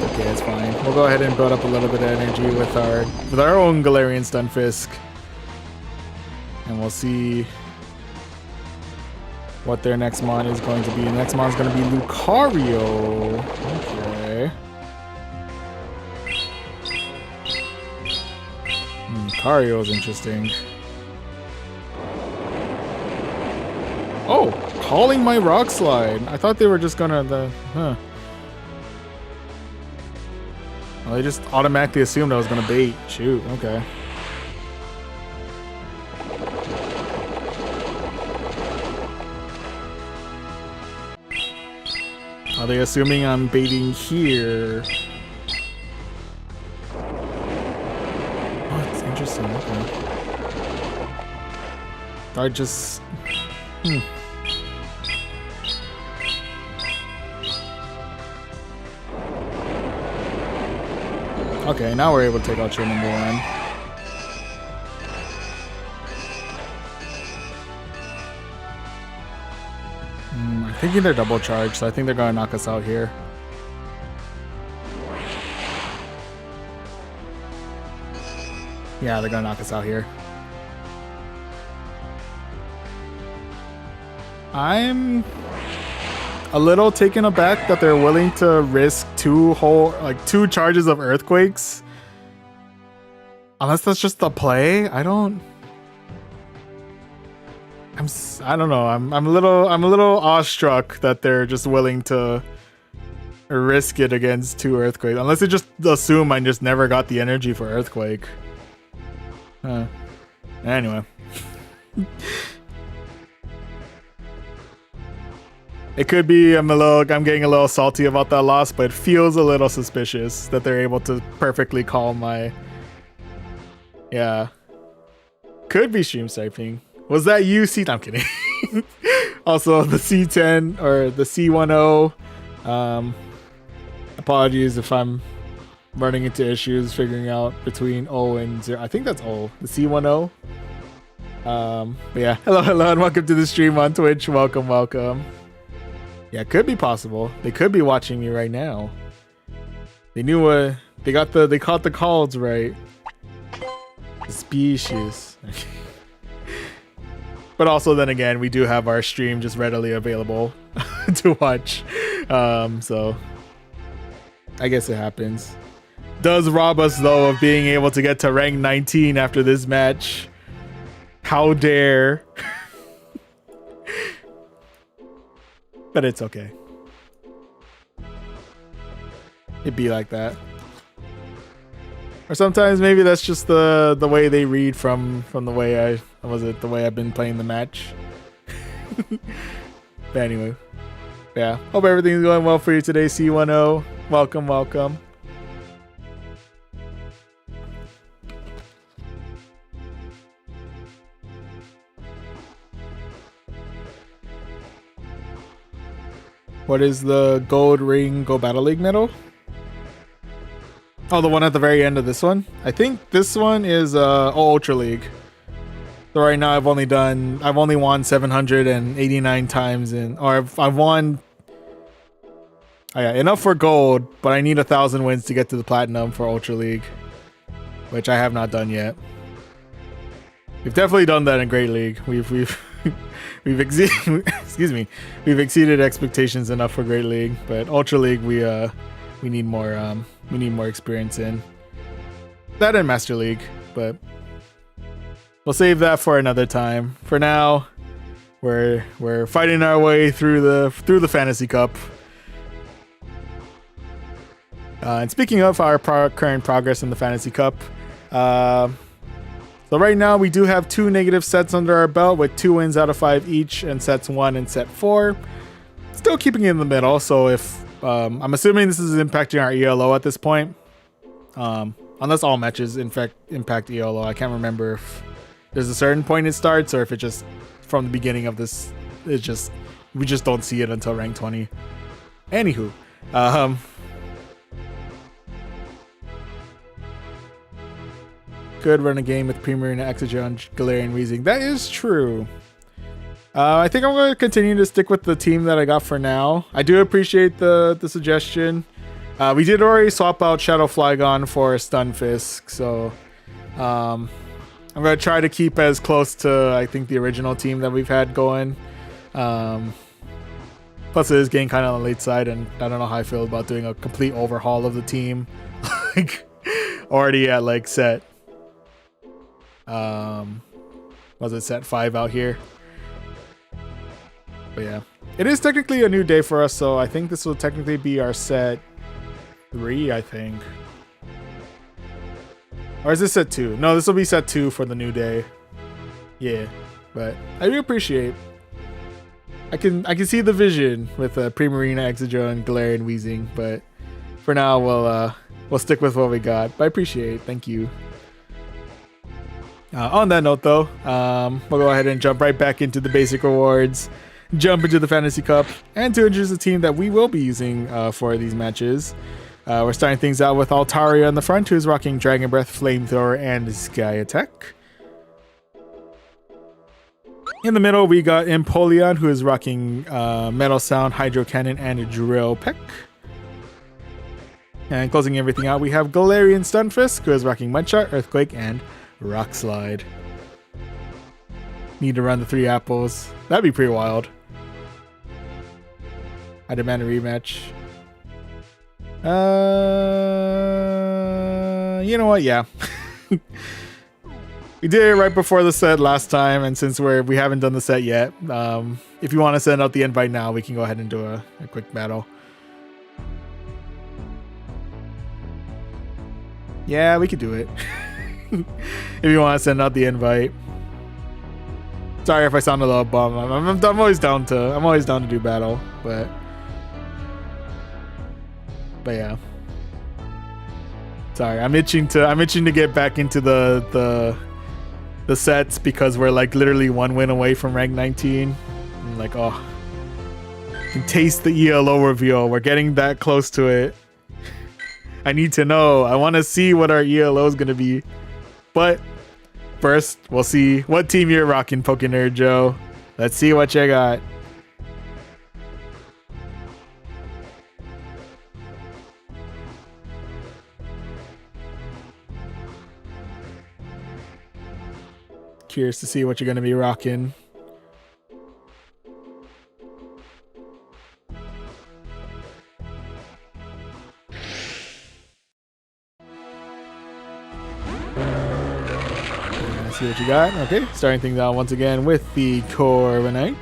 Okay, it's fine. We'll go ahead and build up a little bit of energy with our own Galarian Stunfisk. And we'll see what their next mon is going to be. The next mon is going to be Lucario. Okay. Lucario is interesting. Oh, calling my rock slide. I thought they were just gonna Well, they just automatically assumed I was gonna bait. Shoot. Okay. Are they assuming I'm baiting here? Oh, it's interesting. Okay. I just... Okay, now we're able to take out your number 1. I'm thinking they're double charged, so I think they're gonna knock us out here. Yeah, they're gonna knock us out here. I'm a little taken aback that they're willing to risk 2 charges of earthquakes. Unless that's just the play, I don't know. I'm a little awestruck that they're just willing to risk it against 2 earthquakes. Unless they just assume I just never got the energy for earthquake. Anyway. It could be I'm getting a little salty about that loss, but it feels a little suspicious that they're able to perfectly call my... Yeah. Could be stream sniping. Was that you? I'm kidding. Also, the C10 or the C10. Apologies if I'm running into issues figuring out between O and 0. I think that's O. The C10. But yeah. Hello, and welcome to the stream on Twitch. Welcome. Yeah, it could be possible. They could be watching me right now. They knew they caught the calls right. The species. But also then again, we do have our stream just readily available to watch. So I guess it happens. Does rob us though of being able to get to rank 19 after this match. How dare. But it's okay. It'd be like that. Or sometimes maybe that's just the way they read from the way the way I've been playing the match. But anyway. Yeah. Hope everything's going well for you today, C10. Welcome. What is the gold ring Go Battle League medal? Oh, the one at the very end of this one? I think this one is Ultra League. So right now I've only won 789 times I've won enough for gold, but I need 1,000 wins to get to the platinum for Ultra League, which I have not done yet. We've definitely done that in Great League. We've exceeded expectations enough for Great League, but Ultra League we we need more experience in that and Master League, but we'll save that for another time. For now, we're fighting our way through the Fantasy Cup. And speaking of our current progress in the Fantasy Cup, so right now we do have 2 negative sets under our belt with 2 wins out of 5 each in sets 1 and set 4. Still keeping it in the middle, so if I'm assuming this is impacting our ELO at this point, unless all matches in fact impact ELO. I can't remember if there's a certain point it starts or if it just from the beginning of this, we just don't see it until rank 20. Anywho, good run a game with Primarina, Exogen, Galarian, Weezing. That is true. I think I'm going to continue to stick with the team that I got for now. I do appreciate the suggestion. We did already swap out Shadow Flygon for Stunfisk, so I'm going to try to keep as close to, I think, the original team that we've had going. Plus, it is getting kind of on the late side, and I don't know how I feel about doing a complete overhaul of the team. Like, already at, like, set... was it set 5 out here? But yeah, it is technically a new day for us, so I think this will technically be our set 3, I think. Or is this set 2? No, this will be set 2 for the new day. Yeah, but I do appreciate. I can see the vision with Primarina, Exogen, Galarian, Weezing, but for now we'll stick with what we got. But I appreciate. Thank you. On that note, though, we'll go ahead and jump right back into the basic rewards, jump into the Fantasy Cup, and to introduce the team that we will be using for these matches. We're starting things out with Altaria in the front, who's rocking Dragon Breath, Flamethrower, and Sky Attack. In the middle, we got Empoleon, who is rocking Metal Sound, Hydro Cannon, and Drill Peck. And closing everything out, we have Galarian Stunfisk, who is rocking Mudshot, Earthquake, and Rock Slide. Need to run the 3 apples. That'd be pretty wild. I demand a rematch. You know what? Yeah. We did it right before the set last time, and since we haven't done the set yet, if you want to send out the invite now, we can go ahead and do a quick battle. Yeah, we could do it. If you want to send out the invite. Sorry if I sound a little bummed. I'm always down to do battle, but yeah. Sorry, I'm itching to get back into the sets because we're like literally 1 win away from rank 19. I'm like, oh, I can taste the ELO reveal. We're getting that close to it. I need to know. I want to see what our ELO is gonna be. But first, we'll see what team you're rocking, Pokenerd Joe. Let's see what you got. Curious to see what you're going to be rocking. See what you got. Okay, starting things out once again with the Corviknight.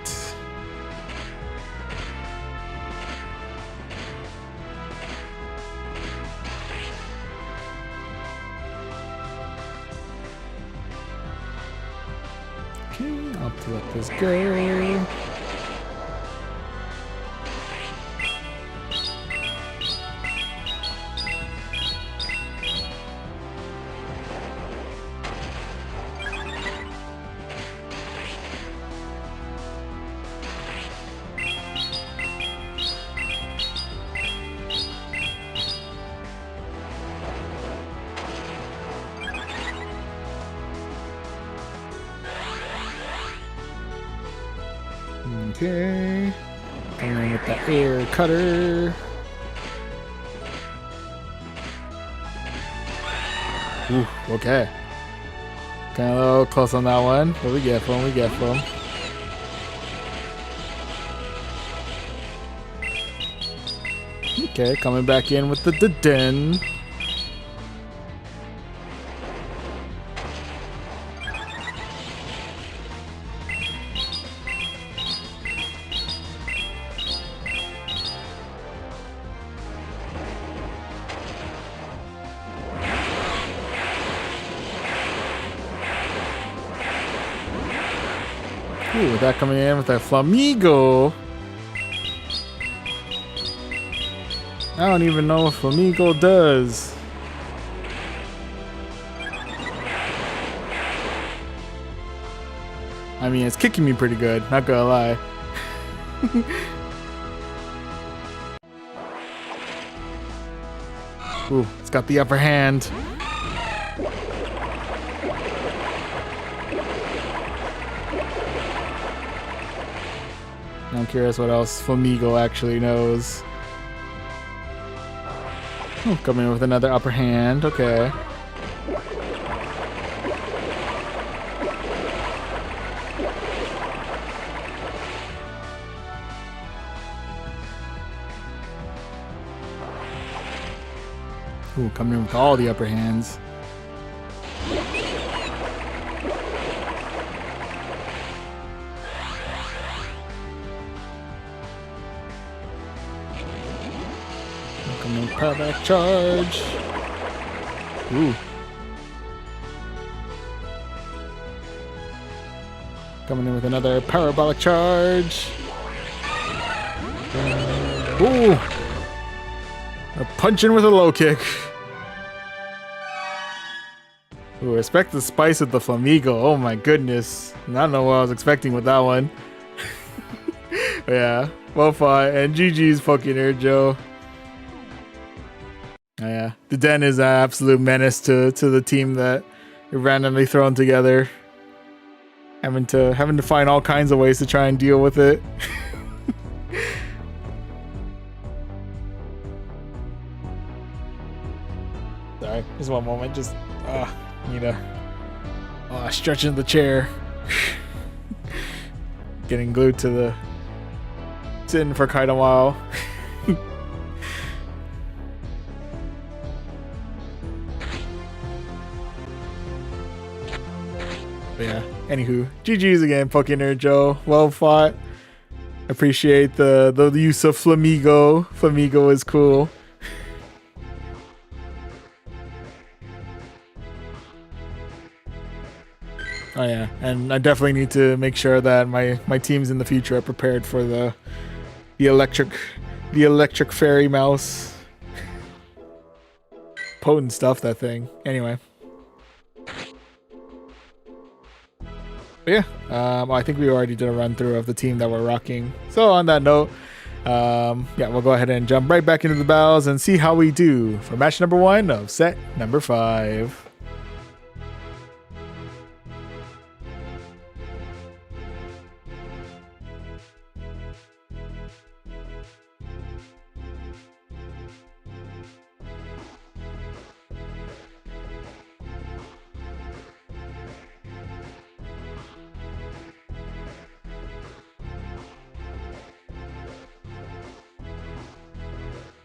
Okay, I'll have to let this go. Okay, coming in with the air cutter. Ooh, okay. Kind of a little close on that one, but we get from. Okay, coming back in with the den. Ooh, with that coming in with that Flamigo. I don't even know what Flamigo does. I mean, it's kicking me pretty good, not gonna lie. Ooh, it's got the upper hand. I'm curious what else Flamigo actually knows. Ooh, coming in with another upper hand, okay. Ooh, coming in with all the upper hands. Coming in with power back charge. Ooh. Coming in with another parabolic charge. Ooh. Punching with a low kick. Ooh, respect the spice of the Flamigo. Oh my goodness. I don't know what I was expecting with that one. Yeah, well fought. And GG's fucking Nerd Joe. Oh, yeah, the den is an absolute menace to the team that you're randomly thrown together. Having to find all kinds of ways to try and deal with it. Sorry, just one moment. Just need a stretch in the chair. Getting glued to the sitting for quite a while. But yeah, anywho, GG's again, fucking Nerd Joe. Well fought. Appreciate the use of Flamigo. Flamigo is cool. Oh yeah, and I definitely need to make sure that my teams in the future are prepared for the electric fairy mouse. Potent stuff, that thing. Anyway. But yeah, I think we already did a run through of the team that we're rocking. So on that note, yeah, we'll go ahead and jump right back into the battles and see how we do for match number 1 of set number 5.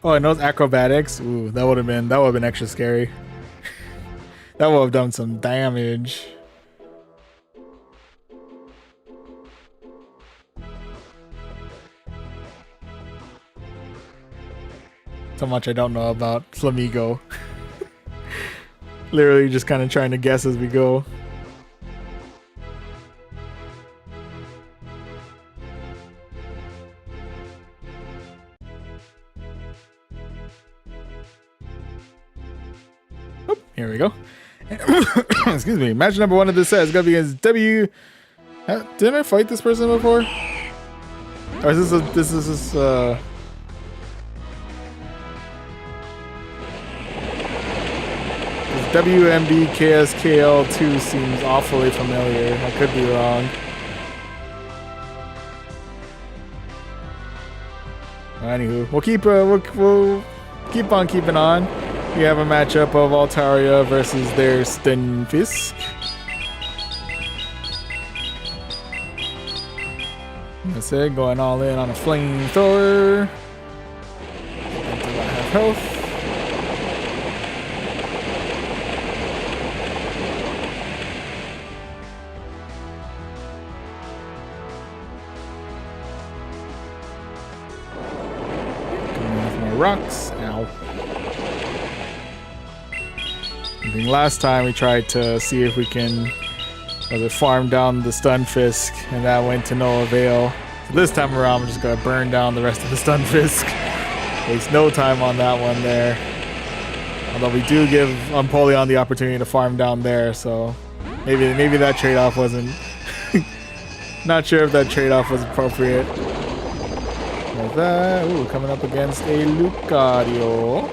Oh, and those acrobatics. Ooh, that would have been extra scary. That would have done some damage. So much I don't know about Flamigo. Literally just kind of trying to guess as we go. Here we go. Excuse me. Match number 1 of this set is gonna be against W. Didn't I fight this person before? Or is this WMB KSKL2 seems awfully familiar. I could be wrong. Anywho, we'll keep on keeping on. We have a matchup of Altaria versus their Stunfisk. That's it, going all in on a flamethrower. health. Rocks. Ow. I think last time we tried to see if we can farm down the Stunfisk, and that went to no avail. So this time around, we're just gonna burn down the rest of the Stunfisk. Waste no time on that one there. Although we do give Empoleon the opportunity to farm down there, so maybe that trade-off wasn't. Not sure if that trade-off was appropriate. Like that. Ooh, coming up against a Lucario.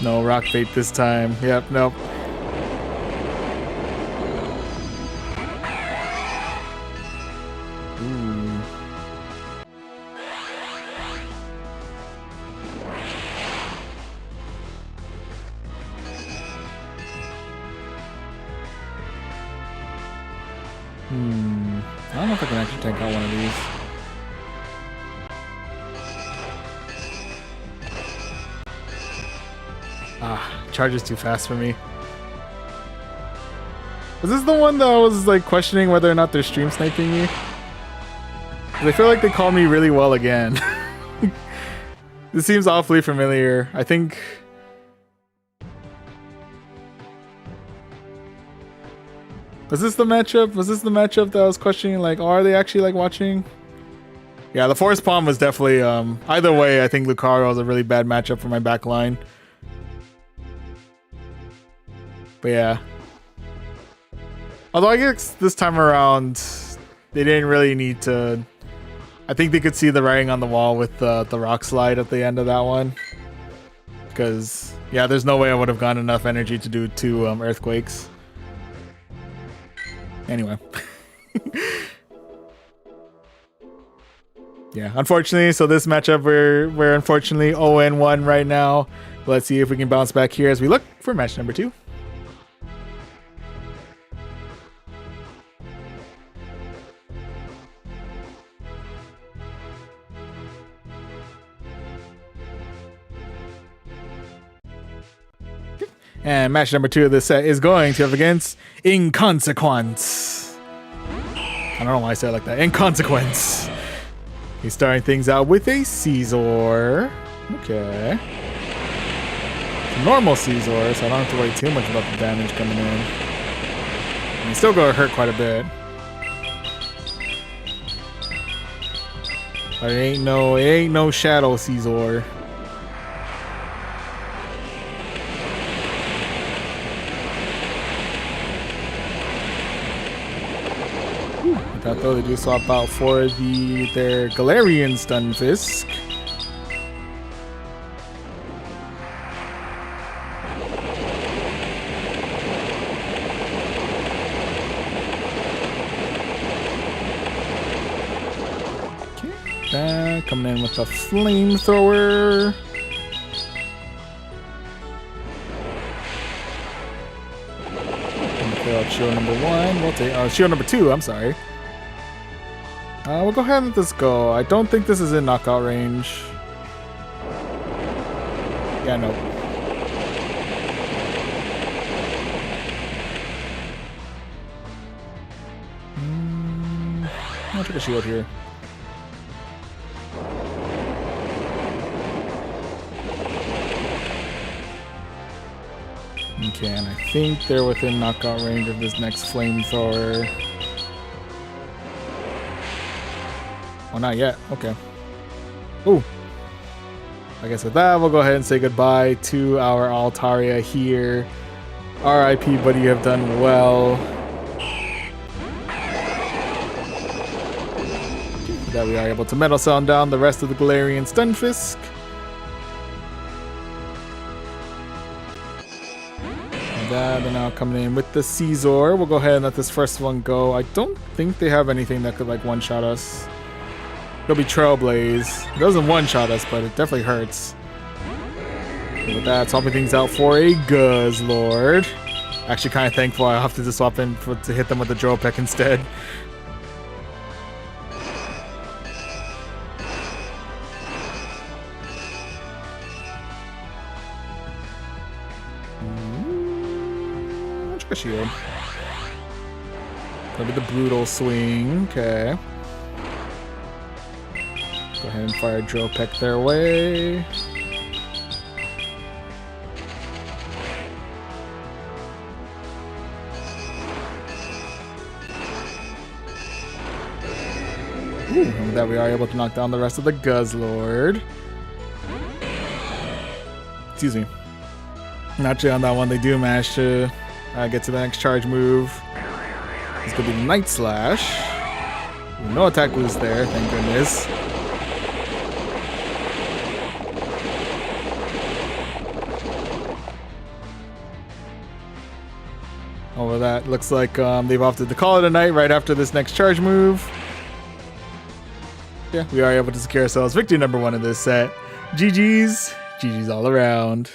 No rock bait this time. Yep, nope. I don't know if I can actually take out one of these. Charges too fast for me. Was this the one that I was like questioning whether or not they're stream sniping me? I feel like they called me really well again. This seems awfully familiar. I think... Was this the matchup? Was this the matchup that I was questioning? Like, are they actually like watching? Yeah, the Forest Palm was definitely... either way, I think Lucario was a really bad matchup for my back line. But yeah. Although I guess this time around, they didn't really need to... I think they could see the writing on the wall with the rock slide at the end of that one. Because, yeah, there's no way I would have gotten enough energy to do 2 earthquakes. Anyway. Yeah, unfortunately, so this matchup, we're unfortunately 0-1 right now. Let's see if we can bounce back here as we look for match number 2. And match number 2 of this set is going to have against Inconsequence. I don't know why I said it like that. Inconsequence. He's starting things out with a Caesar. Okay. Normal Caesar, so I don't have to worry too much about the damage coming in. And he's still going to hurt quite a bit. But it ain't no Shadow Caesar. I thought they do swap out for their Galarian Stunfisk. Okay, coming in with a flamethrower. Shield number 1. We'll take shield number 2. I'm sorry. We'll go ahead and let this go. I don't think this is in knockout range. Yeah, nope. I'll take a shield here. Okay, and I think they're within knockout range of this next flamethrower. Oh, not yet. Okay. Ooh. I guess with that, we'll go ahead and say goodbye to our Altaria here. R.I.P. buddy, you have done well. That we are able to Metal Sound down the rest of the Galarian Stunfisk. that. They're now coming in with the Caesar. We'll go ahead and let this first one go. I don't think they have anything that could like one-shot us. It'll be Trailblaze. It doesn't one-shot us, but it definitely hurts. And with that, swapping things out for a Guzzlord. Actually kind of thankful I have to just swap in to hit them with the Drill Peck instead. Shield. That'll be the brutal swing. Okay. Go ahead and fire Drill Peck their way. Ooh, and with that we are able to knock down the rest of the Guzzlord. Excuse me. Actually, on that one, they do manage to get to the next charge move. It's going to be Night Slash. No attack boost there, thank goodness. Over that, looks like they've opted to call it a night right after this next charge move. Yeah, we are able to secure ourselves victory number 1 in this set. GG's. GG's all around.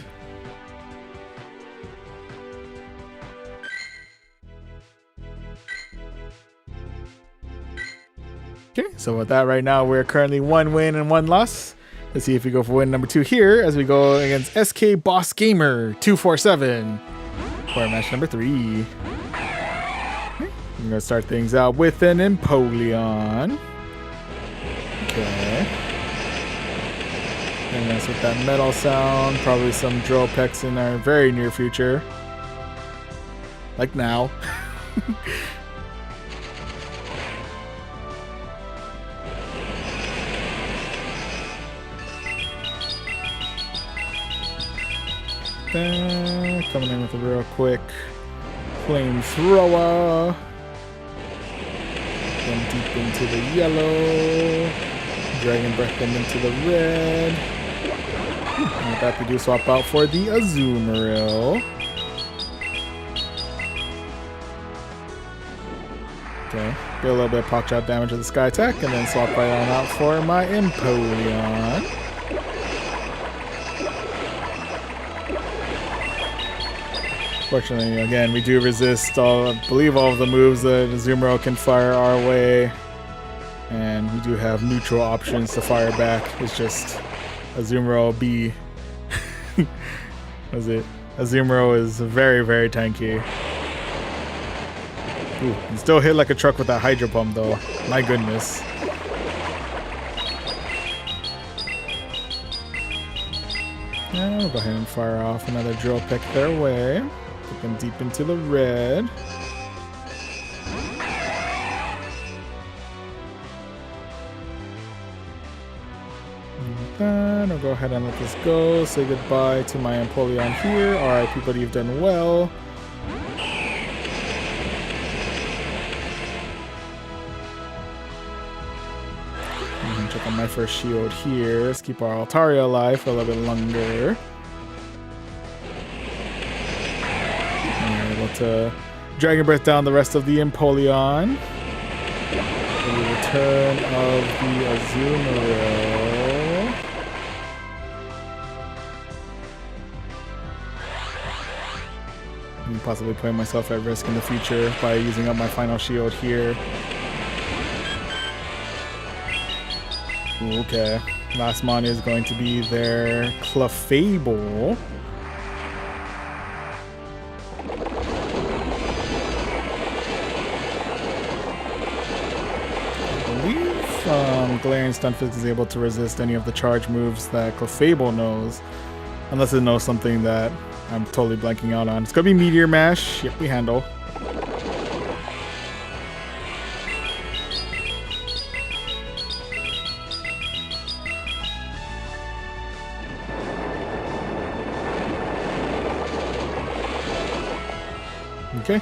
Okay, so with that right now, we're currently 1 win and 1 loss. Let's see if we go for win number 2 here as we go against SK Boss Gamer 247 for match number 3. Okay, I'm going to start things out with an Empoleon. Okay. And that's with that metal sound. Probably some Drill Pecks in our very near future. Like now. Coming in with a real quick flamethrower. Then deep into the yellow. Dragon Breath them into the red. And with that, we do swap out for the Azumarill. Okay, get a little bit of Pock Chop damage to the Sky Attack, and then swap right on out for my Empoleon. Fortunately, again, we do resist I believe all of the moves that Azumarill can fire our way. And we do have neutral options to fire back. It's just Azumarill B. Was it? Azumarill is very, very tanky. Ooh, you still hit like a truck with that Hydro Pump though. My goodness. And we'll go ahead and fire off another Drill Peck their way. Put them deep into the red. Then I'll go ahead and let this go. Say goodbye to my Empoleon here. Alright, buddy, you've done well. Check on my first shield here. Let's keep our Altaria alive for a little bit longer. And we're able to Dragon Breath down the rest of the Empoleon. For the return of the Azumarill. And possibly putting myself at risk in the future by using up my final shield here. Okay, last mon is going to be their Clefable. I believe Galarian Stunfisk is able to resist any of the charge moves that Clefable knows. Unless it knows something that I'm totally blanking out on. It's going to be Meteor Mash. Yep, we handle. Okay.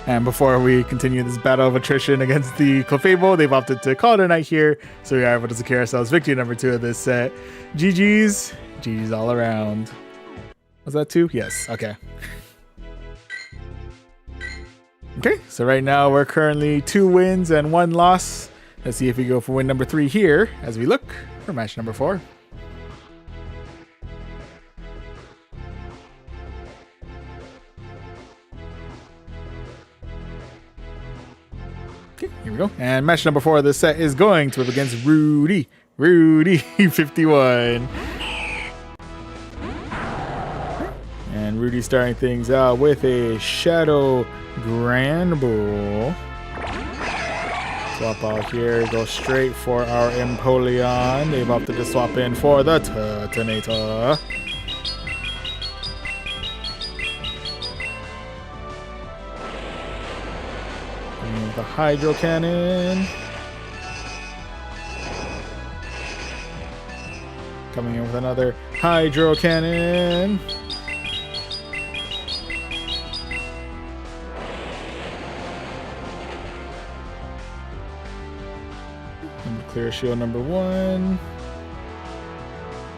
And before we continue this battle of attrition against the Clefable, they've opted to call it a night here, so we are able to secure ourselves victory number 2 of this set. GG's. GG's all around. Was that 2? Yes. Okay. Okay, so right now we're currently 2 wins and 1 loss. Let's see if we go for win number 3 here as we look for match number 4. Okay, here we go. And match number 4 of this set is going to be against Rudy. Rudy 51. And Rudy starting things out with a Shadow Grand Bull. Swap out here, go straight for our Empoleon. They've opted to swap in for the Turtonator. And the Hydro Cannon. Coming in with another Hydro Cannon. Clear shield number 1.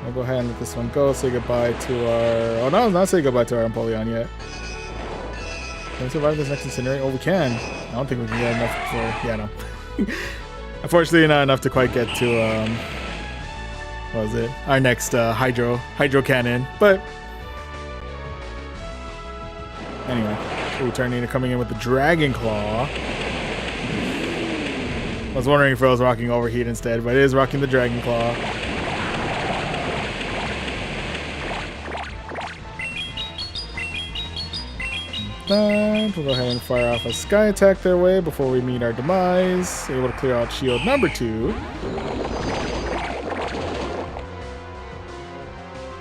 I'll go ahead and let this one go. Say goodbye to our... Oh, no, not say goodbye to our Empoleon yet. Can we survive this next Incinerate? Oh, we can. I don't think we can get enough for... Yeah, no. Unfortunately, not enough to quite get to... what was it? Our next Hydro Cannon. But... Anyway. Ooh, Turtonator coming in with the Dragon Claw. I was wondering if I was rocking Overheat instead, but it is rocking the Dragon Claw. Then we'll go ahead and fire off a Sky Attack their way before we meet our demise. Able to clear out shield number 2.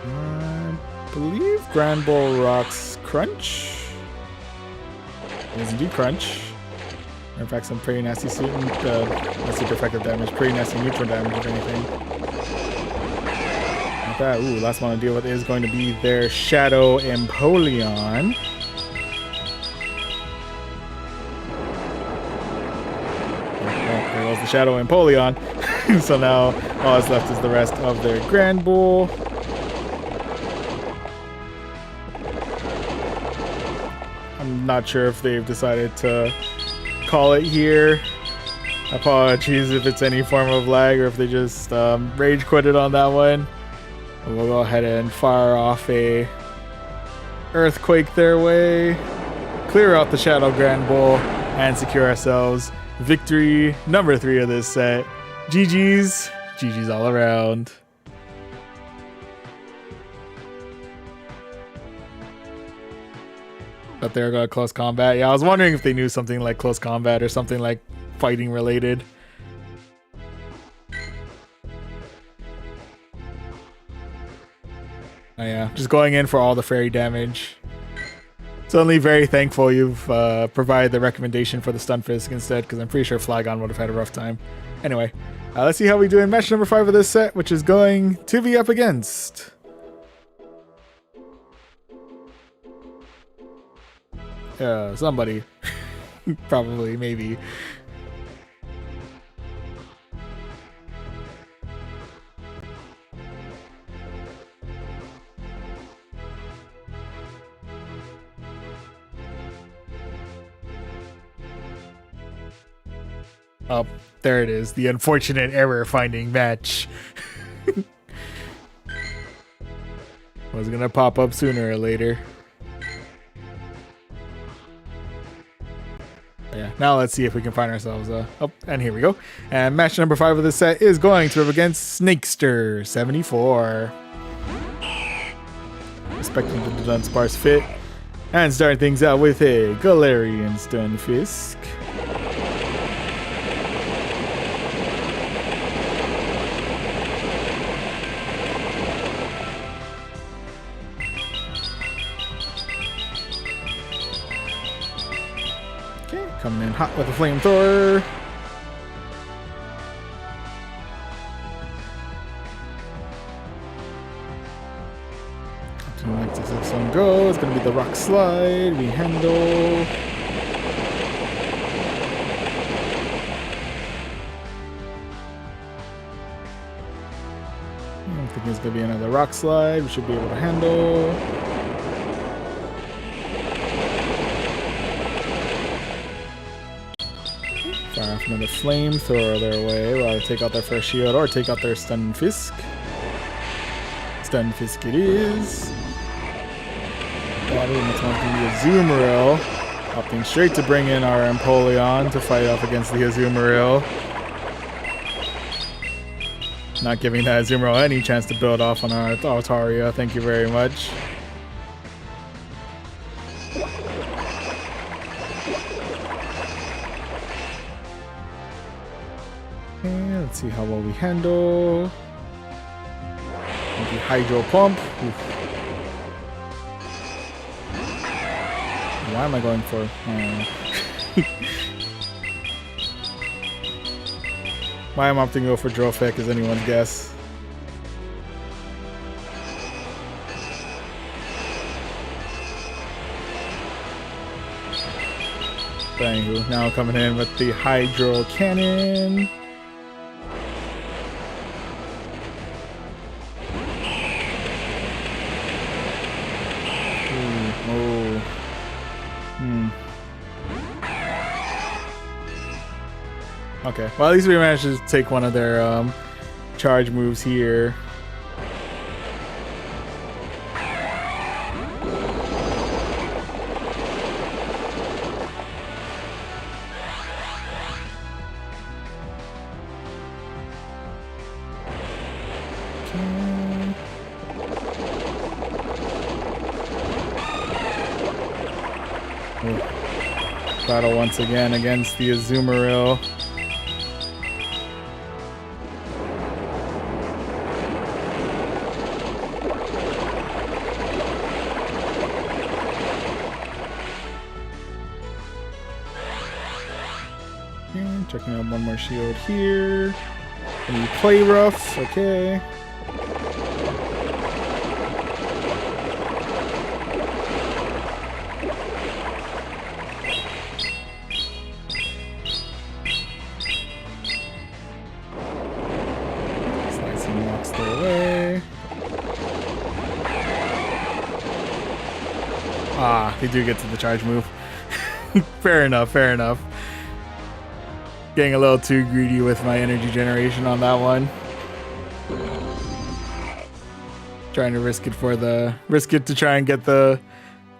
I believe Grand Bull rocks Crunch. It is indeed Crunch. In fact, some pretty nasty super effective damage, pretty nasty neutral damage, if anything. Like that. Ooh, last one to deal with is going to be their Shadow Empoleon. There goes the Shadow Empoleon. So now all that's left is the rest of their Grand Bull. I'm not sure if they've decided to call it here. Apologies if it's any form of lag or if they just rage quitted on that one. But we'll go ahead and fire off a Earthquake their way, clear out the Shadow Grand Bull, and secure ourselves victory number 3 of this set. GG's. GG's all around. But there got close combat. Yeah, I was wondering if they knew something like close combat or something like fighting related. Oh yeah, just going in for all the fairy damage. Certainly very thankful you've provided the recommendation for the Stunfisk instead, because I'm pretty sure Flygon would have had a rough time. Anyway, let's see how we do in match number 5 of this set, which is going to be up against... somebody. Probably, maybe. Oh, there it is. The unfortunate error finding match. Was gonna pop up sooner or later. Yeah, now let's see if we can find ourselves oh, and here we go. And match number 5 of this set is going to be against Snakester 74. Expecting the Dunsparce fit. And starting things out with a Galarian Stunfisk. Coming in hot with a flamethrower. Next as this one goes, it's gonna be the Rock Slide. We handle. I think it's gonna be another Rock Slide. We should be able to handle. Fire off another flamethrower their way. We'll either take out their first shield or take out their stun fisk. Stun fisk it is. That is going to be a Azumarill. Opting straight to bring in our Empoleon to fight off against the Azumarill. Not giving that Azumarill any chance to build off on our Altaria. Thank you very much. Okay, let's see how well we handle. Maybe Hydro Pump. Oof. Why am I going for? Why I'm opting to go for Drofek is anyone's guess. But anywho, now coming in with the Hydro Cannon. Okay, well at least we managed to take one of their charge moves here. Battle once again against the Azumarill. Checking out one more shield here. And we play rough, okay. Slicing knocks their way. Ah, they do get to the charge move. Fair enough, fair enough. Getting a little too greedy with my energy generation on that one. Trying to risk it to try and get the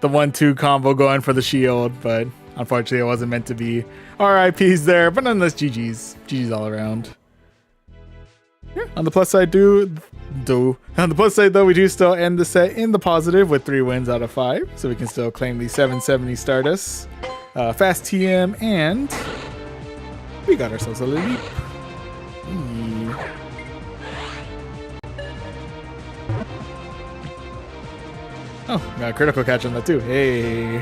1-2 combo going for the shield, but unfortunately it wasn't meant to be. RIPs there, but nonetheless GG's all around. Yeah, on the plus side on the plus side though, we do still end the set in the positive with 3 wins out of 5, so we can still claim the 770 Stardust, fast TM, and we got ourselves a leap. Oh, got a critical catch on that too. Hey.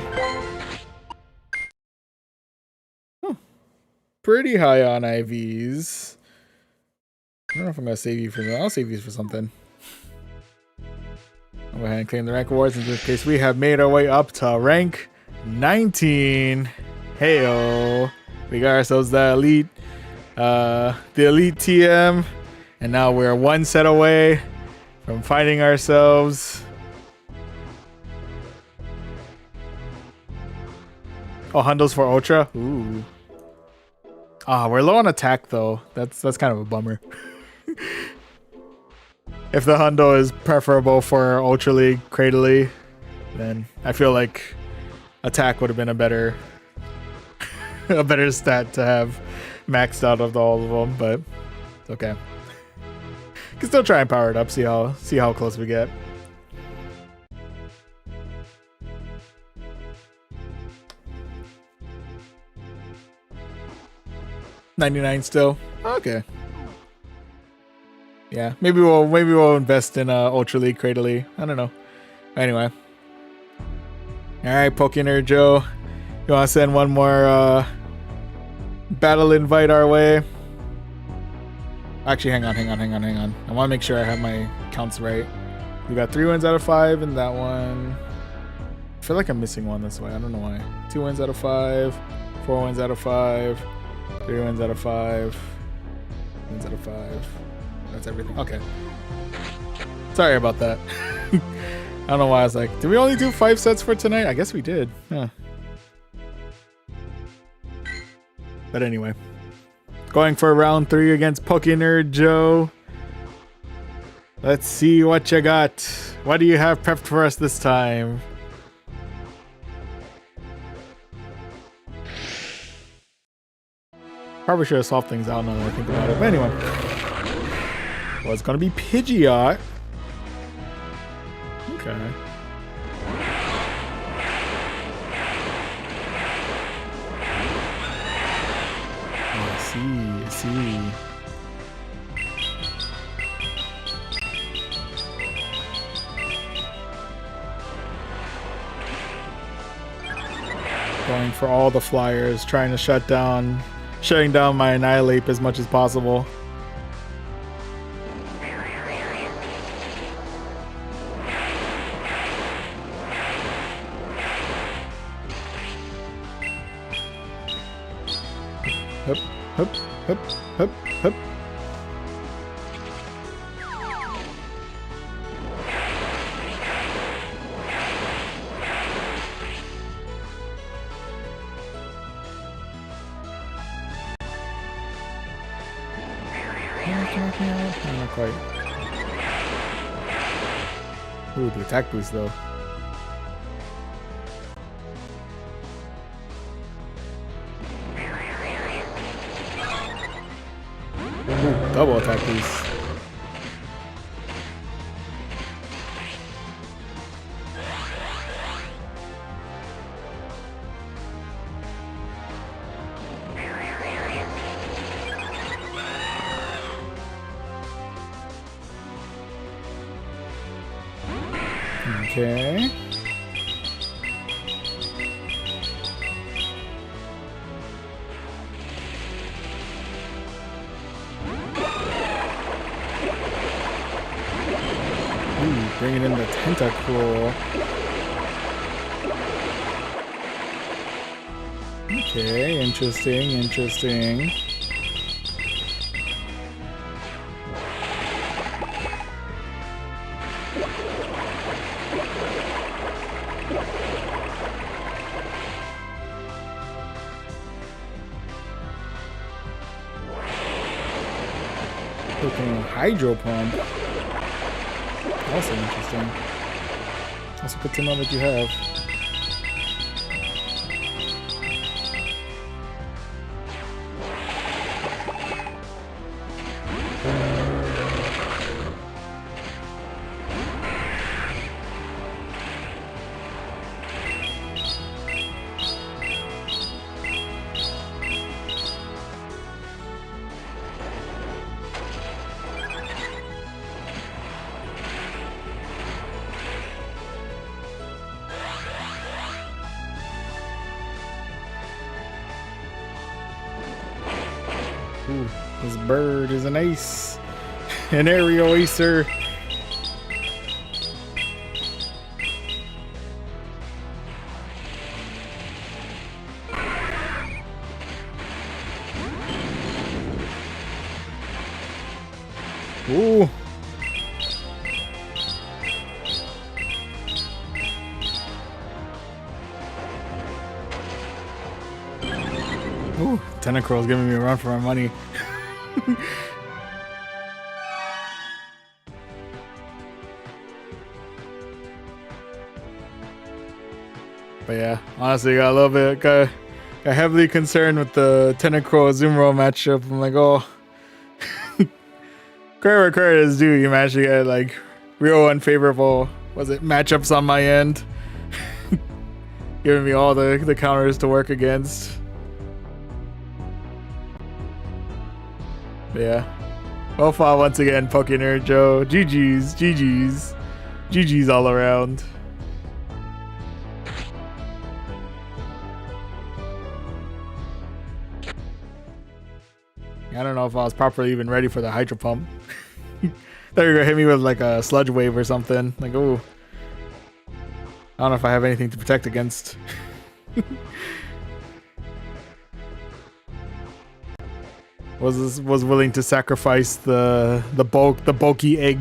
Pretty high on IVs. I don't know if I'm gonna save you for that. I'll save you for something. I'll go ahead and claim the rank awards. In this case, we have made our way up to rank 19. Heyo. We got ourselves the elite TM, and now we're one set away from finding ourselves. Oh, Hundos for Ultra. Ooh. Ah, we're low on attack though. That's kind of a bummer. If the Hundo is preferable for Ultra League Cradily, then I feel like attack would have been a better stat to have maxed out of all of them, but it's okay. Can still try and power it up, see how close we get. $99 still. Okay. Yeah, maybe we'll invest in Ultra League Cradily. I don't know. Anyway. Alright, Pokener Joe. You wanna send one more battle invite our way? Actually, hang on. I wanna make sure I have my counts right. We got 3 wins out of 5 in that one. I feel like I'm missing one this way. I don't know why. 2 wins out of 5, 4 wins out of 5, 3 wins out of 5, wins out of 5. That's everything. Okay. Sorry about that. I don't know why I was like, did we only do 5 sets for tonight? I guess we did. Huh. But anyway. Going for round 3 against Pokénerd Joe. Let's see what you got. What do you have prepped for us this time? Probably should have solved things out now that I think about it. But anyway. Well, it's going to be Pidgeot. Okay. I see. Going for all the flyers, trying to shutting down my Annihilate as much as possible. Hup, hup, hup, hup, hup. Not quite. Ooh, the attack boost though. Ooh, double attack boost. Okay. Ooh, bringing in the Tentacruel. Okay, interesting. Hydro Pump. Also interesting. Also good to know that you have. Ooh, this bird is an ace. An aerial acer. Ooh. Ooh, Tentacruel's giving me a run for my money. But yeah, honestly, got a little bit got heavily concerned with the Tentacruel Azumarill matchup. I'm like, oh, credit where credit is due. You managed to get like real unfavorable, was it, matchups on my end, giving me all the counters to work against. But yeah, well fought once again, Pokénerd Joe. GG's all around. I don't know if I was properly even ready for the Hydro Pump. They're gonna hit me with like a Sludge Wave or something. Like, ooh. I don't know if I have anything to protect against. was willing to sacrifice the bulky egg,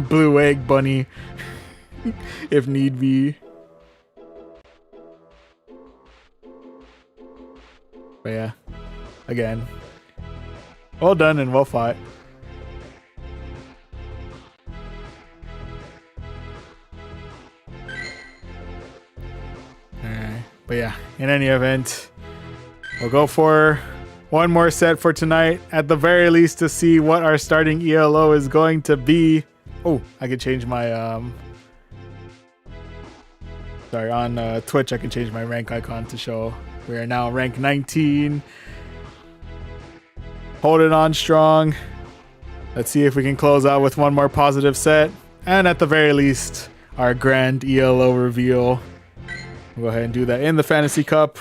blue egg bunny, if need be. But yeah, again, Well done and well fought. Alright, but yeah, in any event, we'll go for one more set for tonight, at the very least, to see what our starting ELO is going to be. Oh, I could change my sorry, on Twitch I can change my rank icon to show we are now rank 19. Holding on strong. Let's see if we can close out with one more positive set, and at the very least, our grand ELO reveal. We'll go ahead and do that in the Fantasy Cup.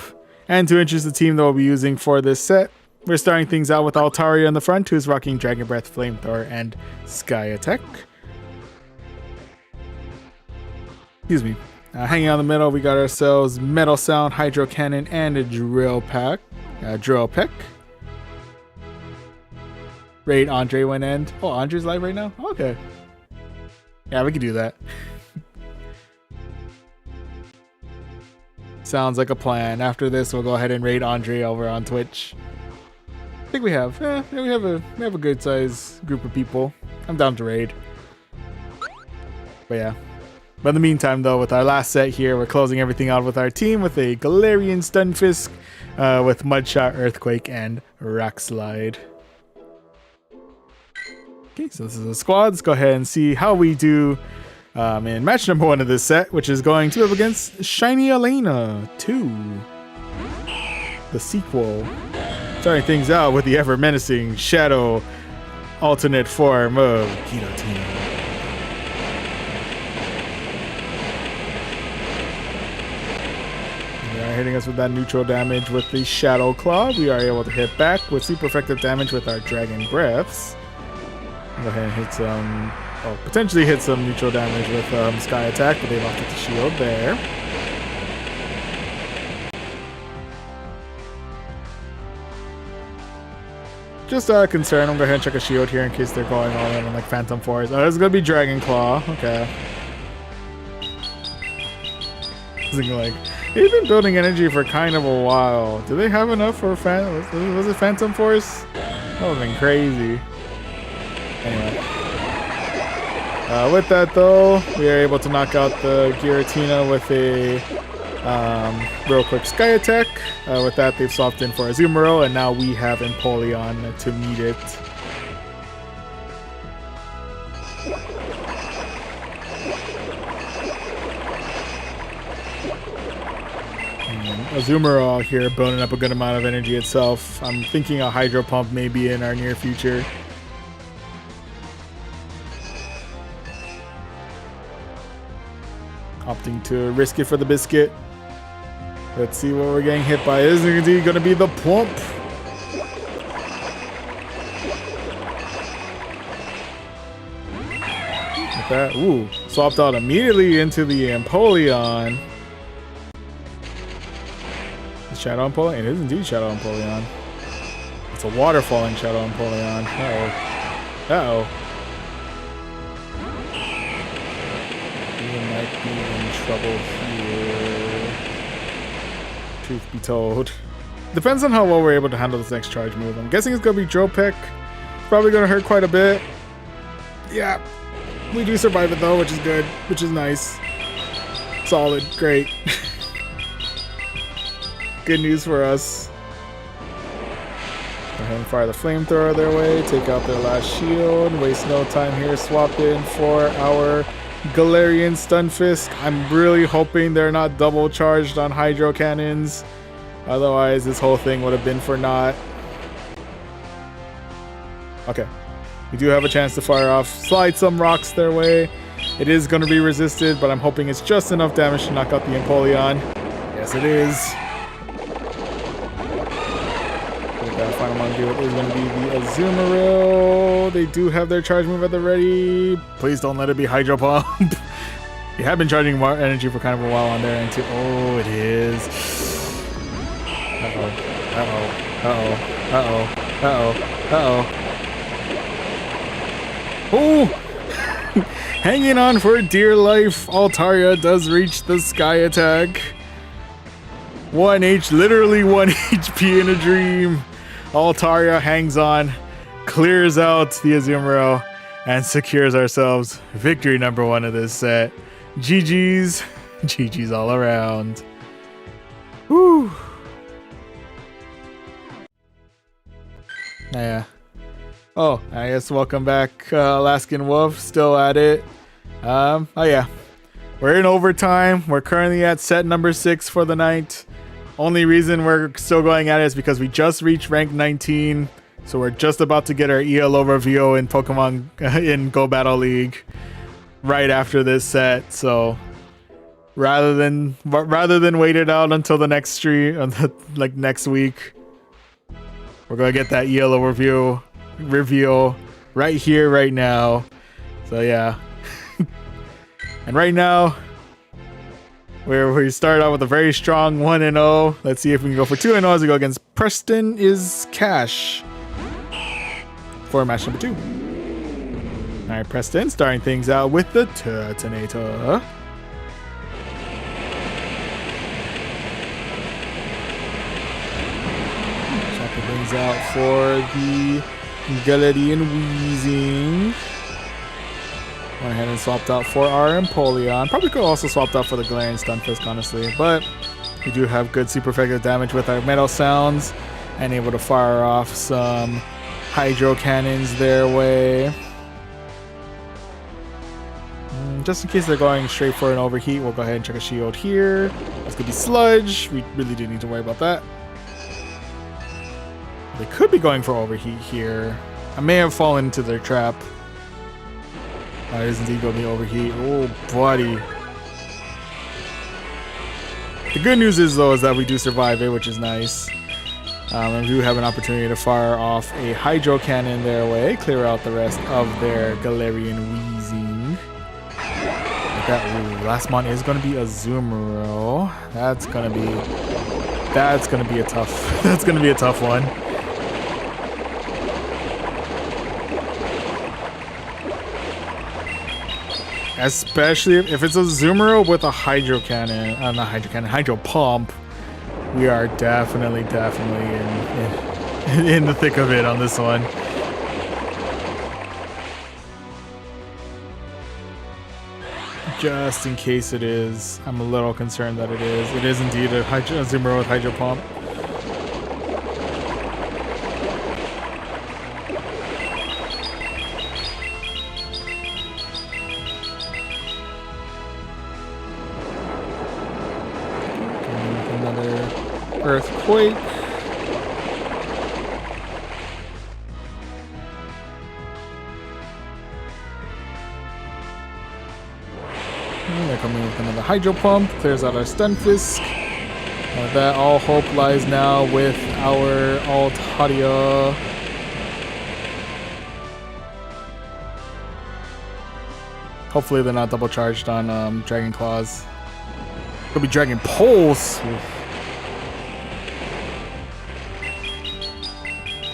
And to introduce the team that we'll be using for this set, we're starting things out with Altaria in the front, who's rocking Dragon Breath, Flamethrower, and Sky Attack. Excuse me. Hanging out in the middle, we got ourselves Metal Sound, Hydro Cannon, and a Drill Peck. Raid Andre went end. Oh, Andre's live right now? Okay. Yeah, we can do that. Sounds like a plan. After this, we'll go ahead and raid Andre over on Twitch. I think we have a good size group of people. I'm down to raid. But yeah. But in the meantime, though, with our last set here, we're closing everything out with our team with a Galarian Stunfisk, with Mudshot, Earthquake, and Rock Slide. Okay, so this is the squad. Let's go ahead and see how we do in match number 1 of this set, which is going to be up against Shiny Elena 2, the sequel. Starting things out with the ever menacing Shadow alternate form of Giratina. Hitting us with that neutral damage with the Shadow Claw. We are able to hit back with super effective damage with our Dragon Breaths. Go ahead and hit some, potentially hit some neutral damage with Sky Attack, but they locked it to shield there. Just concerned. I'm going to go ahead and check a shield here in case they're going all in on like Phantom Force. Oh, this is going to be Dragon Claw. Okay. Thinking like, they've been building energy for kind of a while. Do they have enough for was it Phantom Force? That would have been crazy. Anyway. With that though, we are able to knock out the Giratina with a real quick Sky Attack. With that, they've swapped in for Azumarill, and now we have Empoleon to meet it. Azumarill out here burning up a good amount of energy itself. I'm thinking a Hydro Pump may be in our near future. Opting to risk it for the biscuit. Let's see what we're getting hit by. Is it indeed going to be the Plump? With that, ooh, swapped out immediately into the Empoleon. Shadow Empoleon? It is indeed Shadow Empoleon. It's a waterfalling Shadow Empoleon. Uh-oh. Uh-oh. We might be in trouble here. Truth be told. Depends on how well we're able to handle this next charge move. I'm guessing it's going to be Drill Peck. Probably going to hurt quite a bit. Yeah. We do survive it though, which is good. Which is nice. Solid. Great. Good news for us. Go ahead and fire the Flamethrower their way. Take out their last shield. Waste no time here. Swap in for our Galarian Stunfisk. I'm really hoping they're not double charged on Hydro Cannons. Otherwise, this whole thing would have been for naught. Okay. We do have a chance to fire off. Slide some rocks their way. It is going to be resisted, but I'm hoping it's just enough damage to knock out the Empoleon. Yes, it is. Final one is going to be the Azumarill. They do have their charge move at the ready. Please don't let it be Hydro Pump. They have been charging more energy for kind of a while on their end too. Oh, it is. Uh-oh. Uh-oh. Uh-oh. Uh-oh. Uh-oh. Uh-oh. Oh! Hanging on for dear life. Altaria does reach the Sky Attack. Literally 1 HP in a dream. Altaria hangs on. clears out the Azumarill and secures ourselves victory number 1 of this set. GG's. GG's all around. Woo. Yeah. Oh, I guess welcome back, Alaskan Wolf. Still at it. Oh yeah. We're in overtime. We're currently at set number 6 for the night. Only reason we're still going at it is because we just reached rank 19. So we're just about to get our ELO review in Pokemon in Go Battle League right after this set. So rather than wait it out until the next stream, like next week, we're gonna get that ELO reveal right here, right now. So yeah. And right now, we start out with a very strong 1-0. Let's see if we can go for 2-0 as we go against Preston is Cash for match number 2. All right, Preston starting things out with the Turtonator. Swapping things out for the Galarian Weezing. Went ahead and swapped out for our Empoleon. Probably could have also swapped out for the Galarian Stunfisk, honestly. But we do have good super effective damage with our Metal Sounds and able to fire off some Hydro Cannons their way. Just in case they're going straight for an Overheat, we'll go ahead and check a shield here. This could be Sludge. We really do need to worry about that. They could be going for Overheat here. I may have fallen into their trap. Oh, it is indeed going to be Overheat. Oh, buddy. The good news is, though, is that we do survive it, which is nice. And we do have an opportunity to fire off a Hydro Cannon their way, clear out the rest of their Galarian Weezing. Like that. Ooh, last mon is going to be Azumarill. That's going to be a tough. That's going to be a tough one. Especially if it's a Azumarill with a Hydro Cannon, not Hydro Cannon, Hydro Pump. We are definitely in the thick of it on this one. Just in case it is, I'm a little concerned that it is. It is indeed a Azumarill with Hydro Pump. Earthquake. And they're coming with another Hydro Pump, clears out our Stunfisk. That all hope lies now with our Altaria. Hopefully they're not double charged on Dragon Claws. Could be Dragon Pulse.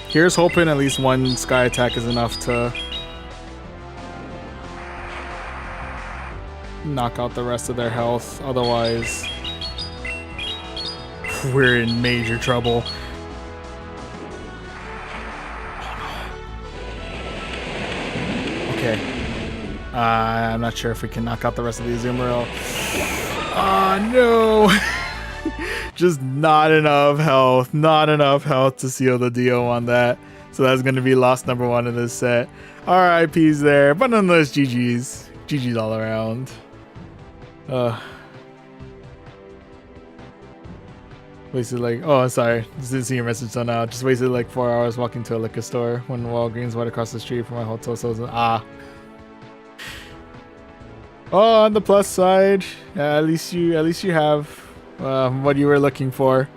Here's hoping at least one Sky Attack is enough to knock out the rest of their health. Otherwise, we're in major trouble. Okay. I'm not sure if we can knock out the rest of the Azumarill. Oh, no! Just not enough health. Not enough health to seal the deal on that. So that's going to be loss number 1 in this set. RIPs there. But nonetheless, GG's. GG's all around. Wasted like... Oh, sorry. Just didn't see your message till now. Just wasted like 4 hours walking to a liquor store when Walgreens right across the street from my hotel. So Oh, on the plus side, at least you have what you were looking for.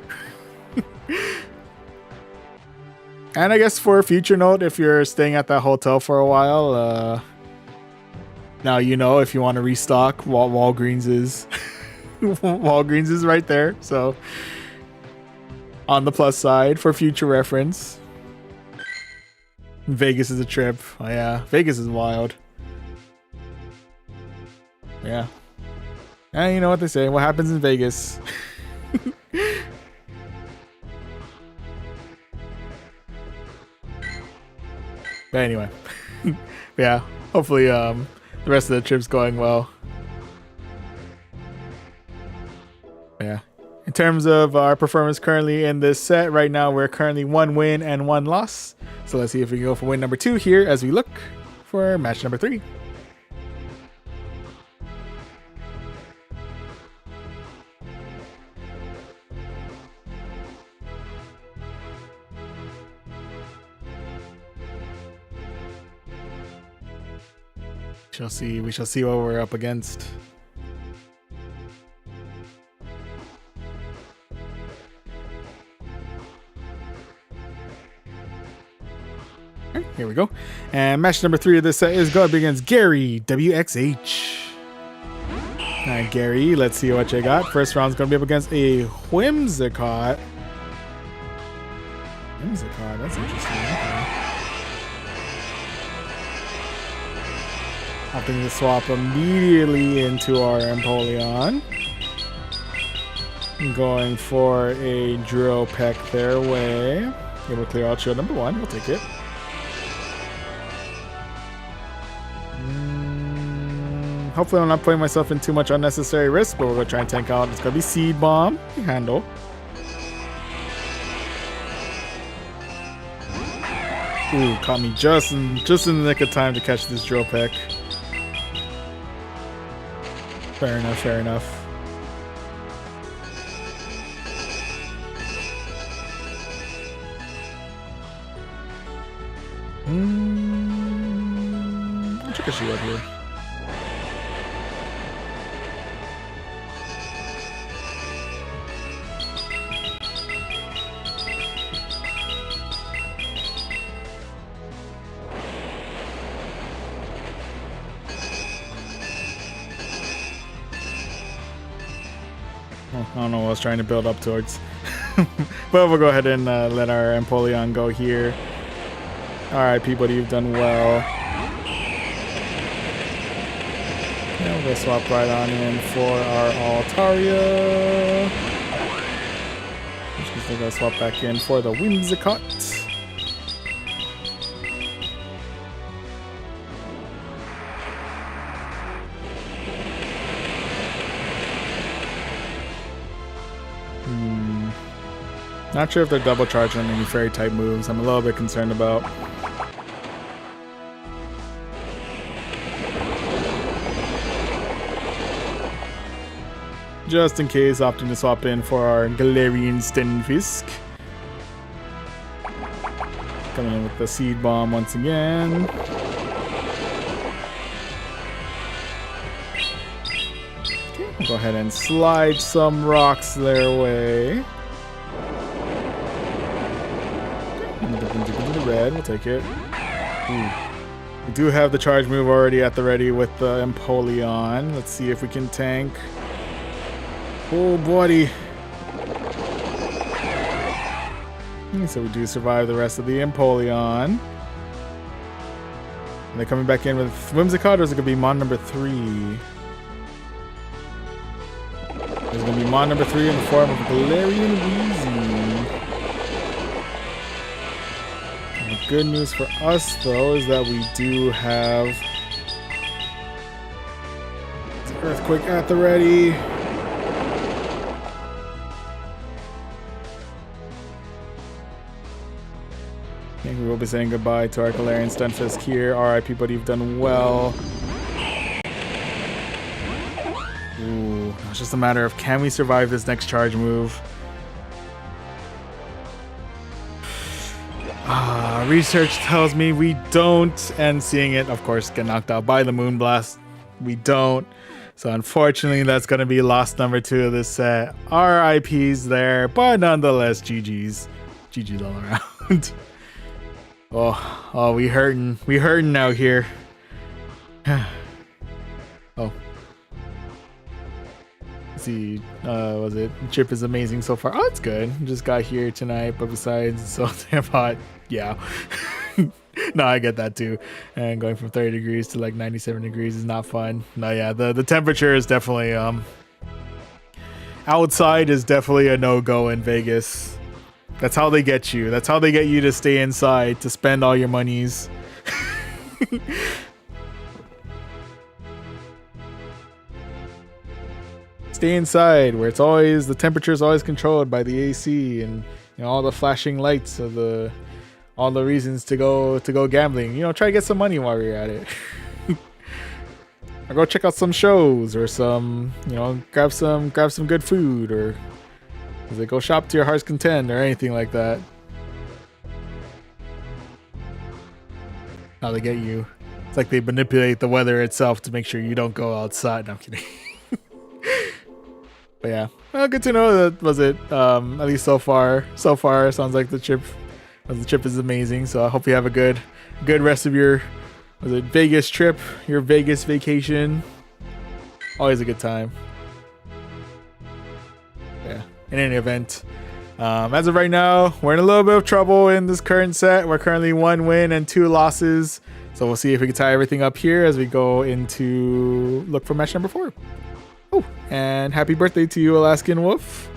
And I guess for a future note, if you're staying at that hotel for a while, now you know if you want to restock, Walgreens is Walgreens is right there. So on the plus side, for future reference, Vegas is a trip. Oh yeah, Vegas is wild. Yeah. And you know what they say, what happens in Vegas. But anyway, yeah, hopefully the rest of the trip's going well. Yeah. In terms of our performance currently in this set, right now we're currently 1 win and 1 loss. So let's see if we can go for win number 2 here as we look for match number 3. We shall see what we're up against. Right, here we go. And match number 3 of this set is going to be against Gary WXH. Alright, Gary, let's see what you got. First round's going to be up against a Whimsicott. Whimsicott, that's interesting. Okay. Opting to swap immediately into our Empoleon. Going for a Drill Peck their way. Able to clear out shield number 1. We'll take it. Hopefully I'm not putting myself in too much unnecessary risk, but we're going to try and tank out. It's going to be Seed Bomb. We handle. Ooh, caught me just in the nick of time to catch this Drill Peck. Fair enough, fair enough. I'll check a shield here. I don't know what I was trying to build up towards. But we'll go ahead and let our Empoleon go here. Alright, people, you've done well. Now we'll swap right on in for our Altaria. Which means we're going to swap back in for the Whimsicott. Not sure if they're double charging on any fairy type moves. I'm a little bit concerned about. Just in case, opting to swap in for our Galarian Stunfisk. Coming in with the Seed Bomb once again. Okay, we'll go ahead and slide some rocks their way. Red, we'll take it. Ooh. We do have the charge move already at the ready with the Empoleon. Let's see if we can tank. Oh, buddy. So we do survive the rest of the Empoleon. Are they coming back in with Whimsicott, or is it going to be Mon number 3? There's going to be Mon number 3 in the form of Galarian Weezy. Good news for us, though, is that we do have Earthquake at the ready. I think we will be saying goodbye to our Galarian Stunfisk here. RIP, but you've done well. Ooh, it's just a matter of can we survive this next charge move. Research tells me we don't, and seeing it, of course, get knocked out by the Moonblast, we don't. So unfortunately, that's going to be loss number 2 of this set. RIPs there, but nonetheless, GG's. GG's all around. Oh, we hurting out here. Oh. Let's see, was it? Chip is amazing so far. Oh, it's good. Just got here tonight, but besides, it's so damn hot. Yeah. No, I get that too. And going from 30 degrees to like 97 degrees is not fun. No, yeah, the temperature is definitely outside is definitely a no-go in Vegas. That's how they get you. That's how they get you to stay inside, to spend all your monies. Stay inside, where it's always the temperature is always controlled by the AC and all the flashing lights of all the reasons to go gambling. Try to get some money while you're at it. Or go check out some shows or some grab some good food, or go shop to your heart's content or anything like that. How they get you. It's like they manipulate the weather itself to make sure you don't go outside. No, I'm kidding. But yeah, well, good to know that was it. At least so far, sounds like the trip is amazing. So I hope you have a good rest of your Vegas trip, your Vegas vacation. Always a good time. Yeah. In any event, as of right now, we're in a little bit of trouble in this current set. We're currently 1 win and 2 losses. So we'll see if we can tie everything up here as we go into look for match number 4. Oh, and happy birthday to you, Alaskan Wolf.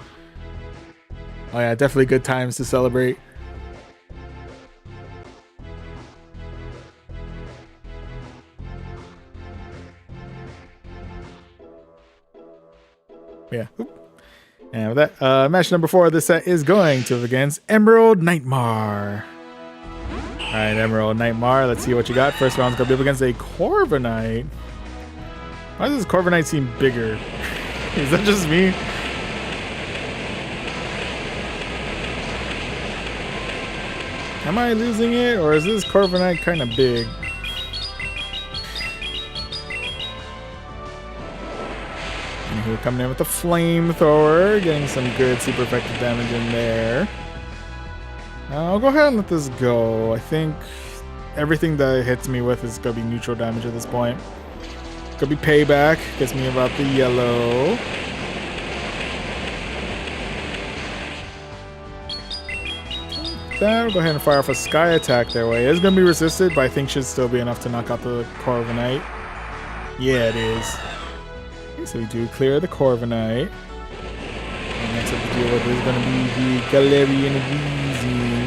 Oh yeah, definitely good times to celebrate. Yeah. And with that, match number 4 of this set is going to against Emerald Nightmare. Alright, Emerald Nightmare, let's see what you got. First round's gonna be up against a Corviknight. Why does this Corviknight seem bigger? Is that just me? Am I losing it, or is this Corviknight kind of big? And we're coming in with the flamethrower, getting some good super effective damage in there. I'll go ahead and let this go. I think everything that it hits me with is going to be neutral damage at this point. Could be payback. Gets me about the yellow. Then we'll go ahead and fire off a sky attack their way. It's going to be resisted, but I think should still be enough to knock out the Corviknight. Yeah, it is. Okay, so we do clear the Corviknight. And next up to deal with is going to be the Galarian Weezing.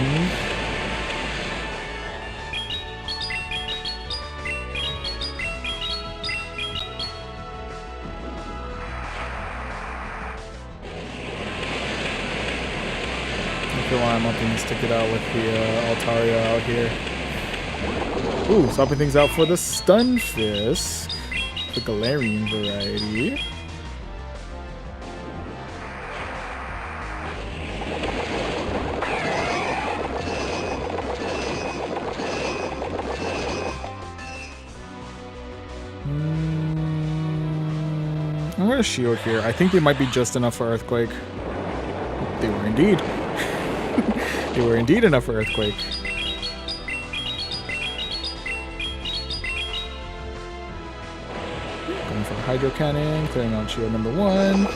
I'm hoping to stick it out with the Altaria out here. Ooh, swapping things out for the Stunfisk, the Galarian variety. I'm going to shield here. I think they might be just enough for Earthquake. They were indeed. They were indeed enough for Earthquake. Going for Hydro Cannon, clearing out shield number 1.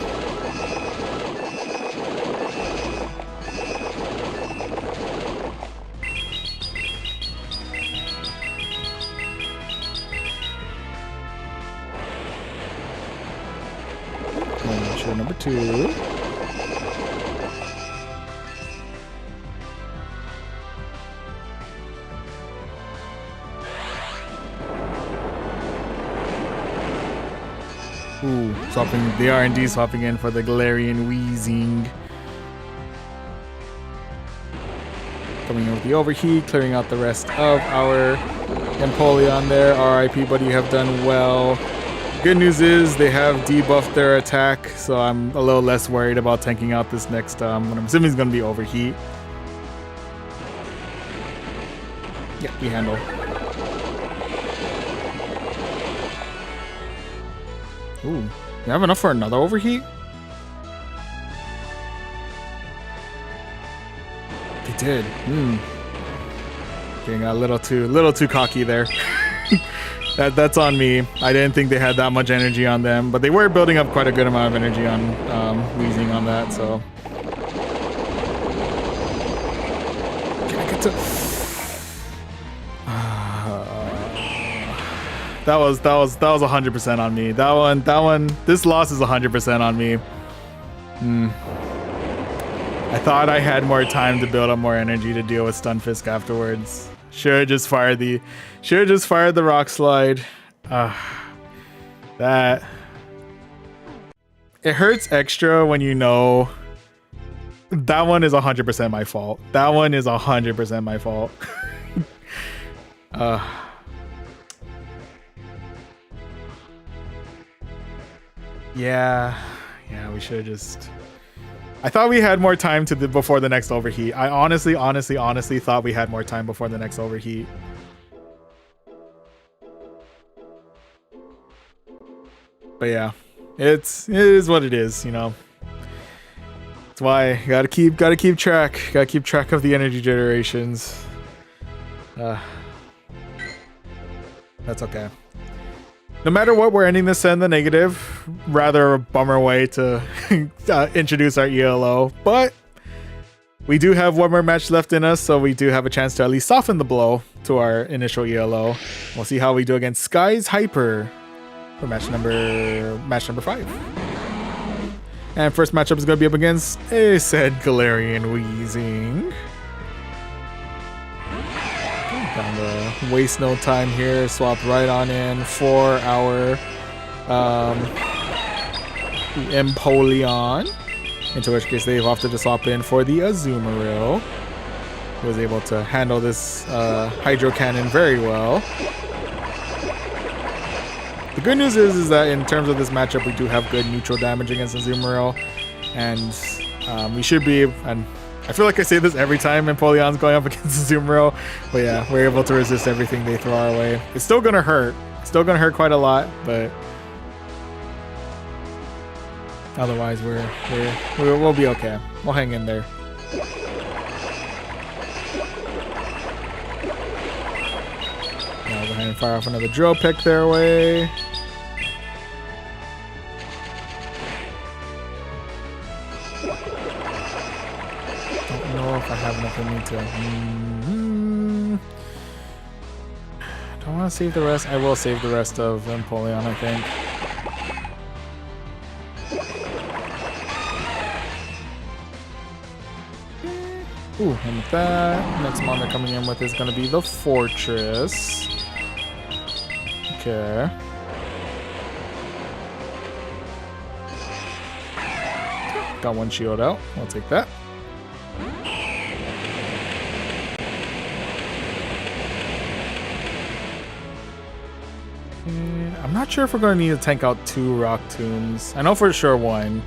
Clearing out shield number 2. Ooh, swapping the R&D swapping in for the Galarian Weezing. Coming in with the Overheat, clearing out the rest of our Empoleon there. RIP, buddy, you have done well. Good news is they have debuffed their attack, so I'm a little less worried about tanking out this next, what I'm assuming is going to be Overheat. Yeah, we handle. Ooh, you have enough for another Overheat? They did. Getting a little too cocky there. That's on me. I didn't think they had that much energy on them, but they were building up quite a good amount of energy on Weezing on that. So can I get to? That was 100% on me. That one. This loss is 100% on me. I thought I had more time to build up more energy to deal with Stunfisk afterwards. Should have just fired the rock slide. That it hurts extra when you know that one is 100% my fault. That one is 100% my fault. Yeah, we should have just. I thought we had more time before the next overheat. I honestly thought we had more time before the next overheat. But yeah, it is what it is, you know. That's why you gotta keep track of the energy generations. That's okay. No matter what, we're ending this set in the negative. Rather a bummer way to introduce our ELO, but we do have one more match left in us, so we do have a chance to at least soften the blow to our initial ELO. We'll see how we do against Sky's Hyper for match number 5. And first matchup is going to be up against a said Galarian Weezing. Time to waste no time here. Swap right on in for our Empoleon. Into which case they've opted to swap in for the Azumarill, who was able to handle this Hydro Cannon very well. The good news is that in terms of this matchup, we do have good neutral damage against Azumarill, and we should be. And I feel like I say this every time Empoleon's going up against Azumarill, but yeah, we're able to resist everything they throw our way. It's still gonna hurt. It's still gonna hurt quite a lot, but otherwise we'll be okay. We'll hang in there. Now go ahead and fire off another drill pick their way. Don't know if I have enough in me to. Don't want to save the rest. I will save the rest of Empoleon, I think. Ooh, and with that, next mon they're coming in with is going to be the Fortress. Okay. Got one shield out. I'll take that. I'm not sure if we're going to need to tank out 2 Rock Tombs. I know for sure 1.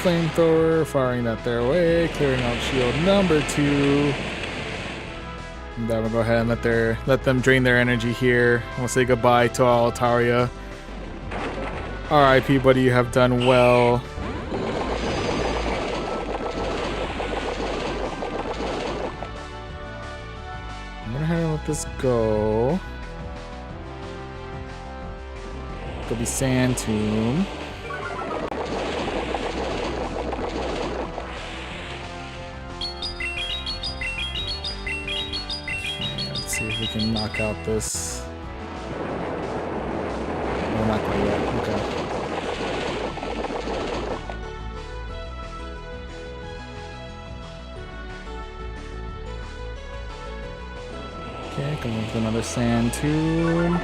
Flamethrower, firing that their way, clearing out shield number 2. And then we'll go ahead and let them drain their energy here. We'll say goodbye to Altaria. RIP, buddy, you have done well. I'm gonna have to let this go. Could be Sand Tomb. We can knock out this. No, not quite yet. Okay. Okay, come with another Sand Tomb.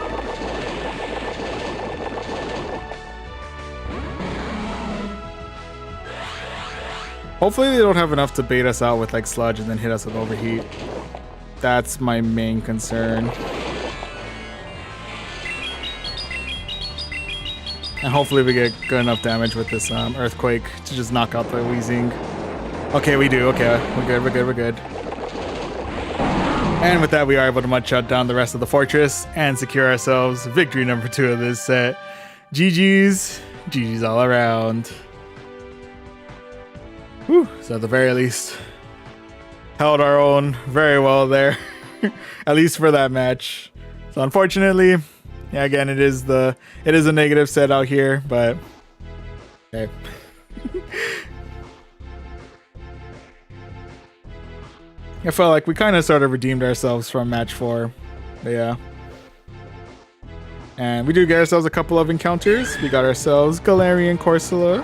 Hopefully they don't have enough to bait us out with like Sludge and then hit us with Overheat. That's my main concern. And hopefully we get good enough damage with this Earthquake to just knock out the Weezing. Okay, we do. Okay, we're good. And with that, we are able to shut down the rest of the Fortress and secure ourselves victory number 2 of this set. GG's all around. Whew, so at the very least, held our own very well there, at least for that match. So unfortunately, yeah, again, it is a negative set out here, but okay. I felt like we kind of sort of redeemed ourselves from match 4, but yeah. And we do get ourselves a couple of encounters. We got ourselves Galarian Corsola.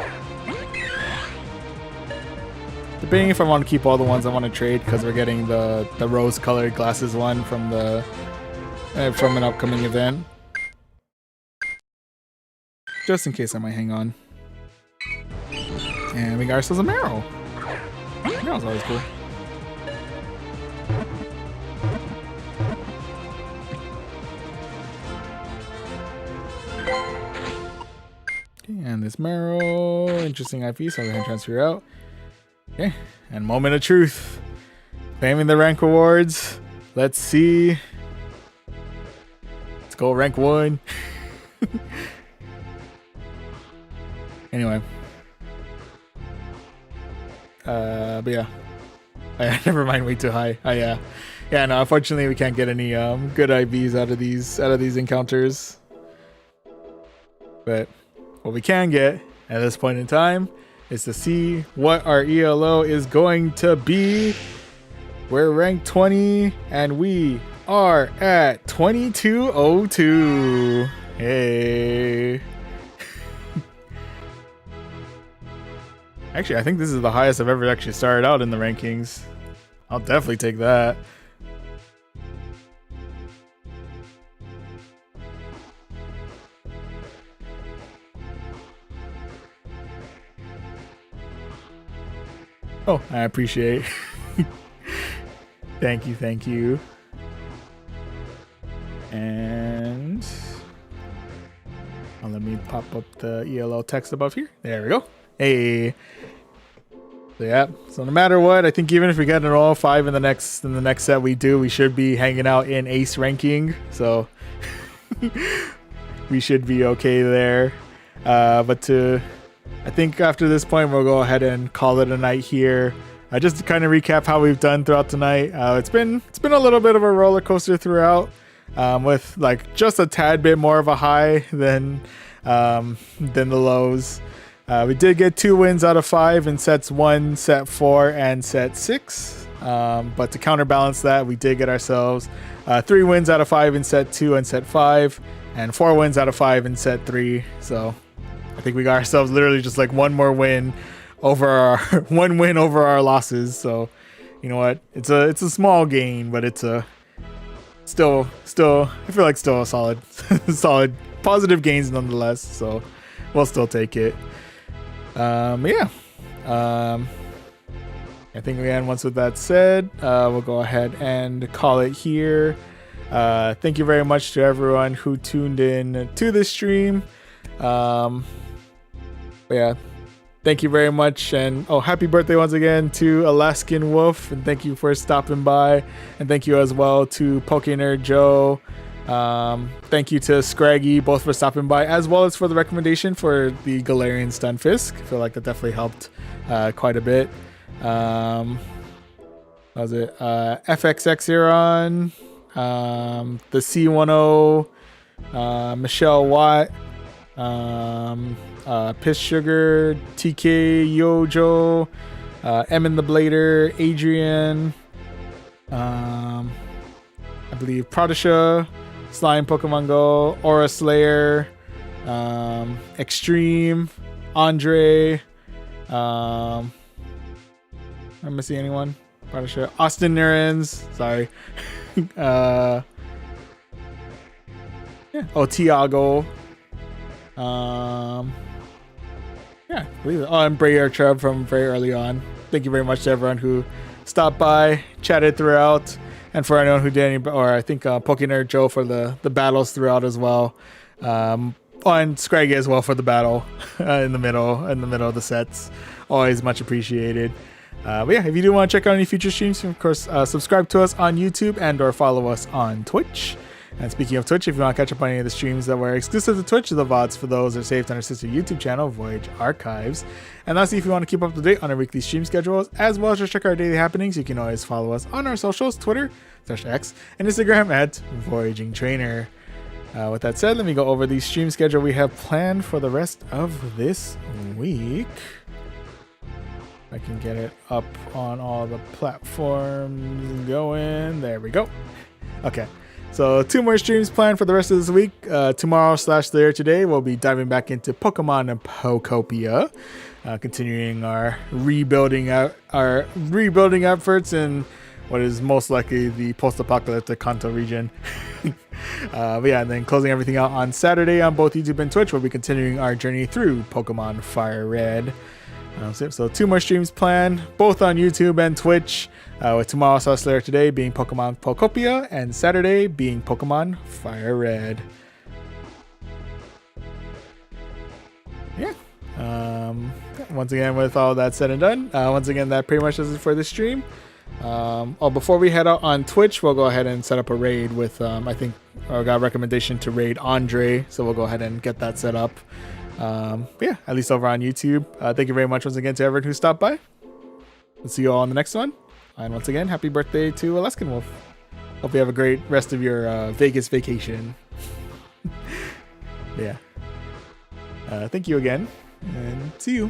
Debating if I want to keep all the ones I want to trade because we're getting the rose-colored glasses one from the from an upcoming event. Just in case I might hang on. And we got ourselves a Marrow. Marrow's always cool. Okay, and this Marrow, interesting IV, so I'm going to transfer out. Okay, and moment of truth. Claiming the rank rewards. Let's see. Let's go rank 1. Anyway. But yeah. Never mind, way too high. Yeah, no, unfortunately we can't get any good IVs out of these encounters. But what we can get at this point in time is to see what our ELO is going to be. We're ranked 20 and we are at 2202. Hey. Actually, I think this is the highest I've ever actually started out in the rankings. I'll definitely take that. Oh, I appreciate it. Thank you. And let me pop up the ELO text above here. There we go. Hey. So yeah. So no matter what, I think even if we get an all 5 in the next set we do, we should be hanging out in ace ranking. So we should be okay there. I think after this point, we'll go ahead and call it a night here. Just to kind of recap how we've done throughout the night. It's been a little bit of a roller coaster throughout, with like just a tad bit more of a high than the lows. We did get 2 wins out of 5 in sets 1, set 4, and set 6. But to counterbalance that, we did get ourselves 3 wins out of 5 in set 2 and set 5, and 4 wins out of 5 in set 3. So I think we got ourselves literally just like one win over our losses. So you know what? It's a small gain, but it's a still I feel like still a solid positive gains nonetheless. So we'll still take it. I think again, once with that said, we'll go ahead and call it here. Thank you very much to everyone who tuned in to this stream. Yeah, thank you very much, and happy birthday once again to Alaskan Wolf, and thank you for stopping by, and thank you as well to Pokenerd Joe. Thank you to Scraggy, both for stopping by as well as for the recommendation for the Galarian Stunfisk. I feel like that definitely helped quite a bit. What was it? FXX Iron, the C10, Michelle Watt, Piss Sugar, TK Yojo, Emin the Blader, Adrian, I believe Prodisha, Slime Pokemon Go, Aura Slayer, Extreme, Andre, am I missing anyone? Prodisha, Austin Nurens, sorry. Tiago. I believe it. And Brayer Trev from very early on. Thank you very much to everyone who stopped by, chatted throughout, and for anyone who did any, or I think Pokenerd Joe for the battles throughout as well. And Scraggy as well for the battle in the middle of the sets. Always much appreciated. But yeah, if you do want to check out any future streams, of course, subscribe to us on YouTube and or follow us on Twitch. And speaking of Twitch, if you want to catch up on any of the streams that were exclusive to Twitch, the VODs for those are saved on our sister YouTube channel, Voyage Archives. And lastly, if you want to keep up to date on our weekly stream schedules, as well as just check our daily happenings, you can always follow us on our socials, Twitter, /X, and Instagram at Voyaging Trainer. With that said, let me go over the stream schedule we have planned for the rest of this week. I can get it up on all the platforms going. There we go. Okay. So 2 more streams planned for the rest of this week. Tomorrow/later today, we'll be diving back into Pokemon and Pokopia, continuing our rebuilding efforts in what is most likely the post-apocalyptic Kanto region. But yeah, and then closing everything out on Saturday on both YouTube and Twitch, we'll be continuing our journey through Pokemon Fire Red. So 2 more streams planned, both on YouTube and Twitch, with tomorrow/later today being Pokemon Pokopia and Saturday being Pokemon Fire Red. Yeah. Once again, with all that said and done, once again, that pretty much does it for this stream. Before we head out on Twitch, we'll go ahead and set up a raid with, I think I got a recommendation to raid Andre, so we'll go ahead and get that set up. But yeah, at least over on YouTube. Thank you very much once again to everyone who stopped by. We'll see you all on the next one. And once again, happy birthday to Alaskan Wolf. Hope you have a great rest of your Vegas vacation. Yeah. Thank you again, and see you.